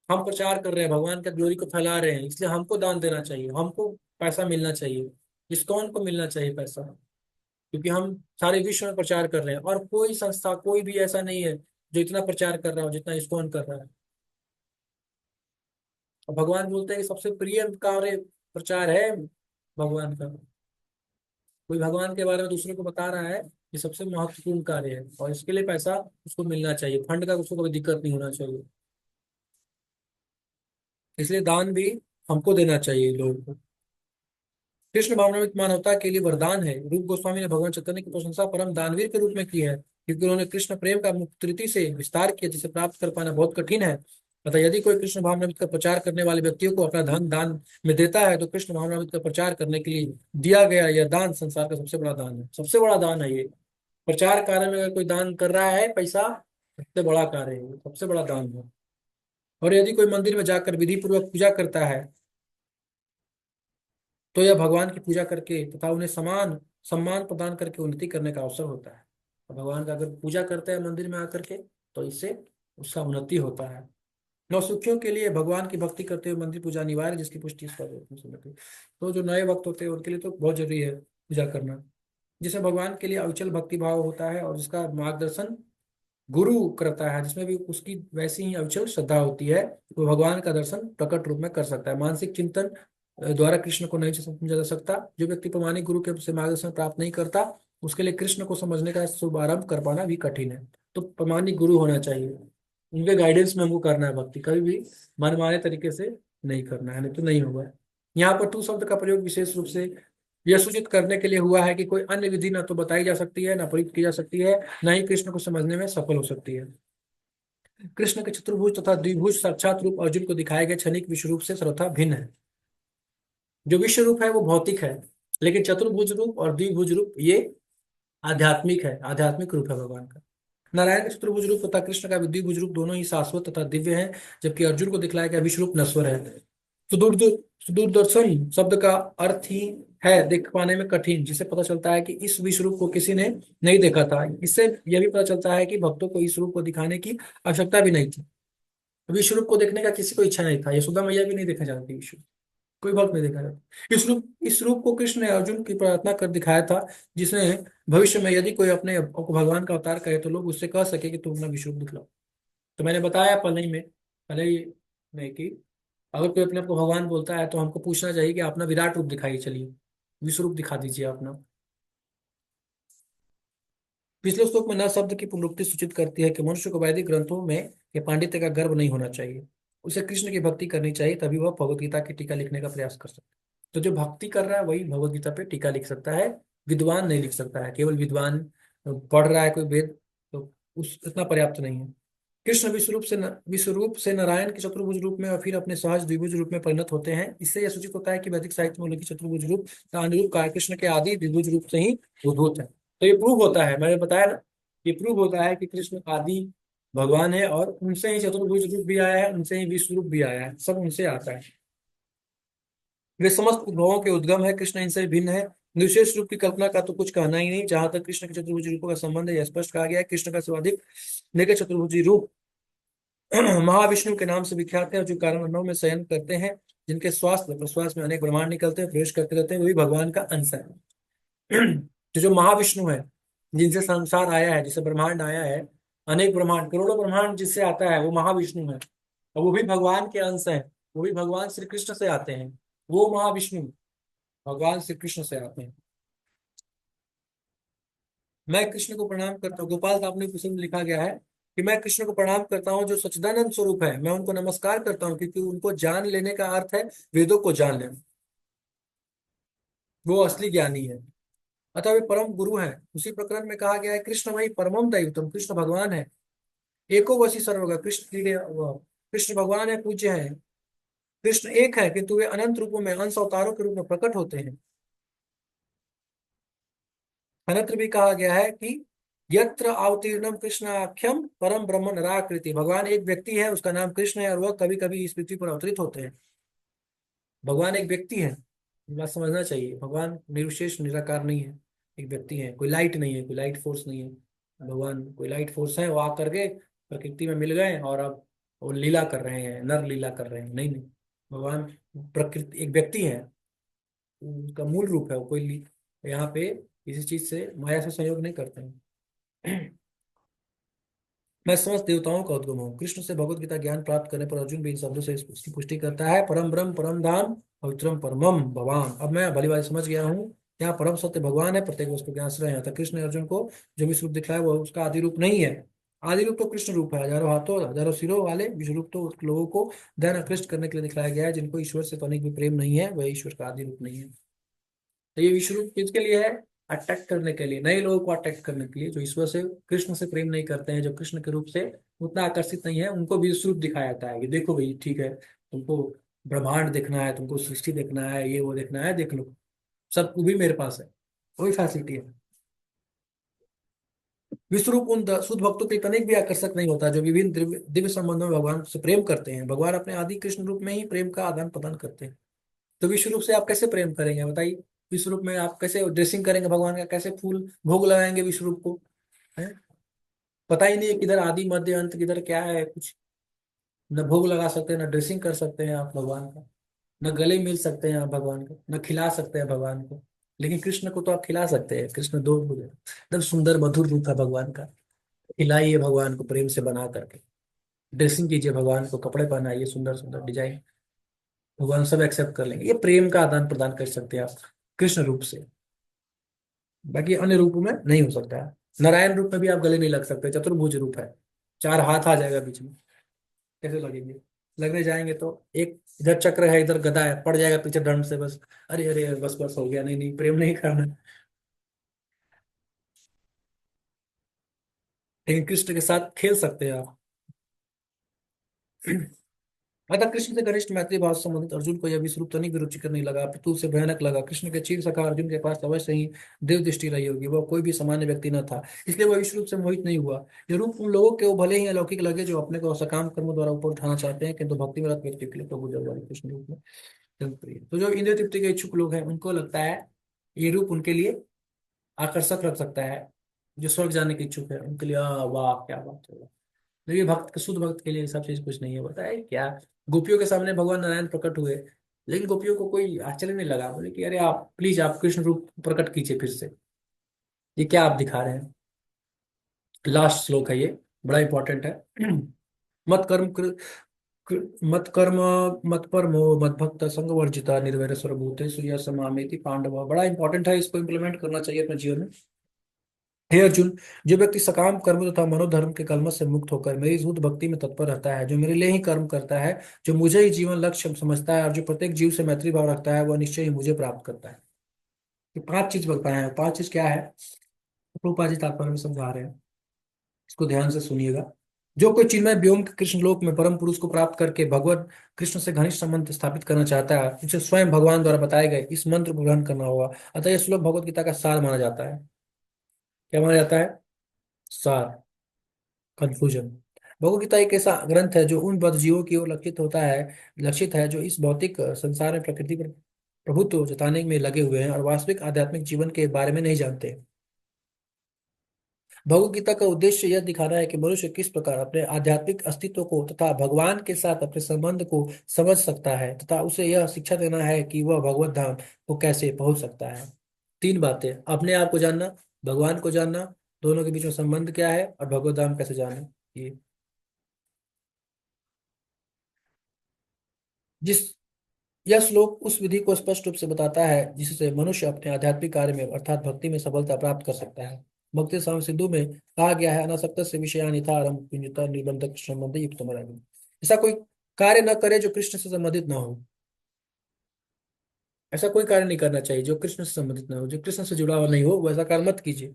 हम प्रचार कर रहे हैं, भगवान का ग्लोरी को फैला रहे हैं, इसलिए हमको दान देना चाहिए, हमको पैसा मिलना चाहिए। इस्कॉन को मिलना चाहिए पैसा, क्योंकि हम सारे विश्व में प्रचार कर रहे हैं, और कोई संस्था, कोई भी ऐसा नहीं है जो इतना प्रचार कर रहा हो जितना इस्कॉन कर रहा है। और भगवान बोलते हैं कि सबसे प्रिय कार्य प्रचार है भगवान का। कोई भगवान के बारे में दूसरे को बता रहा है, ये सबसे महत्वपूर्ण कार्य है, और इसके लिए पैसा उसको मिलना चाहिए, फंड का उसको कोई दिक्कत नहीं होना चाहिए। इसलिए दान भी हमको देना चाहिए लोगों को। कृष्ण भावनामृत मानवता के लिए वरदान है। रूप गोस्वामी ने भगवान चैतन्य की प्रशंसा परम दानवीर के रूप में की है, क्योंकि उन्होंने कृष्ण प्रेम का मुक्ति से विस्तार किया, जिसे प्राप्त कर पाना बहुत कठिन है। अतः यदि कोई कृष्ण भावनामृत का प्रचार करने वाले व्यक्तियों को अपना धन दान में देता है, तो कृष्ण भावनामृत का प्रचार करने के लिए दिया गया यह दान संसार का सबसे बड़ा दान है। सबसे बड़ा दान है ये। प्रचार कार्य में अगर कोई दान कर रहा है पैसा, सबसे बड़ा कार्य है, सबसे बड़ा दान है। और यदि कोई मंदिर में जाकर विधि पूर्वक पूजा करता है, तो यह भगवान की पूजा करके तथा उन्हें समान सम्मान प्रदान करके उन्नति करने का अवसर होता है। और भगवान का अगर पूजा करते हैं मंदिर में आकर के, तो इससे उसका उन्नति होता है। नौसिखियों के लिए भगवान की भक्ति करते हुए मंदिर पूजा अनिवार्य है, जिसकी पुष्टि इस पर होती है। तो जो नए भक्त होते हैं उनके लिए तो बहुत जरूरी है पूजा करना, जिसमें भगवान के लिए अविचल भक्ति भाव होता है और जिसका मार्गदर्शन गुरु करता है, जिसमें भी उसकी वैसी ही अविचल श्रद्धा होती है, वो भगवान का दर्शन प्रकट रूप में कर सकता है। मानसिक चिंतन द्वारा कृष्ण को नहीं समझा जा सकता। जो व्यक्ति प्रमाणिक गुरु के से मार्गदर्शन प्राप्त नहीं करता, उसके लिए कृष्ण को समझने का शुभारंभ कर पाना भी कठिन है। तो प्रमाणिक गुरु होना चाहिए, उनके गाइडेंस में हमको करना है भक्ति, कभी भी मनमाने तरीके से नहीं करना है, नहीं तो नहीं होगा। यहाँ पर तू शब्द का प्रयोग विशेष रूप से यह सूचित करने के लिए हुआ है कि कोई अन्य विधि न तो बताई जा सकती है, न प्रयुक्त की जा सकती है, न ही कृष्ण को समझने में सफल हो सकती है। कृष्ण के चतुर्भुज तथा द्विभुज साक्षात रूप अर्जुन को दिखाए गए क्षणिक विश्व रूप से सर्वथा भिन्न है। जो विश्व रूप है वो भौतिक है, लेकिन चतुर्भुज रूप और द्विभुज रूप ये आध्यात्मिक है, आध्यात्मिक रूप है भगवान का। नारायण का चतुर्भुज रूप तथा कृष्ण का द्विभुज रूप दोनों ही शाश्वत तथा दिव्य है, जबकि अर्जुन को दिखलाया गया विश्व रूप नश्वर है। सुदूरदर्शन शब्द का अर्थ ही है देख पाने में कठिन, जिससे पता चलता है कि इस विश्व रूप को किसी ने नहीं देखा था। इससे यह भी पता चलता है कि भक्तों को इस रूप को दिखाने की आवश्यकता भी नहीं थी। विश्व रूप को देखने का किसी को इच्छा नहीं था, यशोदा मैया भी नहीं देखना चाहती विश्व, कोई भक्त नहीं देखा जाता। इस रूप को कृष्ण ने अर्जुन की प्रार्थना कर दिखाया था, जिसने भविष्य में यदि कोई अपने आप को भगवान का अवतार कहे तो लोग उससे कह सके कि तुम अपना विश्व रूप दिखलाओ। तो मैंने बताया पहले ही में कि अगर कोई अपने आप को भगवान बोलता है तो हमको पूछना चाहिए कि अपना विराट रूप दिखाइए, चलिए विश्व रूप दिखा दीजिए अपना। पिछले श्लोक में न शब्द की पुनरुक्ति सूचित करती है कि मनुष्य को वैदिक ग्रंथों में ये पांडित्य का गर्व नहीं होना चाहिए, उसे कृष्ण की भक्ति करनी चाहिए, तभी वह भगवत गीता की टीका लिखने का प्रयास कर सकता है। तो जो भक्ति कर रहा है वही भगवत गीता पे टीका लिख सकता है, विद्वान नहीं लिख सकता है। केवल विद्वान पढ़ रहा है कोई वेद, तो उस इतना पर्याप्त नहीं है। कृष्ण विश्व रूप से नारायण के चतुर्भुज रूप में और फिर अपने सहज द्विभुज रूप में परिणत होते हैं। इससे यह सूचित होता है कि वैदिक साहित्य में उल्लिखित चतुर्भुज रूप का अनुरूप कार्य कृष्ण के आदि द्विभुज रूप से ही उद्भूत है। तो ये प्रूव होता है, मैंने बताया ना, ये प्रूव होता है कि कृष्ण आदि भगवान है और उनसे ही चतुर्भुज रूप भी आया है, उनसे ही विश्व रूप भी आया है, सब उनसे आता है। वे समस्त उद्भवों के उद्गम है, कृष्ण इनसे भिन्न है। विशेष रूप की कल्पना का तो कुछ कहना ही नहीं। जहां तक कृष्ण के चतुर्भुज रूपों का संबंध है, यह स्पष्ट कहा गया है। कृष्ण का सर्वाधिक नेक चतुर्भुजी रूप महाविष्णु के नाम से विख्यात है, और जो कारणों में शयन करते हैं, जिनके श्वास में प्रश्वास में अनेक ब्रह्मांड निकलते हैं, प्रवेश करते रहते हैं, वही भगवान का अंश है। जो महाविष्णु है, जिनसे संसार आया है, जिससे ब्रह्मांड आया है, अनेक ब्रह्मांड करोड़ों ब्रह्मांड जिससे आता है वो महाविष्णु है, और वो भी भगवान के अंश है। वो भी भगवान श्री कृष्ण से आते हैं। वो महाविष्णु भगवान श्री कृष्ण से आते हैं। मैं कृष्ण को प्रणाम करता हूँ, गोपाल साहब ने पुस्तक में लिखा गया है कि मैं कृष्ण को प्रणाम करता हूँ जो सच्चिदानंद स्वरूप है। मैं उनको नमस्कार करता हूँ क्योंकि उनको जान लेने का अर्थ है वेदों को जान लेना। वो असली ज्ञानी है, अतः वे परम गुरु हैं। उसी प्रकरण में कहा गया है कृष्ण वही परमम दैवतम, कृष्ण भगवान है, एको वशी सर्वगा, कृष्ण भगवान है, पूज्य है। कृष्ण एक है किंतु वे अनंत रूपों में अंश अवतारों के रूप में प्रकट होते हैं। अन्यत्र भी कहा गया है कि यत्र अवतीर्णम कृष्णाख्यम परम ब्रह्म नराकृति, भगवान एक व्यक्ति है, उसका नाम कृष्ण है, और वह कभी कभी इस पृथ्वी पर अवतरित होते हैं। भगवान एक व्यक्ति है, ये बात समझना चाहिए। भगवान निर्विशेष निराकार नहीं है, एक व्यक्ति है, कोई लाइट नहीं है, कोई लाइट फोर्स नहीं है। भगवान कोई लाइट फोर्स है, वो आकर के प्रकृति में मिल गए और अब वो लीला कर रहे हैं, नर लीला कर रहे हैं, नहीं नहीं। भगवान प्रकृति एक व्यक्ति है, उनका मूल रूप है वो, यहाँ पे किसी चीज से माया से संयोग नहीं करते हैं। मैं समस्त देवताओं का उद्गम हूँ। कृष्ण से भगवत गीता ज्ञान प्राप्त करने पर अर्जुन भी इन शब्दों से इसकी पुष्टि करता है, परम ब्रह्म परम धाम पवित्रम परमम भगवान। अब मैं भली भांति समझ गया हूँ, यहाँ परम सत्य भगवान है, प्रत्येक वस्तु के आश्रय है। अतः कृष्ण ने अर्जुन को जो विश्व रूप दिखलाया वो उसका आदि रूप नहीं है। आदि रूप तो कृष्ण रूप है, हजारों हाथों हजारों सिरों वाले। विश्व रूप तो उस लोगों को ध्यान आकृष्ट करने के लिए दिखलाया गया है, जिनको ईश्वर से तनिक भी प्रेम नहीं है, वह ईश्वर का आदि रूप नहीं है। तो ये विश्व रूप किसके लिए है? अटैक करने के लिए, नए लोगों को अटैक करने के लिए, जो ईश्वर से कृष्ण से प्रेम नहीं करते हैं, जो कृष्ण के रूप से उतना आकर्षित नहीं है, उनको भी विश्व रूप दिखाया जाता है कि देखो भाई ठीक है, तुमको ब्रह्मांड देखना है, तुमको सृष्टि देखना है, ये वो देखना है, देख लो, सब भी मेरे पास है, वही फैसिलिटी है। विश्व रूप उन शुद्ध भक्तों के तनिक भी आकर्षक नहीं होता जो विभिन्न दिव्य दिव्य संबंधों में भगवान से प्रेम करते हैं। भगवान अपने आदि कृष्ण रूप में ही प्रेम का आदान प्रदान करते हैं। तो विश्व रूप से आप कैसे प्रेम करेंगे बताइए? विश्व रूप में आप कैसे ड्रेसिंग करेंगे भगवान का, कैसे फूल भोग लगाएंगे विश्व रूप को? है? पता ही नहीं है किधर आदि मध्य अंत, किधर क्या है कुछ। न भोग लगा सकते हैं, न ड्रेसिंग कर सकते हैं आप भगवान का, न गले मिल सकते हैं आप भगवान को, न खिला सकते हैं भगवान को। लेकिन कृष्ण को तो आप खिला सकते हैं। कृष्ण दो एकदम सुंदर मधुर रूप है भगवान का। खिलाइए भगवान को प्रेम से बना करके, ड्रेसिंग कीजिए भगवान को, कपड़े पहनाइए सुंदर सुंदर डिजाइन, भगवान सब एक्सेप्ट कर लेंगे। ये प्रेम का आदान प्रदान कर सकते हैं आप कृष्ण रूप से। बाकी अन्य रूपों में नहीं हो सकता है। नारायण रूप में भी आप गले नहीं लग सकते, चतुर्भुज रूप है, चार हाथ आ जाएगा बीच में, कैसे लगेंगे? लगने जाएंगे तो एक इधर चक्र है, इधर गदा है, पड़ जाएगा पीछे दंड से बस। अरे अरे बस बस हो गया, नहीं नहीं प्रेम नहीं करना। लेकिन कृष्ण के साथ खेल सकते हैं आप। अतः कृष्ण से घनिष्ठ मैत्री भाव से संबंधित अर्जुन को यह विश्व तनिक भी रुचिकर नहीं लगा, अपितु उसे भयानक लगा। कृष्ण के चीर सखा अर्जुन के पास अवश्य ही देव दृष्टि रही होगी, वह कोई भी सामान्य व्यक्ति न था, इसलिए वह विश्व रूप से मोहित नहीं हुआ। ये रूप उन लोगों के वो भले ही अलौकिक लगे जो अपने को सकाम कर्मों द्वारा ऊपर उठाना चाहते हैं, किंतु भक्ति में रत व्यक्ति के लिए प्रभु जगवाले कृष्ण रूप में अत्यंत प्रिय। तो जो इंद्रिय तृप्ति के इच्छुक लोग हैं उनको लगता है ये रूप उनके लिए आकर्षक रख सकता है। जो स्वर्ग जाने के इच्छुक है उनके लिए वाह क्या बात है। देखिए भक्त, शुद्ध भक्त के लिए ये सब चीज कुछ नहीं है, बताया क्या। गोपियों के सामने भगवान नारायण प्रकट हुए, लेकिन गोपियों को कोई आश्चर्य नहीं लगा, बोले कि अरे आप प्लीज आप कृष्ण रूप प्रकट कीजिए फिर से, ये क्या आप दिखा रहे हैं। लास्ट श्लोक है ये, बड़ा इंपॉर्टेंट है। मत कर्म मत कर्म मत परमो मत भक्त संग वर्जिता निर्वैर सर्वभूतेषु यः समामेति पांडव। बड़ा इंपॉर्टेंट है, इसको इम्प्लीमेंट करना चाहिए अपने जीवन में। हे अर्जुन, जो व्यक्ति सकाम कर्म तथा मनोधर्म के कलमश से मुक्त होकर मेरी धूत भक्ति में तत्पर रहता है, जो मेरे लिए ही कर्म करता है, जो मुझे ही जीवन लक्ष्य समझता है और जो प्रत्येक जीव से मैत्री भाव रखता है, वह निश्चय ही मुझे प्राप्त करता है। ये पांच चीज बताए हैं। पांच चीज क्या है, रूपा जी तात्पर्य में समझा रहे हैं, इसको ध्यान से सुनिएगा। जो कोई चिन्मय व्योम के कृष्ण लोक में परम पुरुष को प्राप्त करके भगवत कृष्ण से घनिष्ठ संबंध स्थापित करना चाहता है, उसे स्वयं भगवान द्वारा बताए गए इस मंत्र को ग्रहण करना होगा। अतः यह श्लोक भगवत गीता का सार माना जाता है। क्या माना जाता है? सार, कंक्लूजन। भगवद गीता एक ऐसा ग्रंथ है जो उन बद्ध जीवों की ओर लक्षित है जो इस भौतिक संसार में प्रकृति पर प्रभुत्व जताने में लगे हुए हैं और वास्तविक आध्यात्मिक जीवन के बारे में नहीं जानते। भगवद गीता का उद्देश्य यह दिखाना है कि मनुष्य किस प्रकार अपने आध्यात्मिक अस्तित्व को तथा भगवान के साथ अपने संबंध को समझ सकता है, तथा उसे यह शिक्षा देना है कि वह भगवत धाम को कैसे पहुंच सकता है। तीन बातें, अपने आप को जानना, भगवान को जानना, दोनों के बीच में संबंध क्या है, और भगवत धाम कैसे जाना। ये जिस यह श्लोक उस विधि को स्पष्ट रूप से बताता है जिससे मनुष्य अपने आध्यात्मिक कार्य में अर्थात भक्ति में सफलता प्राप्त कर सकता है। भक्ति साम सिद्धू में कहा गया है, अनासक्त से विषयान यथा आरंभ पुण्यता निबंधक संबंध युक्त। ऐसा कोई कार्य न करे जो कृष्ण से संबंधित ना हो। ऐसा कोई कार्य नहीं करना चाहिए जो कृष्ण से संबंधित ना हो, जो कृष्ण से जुड़ा हुआ नहीं हो वैसा कार्य मत कीजिए।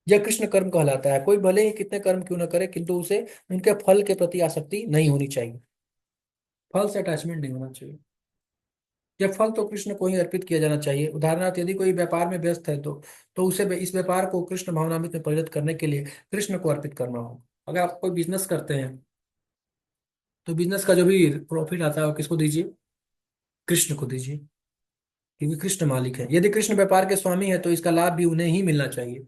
यह कृष्ण कर्म कहलाता है। कोई भले ही कितने कर्म क्यों न करे, किंतु उसे उनके फल के प्रति आसक्ति नहीं होनी चाहिए, फल से अटैचमेंट नहीं होना चाहिए। यह फल तो कृष्ण को ही अर्पित किया जाना चाहिए। उदाहरणार्थ यदि कोई व्यापार में व्यस्त है तो उसे इस व्यापार को कृष्ण भावनामृत में परिणत करने के लिए कृष्ण को अर्पित करना हो। अगर आप कोई बिजनेस करते हैं तो बिजनेस का जो भी प्रॉफिट आता है वो किसको दीजिए? कृष्ण को दीजिए, क्योंकि कृष्ण मालिक है। यदि कृष्ण व्यापार के स्वामी है तो इसका लाभ भी उन्हें ही मिलना चाहिए।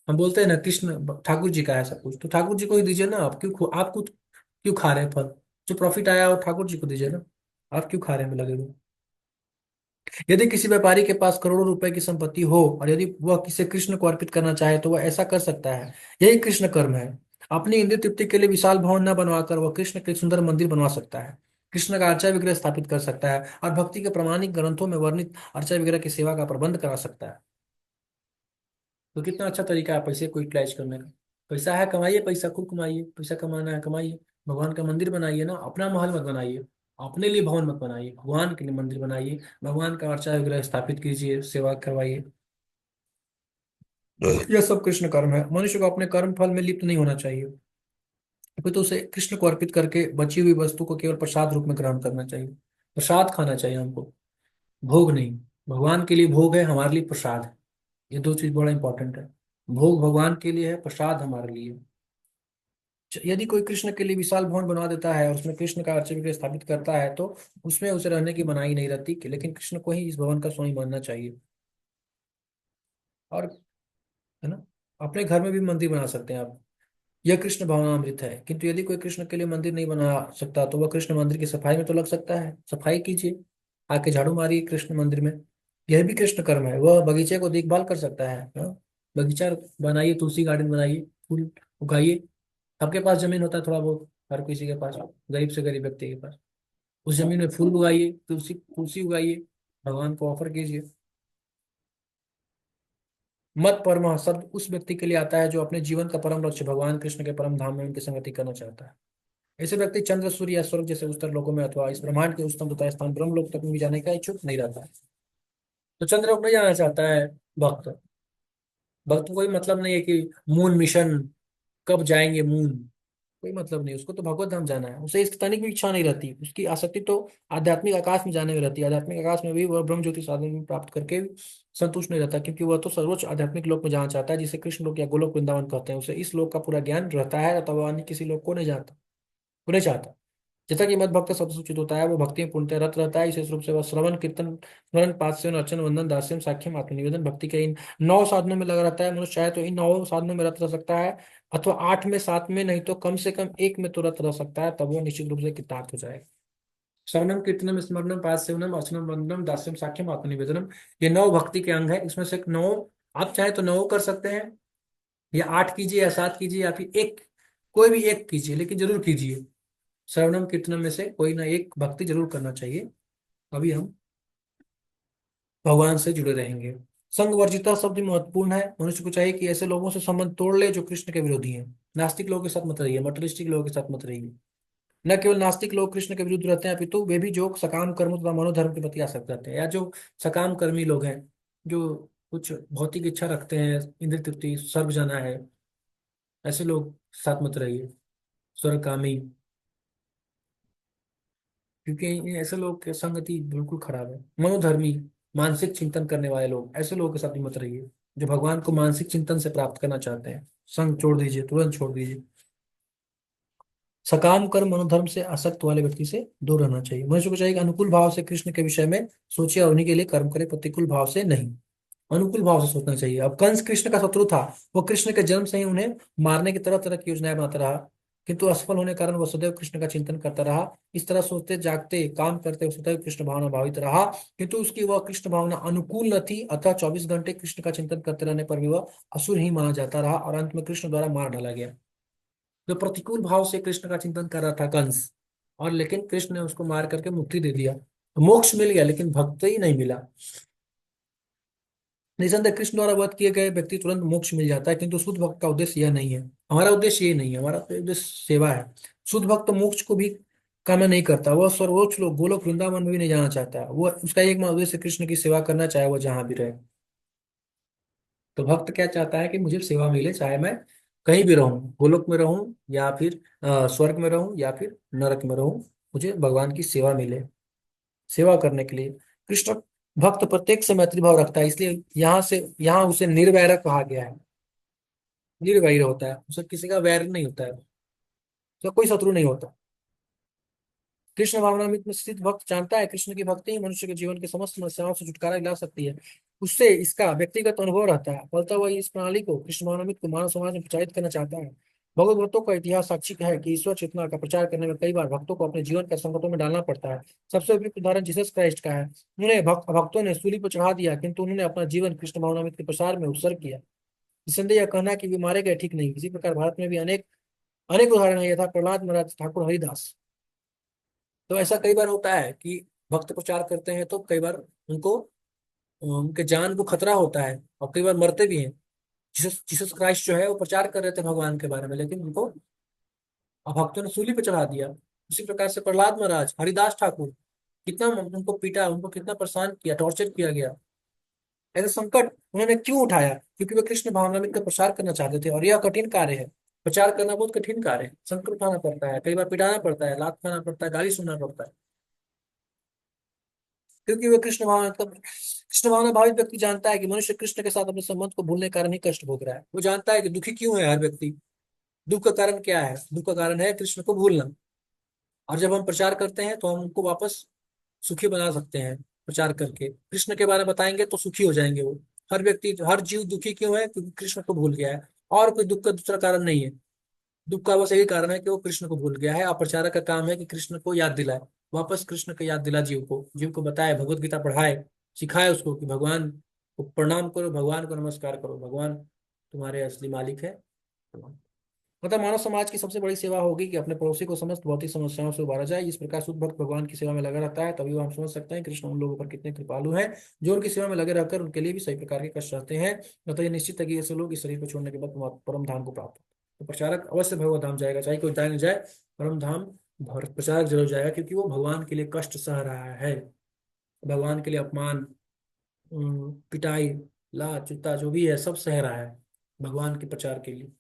हम बोलते हैं ना कृष्ण ठाकुर जी का है सब कुछ, तो ठाकुर जी को ही दीजिए ना। आप खुद क्यों खा रहे हैं फल? जो प्रॉफिट आया वो ठाकुर जी को दीजिए ना, आप क्यों खा रहे हैं लगे हुए? यदि किसी व्यापारी के पास करोड़ों रुपए की संपत्ति हो और यदि वह किसी कृष्ण को अर्पित करना चाहे तो वह ऐसा कर सकता है। यही कृष्ण कर्म है। अपनी इंद्रिय तृप्ति के लिए विशाल भवन न बनवाकर वह कृष्ण के सुंदर मंदिर बनवा सकता है, कृष्ण का अर्चा विग्रह स्थापित कर सकता है और भक्ति के प्रमाणिक ग्रंथों में वर्णित अर्चा विग्रह की सेवा का प्रबंध करा सकता है। तो कितना अच्छा तरीका है पैसे को यूटिलाइज करने का। पैसा है कमाइए, पैसा खूब कमाइए, पैसा कमाना है कमाइए। भगवान का मंदिर बनाइए ना, अपना महल मत बनाइए, अपने लिए भवन मत बनाइए, भगवान के लिए मंदिर बनाइए। भगवान का अर्चा विग्रह स्थापित कीजिए, सेवा करवाइए। यह सब कृष्ण कर्म है। मनुष्य को अपने कर्म फल में लिप्त नहीं होना चाहिए, फिर तो उसे कृष्ण को अर्पित करके बची हुई वस्तु को केवल प्रसाद रूप में ग्रहण करना चाहिए। प्रसाद खाना चाहिए हमको, भोग नहीं। भगवान के लिए भोग है, हमारे लिए प्रसाद है। ये दो चीज बड़ा इंपॉर्टेंट है। भोग भगवान के लिए है, प्रसाद हमारे लिए है। यदि कोई कृष्ण के लिए विशाल भवन बनवा देता है और उसमें कृष्ण का अर्च विग्रह स्थापित करता है तो उसमें उसे रहने की मनाही नहीं रहती कि, लेकिन कृष्ण को ही इस भवन का स्वामी मानना चाहिए। और है ना, अपने घर में भी मंदिर बना सकते हैं आप। यह कृष्ण भावनामृत है, किंतु यदि कोई कृष्ण के लिए मंदिर नहीं बना सकता तो वह कृष्ण मंदिर की सफाई में तो लग सकता है। सफाई कीजिए, आके झाड़ू मारिए कृष्ण मंदिर में। यह भी कृष्ण कर्म है। वह बगीचे को देखभाल कर सकता है, हाँ? बगीचा बनाइए, तुलसी गार्डन बनाइए, फूल उगाइए। आपके पास जमीन होता है थोड़ा बहुत, हर किसी के पास, गरीब से गरीब व्यक्ति के पास। उस जमीन में फूल उगाइए, तुलसी तुलसी उगाइए, भगवान को ऑफर कीजिए। मत परमः शब्द उस व्यक्ति के लिए आता है जो अपने जीवन का परम लक्ष्य भगवान कृष्ण के परम धाम में उनकी संगति करना चाहता है। ऐसे व्यक्ति चंद्र सूर्य या स्वर्ग जैसे उच्चतर लोकों में अथवा इस ब्रह्मांड के उच्चतम तथा स्थान ब्रह्मलोक तक में भी जाने का इच्छुक नहीं रहता है। तो चंद्रलोक नहीं जाना चाहता है भक्त। भक्त को कोई मतलब नहीं है कि मून मिशन, कब जाएंगे मून, कोई मतलब नहीं। उसको तो भगवत धाम जाना है। उसे इस तनिक भी इच्छा नहीं रहती। उसकी आसक्ति तो आध्यात्मिक आकाश में जाने में रहती है। आध्यात्मिक आकाश में भी वह ब्रह्म ज्योति साधन में प्राप्त करके भी संतुष्ट नहीं रहता, क्योंकि वह तो सर्वोच्च आध्यात्मिक लोक में जाना चाहता है, जिसे कृष्ण लोक या गोलोक वृंदावन कहते हैं। उसे इस लोक का पूरा ज्ञान रहता है, तब वह अन्य किसी लोक को नहीं जाता, वो नहीं चाहता। जैसा कि मद भक्त शब्द सूचित होता है, वो भक्ति में पूर्णतः रत रहता है। विशेष रूप से वह श्रवण कीर्तन स्मरण पाठ सेवन अर्चन वंदन दास्यम साख्यम आत्मनिवेदन भक्ति के इन 9 साधनों में लगा रहता है। मनुष्य चाहे तो इन 9 साधनों में रत रह सकता है, अथवा 8 में, 7 में, नहीं तो कम से कम एक में तो रत रह सकता है। तब वह निश्चित रूप से कृतार्थ हो जाएगा। श्रवणम कीर्तनम स्मरणम पाठ सेवनम अर्चनम वंदनम दास्यम साख्यम आत्मनिवेदनम, ये 9 भक्ति के अंग है। इसमें से 9 आप चाहे तो 9 कर सकते हैं, या 8 कीजिए, या 7 कीजिए, या फिर एक, कोई भी एक कीजिए, लेकिन जरूर कीजिए। श्रवणम कीर्तनम में से कोई ना एक भक्ति जरूर करना चाहिए। अभी हम भगवान से जुड़े रहेंगे। संग वर्जिता शब्द महत्वपूर्ण है। मनुष्य को चाहिए कि ऐसे लोगों से संबंध तोड़ ले जो कृष्ण के विरोधी हैं। नास्तिक लोगों के साथ मत रहिए, मटरिस्टिक लोगों के साथ मत रहिए। न केवल नास्तिक लोग कृष्ण के विरुद्ध रहते हैं, अपितु वे भी जो सकाम कर्म तथा मनोधर्म के प्रति आसक्त रहते हैं, या जो सकाम कर्मी लोग हैं, जो कुछ भौतिक इच्छा रखते हैं, इंद्र तृप्ति, स्वर्ग जाना है, ऐसे लोग साथ मत रहिए। स्वर्गकामी, क्योंकि ऐसे लोग की संगति बिल्कुल खराब है। मनोधर्मी, मानसिक चिंतन करने वाले लोग, ऐसे लोगों के साथ भी मत रहिए, जो भगवान को मानसिक चिंतन से प्राप्त करना चाहते हैं। संग छोड़ दीजिए, तुरंत छोड़ दीजिए। सकाम कर्म मनोधर्म से आसक्त वाले व्यक्ति से दूर रहना चाहिए। मनुष्य को चाहिए कि अनुकूल भाव से कृष्ण के विषय में सोचे और उन्हीं के लिए कर्म करे, प्रतिकूल भाव से नहीं। अनुकूल भाव से सोचना चाहिए। अब कंस कृष्ण का शत्रु था। वो कृष्ण के जन्म से ही उन्हें मारने की तरह तरह की योजनाएं बनाता रहा, किंतु असफल होने के कारण वह सदैव कृष्ण का चिंतन करता रहा। इस तरह सोचते जागते काम करते हुए सदैव कृष्ण भावना भावित रहा, किंतु उसकी वह कृष्ण भावना अनुकूल न थी। अतः 24 घंटे कृष्ण का चिंतन करते रहने पर भी वह असुर ही माना जाता रहा और अंत में कृष्ण द्वारा मार डाला गया। जो प्रतिकूल भाव से कृष्ण का चिंतन कर रहा था कंस, और लेकिन कृष्ण ने उसको मार करके मुक्ति दे दिया। तो मोक्ष मिल गया, लेकिन भक्त ही नहीं मिला। निसंदेह कृष्ण द्वारा वध किए गए व्यक्ति तुरंत मोक्ष मिल जाता है, किंतु शुद्ध भक्त का उद्देश्य यह नहीं है। हमारा उद्देश्य ये नहीं है। हमारा तो उद्देश्य सेवा है। शुद्ध भक्त मोक्ष को भी कामना नहीं करता। वह सर्वोच्च लोग गोलोक वृंदावन में भी नहीं जाना चाहता। वह उसका एक उद्देश्य कृष्ण की सेवा करना, चाहे वह जहां भी रहे। तो भक्त क्या चाहता है कि मुझे सेवा मिले, चाहे मैं कहीं भी रहूं, गोलोक में रहूं या फिर स्वर्ग में रहूं या फिर नरक में रहूं, मुझे भगवान की सेवा मिले। सेवा करने के लिए कृष्ण भक्त प्रत्येक से मैत्री भाव रखता है, इसलिए यहाँ उसे निर्वैर कहा गया है। निर्वैर होता है, उसे किसी का वैर नहीं होता है, उसका कोई शत्रु नहीं होता। कृष्ण भावनामृत में स्थित भक्त जानता है कृष्ण की भक्ति ही मनुष्य के जीवन के समस्त समस्याओं से छुटकारा दिला सकती है। उससे इसका व्यक्तिगत अनुभव रहता है, फलता हुआ इस प्रणाली को कृष्ण भावनामृत को मानव समाज में प्रचारित करना चाहता है। भगवत भक्तों का इतिहास साक्षी है कि ईश्वर चेतना का प्रचार करने में कई बार भक्तों को अपने जीवन के संकटों में डालना पड़ता है। सबसे उपयुक्त उदाहरण जीसस क्राइस्ट का है। उन्हें भक्तों ने सूली पर चढ़ा दिया, किंतु उन्होंने अपना जीवन कृष्ण भावनामृत के प्रसार में उत्सर्ग किया। निस्संदेह यह कहना कि वे मारे गए ठीक नहीं। इसी प्रकार भारत में भी अनेक अनेक उदाहरण है, यथा प्रहलाद महाराज, ठाकुर हरिदास। तो ऐसा कई बार होता है कि भक्त प्रचार करते हैं तो कई बार उनको उनके जान को खतरा होता है, और कई बार मरते भी हैं। जीसस जीसस क्राइस्ट जो है वो प्रचार कर रहे थे भगवान के बारे में, लेकिन उनको भक्तों ने सूली पे चढ़ा दिया। उसी प्रकार से प्रहलाद महाराज, हरिदास ठाकुर, कितना उनको पीटा, उनको कितना परेशान किया, टॉर्चर किया गया। ऐसा संकट उन्होंने क्यों उठाया? क्योंकि वे कृष्ण भावनामृत का प्रसार करना चाहते थे, और यह कठिन कार्य है। प्रचार करना बहुत कठिन कार्य है। संकट उठाना पड़ता है, कई बार पिटाना पड़ता है, लात खाना पड़ता है, गाली सुनना पड़ता है, क्योंकि वे कृष्ण भावना भावित व्यक्ति जानता है कि मनुष्य कृष्ण के साथ अपने संबंध को भूलने के कारण ही कष्ट भोग रहा है। वो जानता है कि दुखी क्यों है हर व्यक्ति। दुख का कारण क्या है? दुख का कारण है कृष्ण को भूलना। और जब हम प्रचार करते हैं तो हम उनको वापस सुखी बना सकते हैं। प्रचार करके कृष्ण के बारे में बताएंगे तो सुखी हो जाएंगे वो। हर व्यक्ति, हर जीव दुखी क्यों है? क्योंकि कृष्ण को भूल गया है। और कोई दुख का दूसरा कारण नहीं है। दुख का बस यही कारण है कि वो कृष्ण को भूल गया है। और प्रचारक का काम है कि कृष्ण को याद दिलाए, वापस कृष्ण को याद दिला जीव को, जीव को बताए, भगवत गीता पढ़ाए, सिखाए उसको कि भगवान को प्रणाम करो, भगवान को नमस्कार करो, भगवान तुम्हारे असली मालिक है। मतलब मानव समाज की सबसे बड़ी सेवा होगी कि अपने पड़ोसी को समस्त भौतिक समस्याओं से उबारा जाए। इस प्रकार शुद्ध भक्त भगवान की सेवा में लगा रहता है, तभी वो हम समझ सकते हैं कृष्ण उन लोगों पर कितने कृपालु हैं जो उनकी सेवा में लगे रहकर उनके लिए भी सही प्रकार के कष्ट रहते हैं। अतः ये निश्चित है कि ऐसे लोग इस शरीर को छोड़ने के बाद परम धाम को प्राप्त होते हैं। तो प्रचारक अवश्य भगवत धाम जाएगा, चाहे कोई जाए न जाए, परम धाम प्रचारक जरूर जाएगा, क्योंकि वो भगवान के लिए कष्ट सह रहा है। भगवान के लिए अपमान, पिटाई, लात जूता जो भी है सब सह रहा है भगवान के प्रचार के लिए।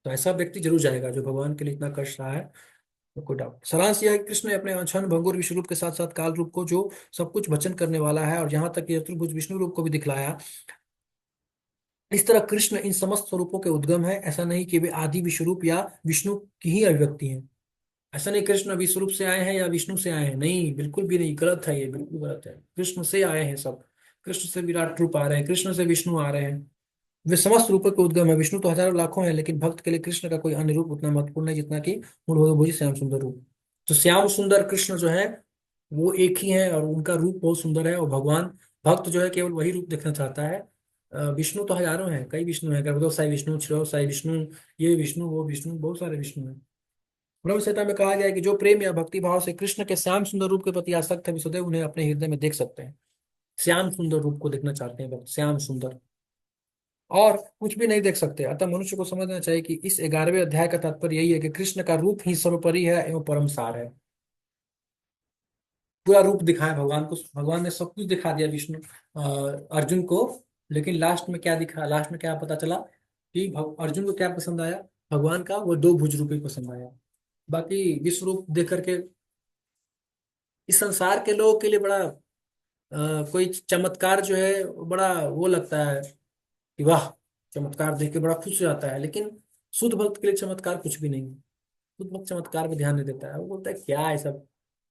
तो ऐसा व्यक्ति जरूर जाएगा जो भगवान के लिए इतना कष्ट रहा है। तो कोई डाउट, सारांश यह है कि कृष्ण ने अपने अछन भंगुर विश्व रूप के साथ साथ काल रूप को, जो सब कुछ भचन करने वाला है, और यहाँ तक कि चतुर्भुज विष्णु रूप को भी दिखलाया। इस तरह कृष्ण इन समस्त स्वरूपों के उद्गम है। ऐसा नहीं कि वे आदि विश्व रूप या विष्णु की ही अभिव्यक्ति हैं। ऐसा नहीं कृष्ण विश्व रूप से आए हैं या विष्णु से आए हैं, नहीं, बिल्कुल भी नहीं, गलत है, ये बिल्कुल गलत है। कृष्ण से आए हैं सब। कृष्ण से विराट रूप आ रहे हैं, कृष्ण से विष्णु आ रहे हैं। वे समस्त रूपों के उद्गम है। विष्णु तो हजारों लाखों है, लेकिन भक्त के लिए कृष्ण का कोई अन्य रूप उतना महत्वपूर्ण है जितना कि मूल श्याम सुंदर रूप। तो श्याम सुंदर कृष्ण जो है वो एक ही है, और उनका रूप बहुत सुंदर है। और भगवान, भक्त जो है केवल वही रूप देखना चाहता है। विष्णु तो हजारों हैं, कई विष्णु हैं, गर्भदेव साई विष्णु, क्षीरोद साई विष्णु, ये विष्णु वो विष्णु, बहुत सारे विष्णु हैं। ब्रह्म संहिता में कहा गया है कि जो प्रेम या भक्ति भाव से कृष्ण के श्याम सुंदर रूप के प्रति आसक्त है, वे सदैव उन्हें अपने हृदय में देख सकते हैं। श्याम सुंदर रूप को देखना चाहते हैं भक्त, श्याम सुंदर, और कुछ भी नहीं देख सकते। अतः मनुष्य को समझना चाहिए कि इस 11वें अध्याय का तात्पर्य यही है कि कृष्ण का रूप ही सर्वोपरि है एवं परम सार है। पूरा रूप दिखाया भगवान को, भगवान ने सब कुछ दिखा दिया विष्णु अर्जुन को। लेकिन लास्ट में क्या दिखा, लास्ट में क्या पता चला कि अर्जुन को क्या पसंद आया? भगवान का वो दो भुज रूप ही पसंद आया। बाकी विश्व रूप देख करके इस संसार के लोगों के लिए बड़ा कोई चमत्कार जो है बड़ा वो लगता है कि वाह, चमत्कार देख के बड़ा खुश हो जाता है। लेकिन शुद्ध भक्त के लिए चमत्कार कुछ भी नहीं है। शुद्ध भक्त चमत्कार पे ध्यान नहीं देता है, वो बोलता है क्या है सब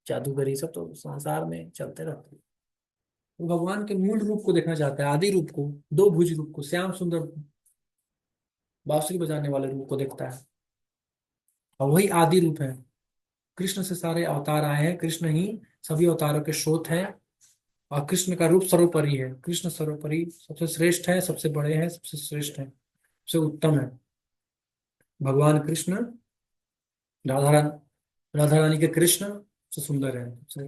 जादूगरी, सब तो संसार में चलते रहते हैं। वो भगवान के मूल रूप को देखना चाहता है, आदि रूप को, दो भुज रूप को, श्याम सुंदर बांसुरी बजाने वाले रूप को देखता है। और वही आदि रूप है। कृष्ण से सारे अवतार आए हैं, कृष्ण ही सभी अवतारों के स्रोत हैं। और कृष्ण का रूप सर्वोपरि है। कृष्ण सर्वोपरि, सबसे श्रेष्ठ है, सबसे बड़े हैं, सबसे श्रेष्ठ है, सबसे उत्तम है। भगवान कृष्ण, राधा रानी, राधा रानी के कृष्ण सबसे सुंदर है, सबसे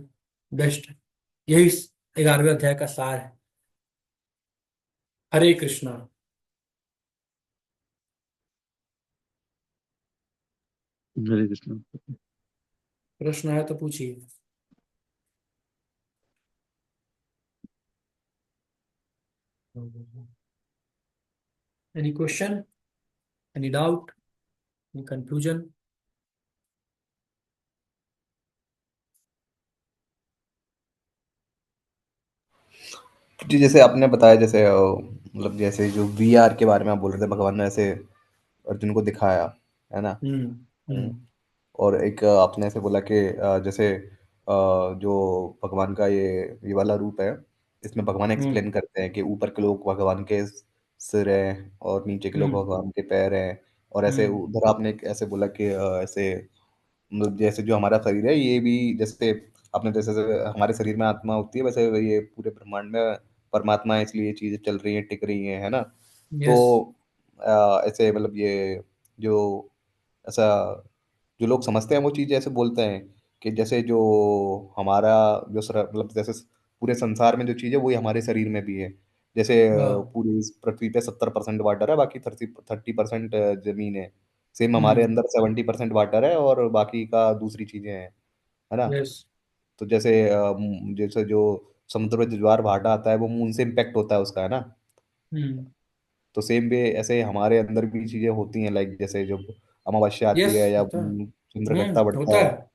बेस्ट है। यही 11वें अध्याय का सार है। हरे कृष्णा। हरे कृष्ण। प्रश्न है तो पूछिए। Any question, any doubt, any confusion? जी जैसे आपने बताया, जैसे मतलब जैसे जो वीआर के बारे में आप बोल रहे थे, भगवान ने ऐसे अर्जुन को दिखाया, है ना। हम्म। हम्म। हम्म। और एक आपने ऐसे बोला कि जैसे जो भगवान का ये वाला रूप है, इसमें भगवान हम्म। एक्सप्लेन करते हैं कि ऊपर के लोग भगवान के सिर हैं और नीचे के लोग हम्म। भगवान के पैर हैं। और ऐसे हम्म। उधर आपने एक ऐसे बोला कि ऐसे मतलब जैसे जो हमारा शरीर है ये भी, जैसे अपने जैसे जैसे हमारे शरीर में आत्मा होती है, वैसे ये पूरे ब्रह्मांड में परमात्मा है, इसलिए ये चीजें चल रही हैं, टिक रही हैं, है ना। तो यस। ऐसे मतलब ये जो ऐसा जो लोग समझते हैं वो चीज़ ऐसे बोलते हैं कि जैसे जो हमारा जो मतलब जैसे पूरे संसार में जो चीज़ है वही हमारे शरीर में भी है। जैसे हाँ। पूरी इस पृथ्वी पे 70% वाटर है, बाकी 30% जमीन है। सेम हमारे हम्म। अंदर 70% वाटर है और बाकी का दूसरी चीजें हैं, है ना। यस। तो जैसे जैसे जो समुद्र में जो ज्वार भाटा आता है वो मून से इम्पेक्ट होता है उसका, है ना। हम्म। तो सेम वे ऐसे हमारे अंदर भी चीजें होती हैं, लाइक जैसे जब अमावस्या आती यस है या होता है। चंद्र घटता होता बढ़ता है। है।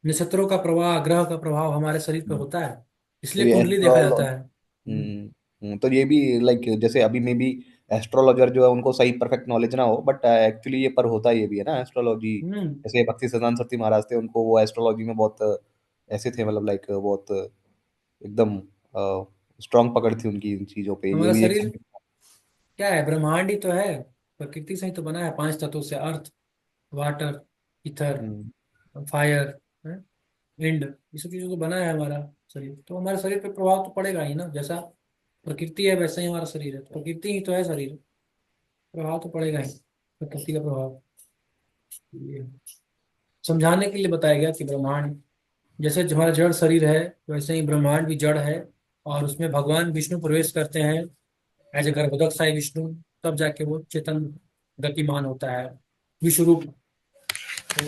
नक्षत्रों का प्रवाह, ग्रह का प्रभाव हमारे शरीर पर होता है, तो इसलिए ये कुंडली देखा एस्ट्रोल, जाता है। तो ये भी लाइक जैसे अभी में भी एस्ट्रोलॉजर जो है उनको सही परफेक्ट नॉलेज ना हो, बट एक्चुअली ये पर होता ये भी है ना एस्ट्रोलॉजी। हम्म। जैसे भक्ति सिद्धांत सरस्वती महाराज थे, उनको वो एस्ट्रोलॉजी में बहुत ऐसे थे, मतलब लाइक बहुत एकदम स्ट्रांग पकड़ थी उनकी इन चीजों पे। ये हमारा भी एक शरीर क्या है? ब्रह्मांड ही तो है। प्रकृति से ही तो बना है, पांच तत्वों से। अर्थ, वाटर, इथर, हम्म, फायर, विंड, ये सब चीजों से बना है हमारा शरीर। तो हमारे शरीर पे प्रभाव तो पड़ेगा ही ना। जैसा प्रकृति है वैसा ही हमारा शरीर है। तो प्रकृति ही तो है शरीर, प्रभाव तो पड़ेगा ही, प्रकृति का प्रभाव। ये समझाने के लिए बताया गया कि ब्रह्मांड जैसे जो हमारा जड़ शरीर है, वैसे ही ब्रह्मांड भी जड़ है। और उसमें भगवान विष्णु प्रवेश करते हैं एज ए गर्भोदक साई विष्णु। तब जाके वो चेतन गतिमान होता है, विश्व रूप। तो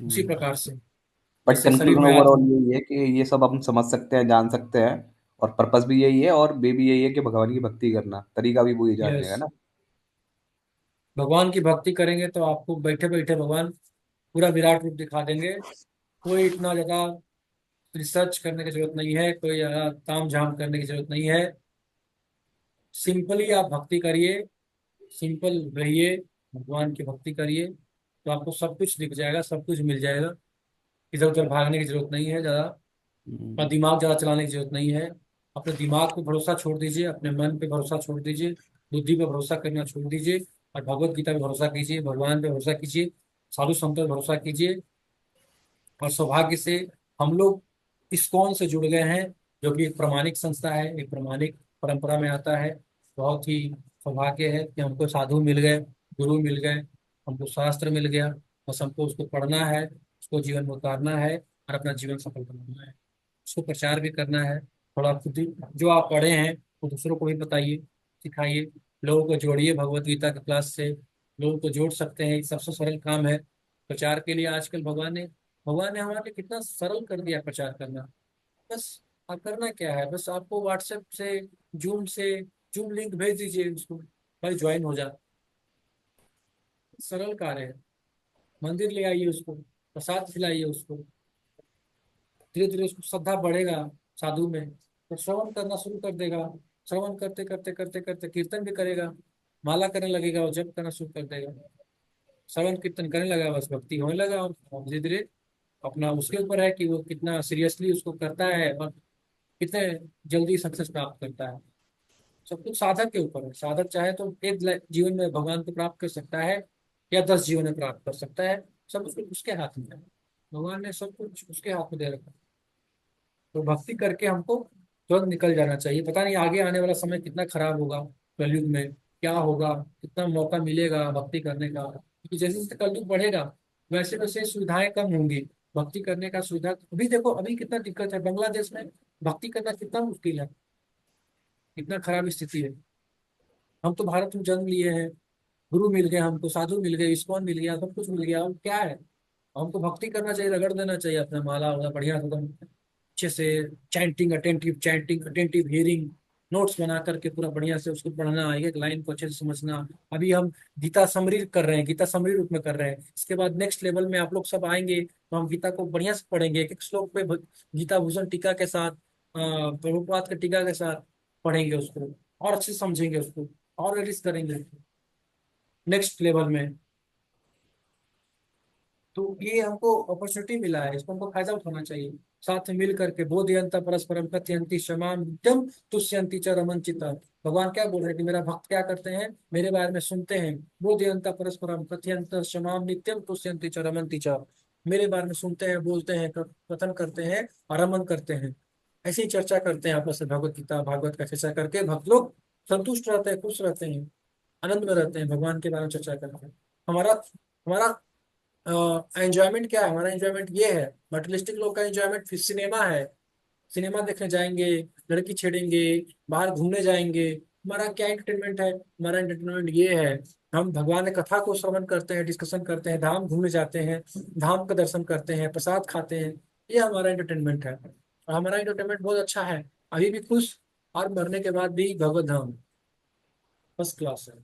उसी प्रकार से बट जैसे शरीर कंक्लूजन में ओवरऑल आत्मा। यही है कि ये सब हम समझ सकते हैं, जान सकते हैं, और पर्पस भी यही है, और वे भी यही है कि भगवान की भक्ति करना, तरीका भी वही जानने यस, का ना। भगवान की भक्ति करेंगे तो आपको बैठे बैठे भगवान पूरा विराट रूप दिखा देंगे। कोई इतना ज्यादा रिसर्च करने की जरूरत नहीं है, कोई ज्यादा ताम झाम करने की जरूरत नहीं है। सिंपली आप भक्ति करिए, सिंपल रहिए, भगवान की भक्ति करिए, तो आपको सब कुछ दिख जाएगा, सब कुछ मिल जाएगा। इधर उधर भागने की जरूरत नहीं है ज्यादा, और हम्म, दिमाग ज्यादा चलाने की जरूरत नहीं है। अपने दिमाग पे भरोसा छोड़ दीजिए, अपने मन पे भरोसा छोड़ दीजिए, बुद्धि पे भरोसा करना छोड़ दीजिए, और भगवत गीता पे भरोसा कीजिए, भगवान पे भरोसा कीजिए, साधु संतों पे भरोसा कीजिए। और सौभाग्य से हम लोग इस्कॉन से जुड़ गए हैं, जो कि एक प्रामाणिक संस्था है, एक प्रामाणिक परंपरा में आता है। बहुत ही सौभाग्य है कि हमको साधु मिल गए, गुरु मिल गए, हमको शास्त्र मिल गया। बस हमको उसको पढ़ना है, उसको जीवन में उतारना है, और अपना जीवन सफल बनाना है। उसको प्रचार भी करना है। थोड़ा खुद ही जो आप पढ़े हैं वो दूसरों को भी बताइए, सिखाइए, लोगों को जोड़िए भगवत गीता की क्लास से। लोगों को जोड़ सकते हैं, ये सबसे सरल काम है प्रचार के लिए। आजकल भगवान ने हमारे लिए कितना सरल कर दिया प्रचार करना। बस आप करना क्या है, बस आपको व्हाट्सएप से जूम लिंक भेज दीजिए उसको, भाई ज्वाइन हो जा। सरल कार्य है। मंदिर ले आइए उसको, प्रसाद खिलाइए उसको, धीरे धीरे उसको श्रद्धा बढ़ेगा साधु में, तो श्रवण करना शुरू कर देगा। श्रवण करते करते करते करते कीर्तन भी करेगा, माला करने लगेगा और जप करना शुरू कर देगा। श्रवण कीर्तन करने लगा, बस भक्ति होने लगा, और धीरे धीरे अपना उसके ऊपर है कि वो कितना सीरियसली उसको करता है, और कितने जल्दी सक्सेस प्राप्त करता है। सब कुछ साधक के ऊपर है। साधक चाहे तो एक जीवन में भगवान को प्राप्त कर सकता है, या 10 जीवन में प्राप्त कर सकता है। सब कुछ उसके हाथ में है। भगवान ने सब कुछ उसके हाथ में दे रखा है। तो भक्ति करके हमको तुरंत निकल जाना चाहिए। पता नहीं आगे आने वाला समय कितना खराब होगा, कलयुग में क्या होगा, कितना मौका मिलेगा भक्ति करने का। क्योंकि जैसे जैसे कलयुग बढ़ेगा, वैसे वैसे सुविधाएं कम होंगी। भक्ति करने का सुविधा अभी देखो, अभी कितना दिक्कत है बांग्लादेश में, भक्ति करना कितना मुश्किल है, कितना खराब स्थिति है। हम तो भारत में जन्म लिए हैं, गुरु मिल गए हमको, साधु मिल गए, इस्कॉन मिल गया, सब कुछ मिल गया, अब क्या है? हमको भक्ति करना चाहिए, रगड़ देना चाहिए अपना माला वाला बढ़िया से एकदम अच्छे से। चैंटिंग अटेंटिव हियरिंग, नोट्स बना करके पूरा बढ़िया से उसको पढ़ना, एक लाइन को अच्छे से समझना। अभी हम गीता समरी कर रहे हैं, गीता समरी रूप में कर रहे हैं। इसके बाद नेक्स्ट लेवल में आप लोग सब आएंगे तो हम गीता को बढ़िया से पढ़ेंगे, एक एक श्लोक पे गीता भूषण टीका के साथ, प्रभुपाद के टीका के साथ पढ़ेंगे उसको, और अच्छे से समझेंगे उसको, और रिलीज करेंगे नेक्स्ट लेवल में। तो ये हमको अपॉर्चुनिटी मिला है, इसको हमको फायदा उठाना चाहिए। साथ में मिल करके बोधयंता परस्परम कथयंती क्षमा नित्यम तुष्यंती च रमनचिता। भगवान क्या बोल रहे हैं कि मेरा भक्त क्या करते हैं, मेरे बारे में सुनते हैं। बोधयंता परस्परम कथयंत क्षमा नित्यम तुष्यंती च रमन्ति च। मेरे बारे में सुनते हैं, बोलते हैं, कथन करते हैं, और रमन करते हैं। ऐसी ही चर्चा करते हैं आपस में, भगवत गीता भागवत का चर्चा करके भक्त लोग संतुष्ट रहते हैं, खुश रहते हैं, आनंद में रहते हैं, भगवान के बारे में चर्चा करते हैं। हमारा हमारा एंजॉयमेंट क्या है? हमारा एंजॉयमेंट ये है, मटेरियलिस्टिक लोग का एंजॉयमेंट फिर सिनेमा है। सिनेमा देखने जाएंगे, लड़की छेड़ेंगे, बाहर घूमने जाएंगे। हमारा क्या एंटरटेनमेंट है? हमारा एंटरटेनमेंट ये है, हम भगवान की कथा को श्रवण करते हैं, डिस्कशन करते हैं, धाम घूमने जाते हैं, धाम का दर्शन करते हैं, प्रसाद खाते हैं। ये हमारा एंटरटेनमेंट है, और हमारा एंटरटेनमेंट बहुत अच्छा है। अभी भी खुश, और मरने के बाद भी भगवत धाम फर्स्ट क्लास है।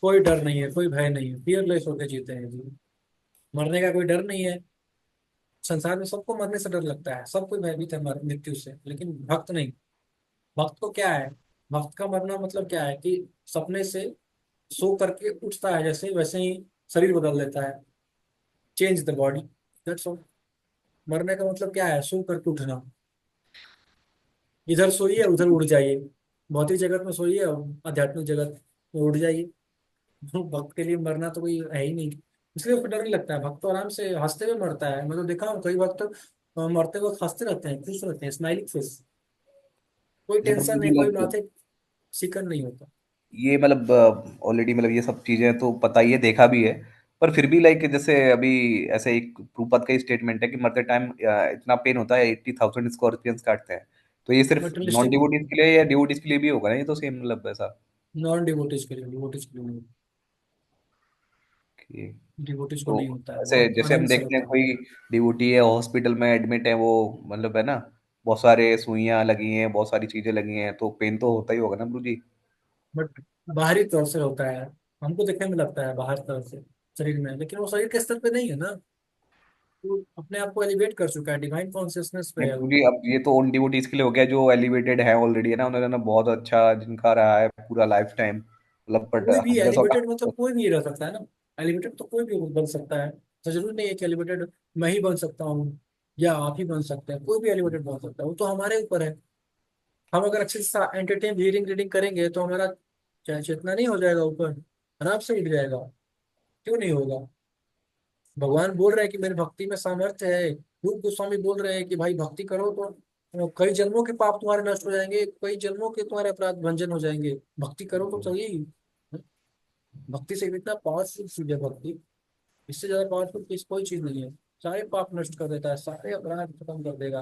कोई डर नहीं है, कोई भय नहीं है, फियरलेस होकर जीते हैं जी। मरने का कोई डर नहीं है। संसार में सबको मरने से डर लगता है, सब कोई भयभीत है मृत्यु से, लेकिन भक्त नहीं। भक्त को क्या है, भक्त का मरना मतलब क्या है कि सपने से सो करके उठता है, जैसे वैसे ही शरीर बदल देता है, change the body, that's all. मरने का मतलब क्या है, सो करके उठना। इधर सोइए उधर उड़ जाइए, भौतिक जगत में सोइए और आध्यात्मिक जगत में उड़ जाइए। तो भक्त के लिए मरना तो कोई है ही नहीं, इसलिए उसको डर नहीं लगता है। भक्त तो आराम से हंसते हुए मरता है। मैं तो देखा हूँ कई भक्त मरते वक्त हंसते रहते हैं, खुश रहते हैं, स्माइलिंग फेस, कोई अच्छा प्रभु टेंशन जी, नहीं, कोई लाइक माथे शिकन नहीं होता। ये मतलब ऑलरेडी मतलब ये सब चीजें तो पता ही है, देखा भी है। पर फिर भी लाइक जैसे अभी ऐसे एक प्रूपद का ही स्टेटमेंट है कि मरते टाइम इतना पेन होता है, 80,000 स्कॉर्पियंस काटते हैं। तो ये सिर्फ नॉन मटेरियलिस्टिक, डिवोटीज के लिए या डिवोटीज के लिए भी होगा ना, ये तो सेम मतलब ऐसा नॉन डिवोटीज के लिए, डिवोटीज के लिए नहीं, कि डिवोटीज को तो नहीं होता है, ऐसे बहुत जैसे आनंद हम से देखते हैं रहता है। कोई डिवोटी है हॉस्पिटल में एडमिट है, वो मतलब है ना, बहुत सारे सुइयां लगी हैं, बहुत सारी चीजें लगी हैं, तो पेन तो होता ही होगा ना गुरु जी। बट बाहरी तौर से होता है, हमको देखने में लगता है बाहर तरफ से शरीर में, लेकिन वो शरीर के स्तर पे नहीं है ना। वो अपने आप को एलिवेट कर चुका है, डिवाइन कॉन्शियसनेस पे नहीं है वो। पूरी, अब ये तो उन डिवोटीज के लिए हो गया जो एलिवेटेड है ऑलरेडी, है ना, उन्होंने ना बहुत अच्छा जिनका रहा है पूरा लाइफ टाइम, मतलब बट कोई भी हम जैसा एलिवेटेड होता मतलब कोई भी रह सकता है ना। एलिवेटेड तो कोई भी बन सकता है, तो जरूरी नहीं है कि एलिवेटेड मैं ही बन सकता हूँ या आप ही बन सकते हैं, कोई भी एलिवेटेड बन सकता है, वो तो हमारे ऊपर है। हम अगर अच्छे से एंटरटेन रीडिंग रीडिंग करेंगे तो हमारा चेतना नहीं हो जाएगा ऊपर, आराम से उठ जाएगा। क्यों नहीं होगा। भगवान बोल रहे हैं कि मेरी भक्ति में सामर्थ्य है। रूप गोस्वामी बोल रहे हैं कि भाई भक्ति करो तो कई जन्मों के पाप तुम्हारे नष्ट हो जाएंगे, कई जन्मों के तुम्हारे अपराध भंजन हो जाएंगे। भक्ति करो तो सही। भक्ति से इतना पावरफुल चीज है भक्ति, इससे ज्यादा पावरफुल किस कोई चीज नहीं है। सारे पाप नष्ट कर देता है, सारे अपराध खत्म कर देगा।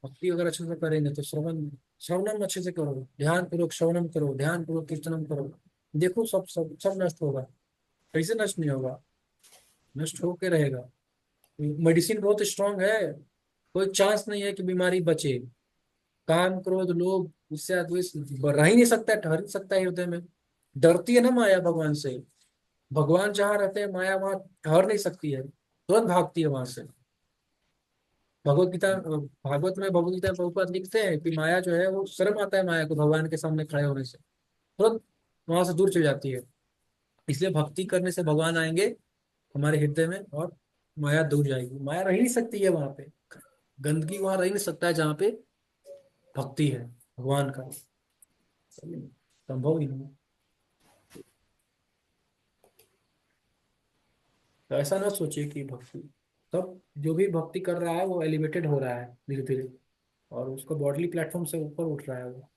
भक्ति अगर अच्छे से करेंगे तो श्रवण, श्रवणम अच्छे से करो, ध्यान पूर्वक श्रवणम करो, ध्यान पूर्वक कीर्तनम करो, देखो सब सब सब नष्ट होगा। कैसे नष्ट नहीं होगा, नष्ट होके रहेगा। मेडिसिन बहुत स्ट्रांग है, कोई चांस नहीं है कि बीमारी बचे। काम क्रोध लोभ ईर्ष्या द्वेष रह ही नहीं सकता, ठहर नहीं सकता है हृदय में। डरती है ना माया भगवान से। भगवान जहाँ रहते हैं माया वहां ठहर नहीं सकती है, तुरंत भागती है वहां से। भगवत गीता, भागवत में भगवत गीता में प्रभुपाद लिखते हैं कि माया जो है वो शर्म आता है माया को भगवान के सामने खड़े होने से, तुरंत वहां से दूर चली जाती है। इसलिए भक्ति करने से भगवान आएंगे हमारे हृदय में और माया दूर जाएगी। माया रह ही नहीं सकती है वहां पे, गंदगी वहां रह ही नहीं सकता है जहाँ पे भक्ति है भगवान का, संभव ही नहीं। तो ऐसा ना सोचिए कि भक्ति, तब जो भी भक्ति कर रहा है वो एलिवेटेड हो रहा है धीरे धीरे, और उसको बॉडली प्लेटफॉर्म से ऊपर उठ रहा है वो।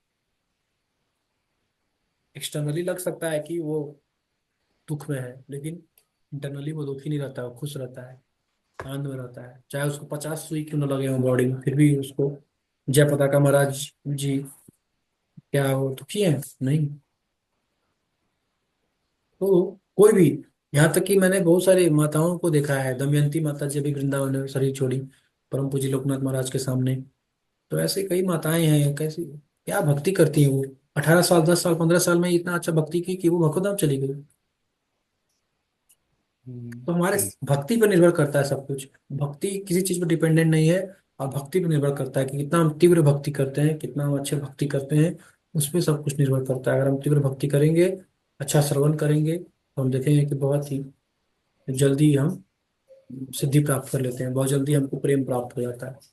एक्सटर्नली लग सकता है कि वो दुख में है, लेकिन इंटरनली वो दुखी नहीं रहता है, वो खुश रहता है, आनंद में रहता है। चाहे उसको 50 सुई क्यों ना लगे हो बॉडी में, फिर भी उसको जय पताका महाराज जी क्या वो दुखी है नहीं। तो कोई भी, यहाँ तक कि मैंने बहुत सारी माताओं को देखा है, दमयंती माता जी भी वृंदावन में शरीर छोड़ी परम पूज्य लोकनाथ महाराज के सामने। तो ऐसे कई माताएं हैं, कैसी क्या भक्ति करती हैं वो। 18 साल 10 साल 15 साल में इतना अच्छा भक्ति की कि वो भक्तधाम चली गई। तो हमारे सही। भक्ति पर निर्भर करता है सब कुछ। भक्ति किसी चीज पर डिपेंडेंट नहीं है, और भक्ति पर निर्भर करता है कि कितना हम तीव्र भक्ति करते हैं, कितना हम अच्छे भक्ति करते हैं। उस पर सब कुछ निर्भर करता है। अगर हम तीव्र भक्ति करेंगे, अच्छा श्रवण करेंगे, तो हम देखेंगे कि बहुत ही जल्दी हम सिद्धि प्राप्त कर लेते हैं, बहुत जल्दी हमको प्रेम प्राप्त हो जाता है।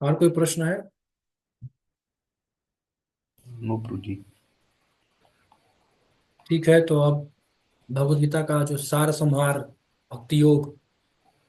और कोई प्रश्न है। नो प्रभु जी। ठीक है, तो अब भगवत गीता का जो सार संहार भक्ति योग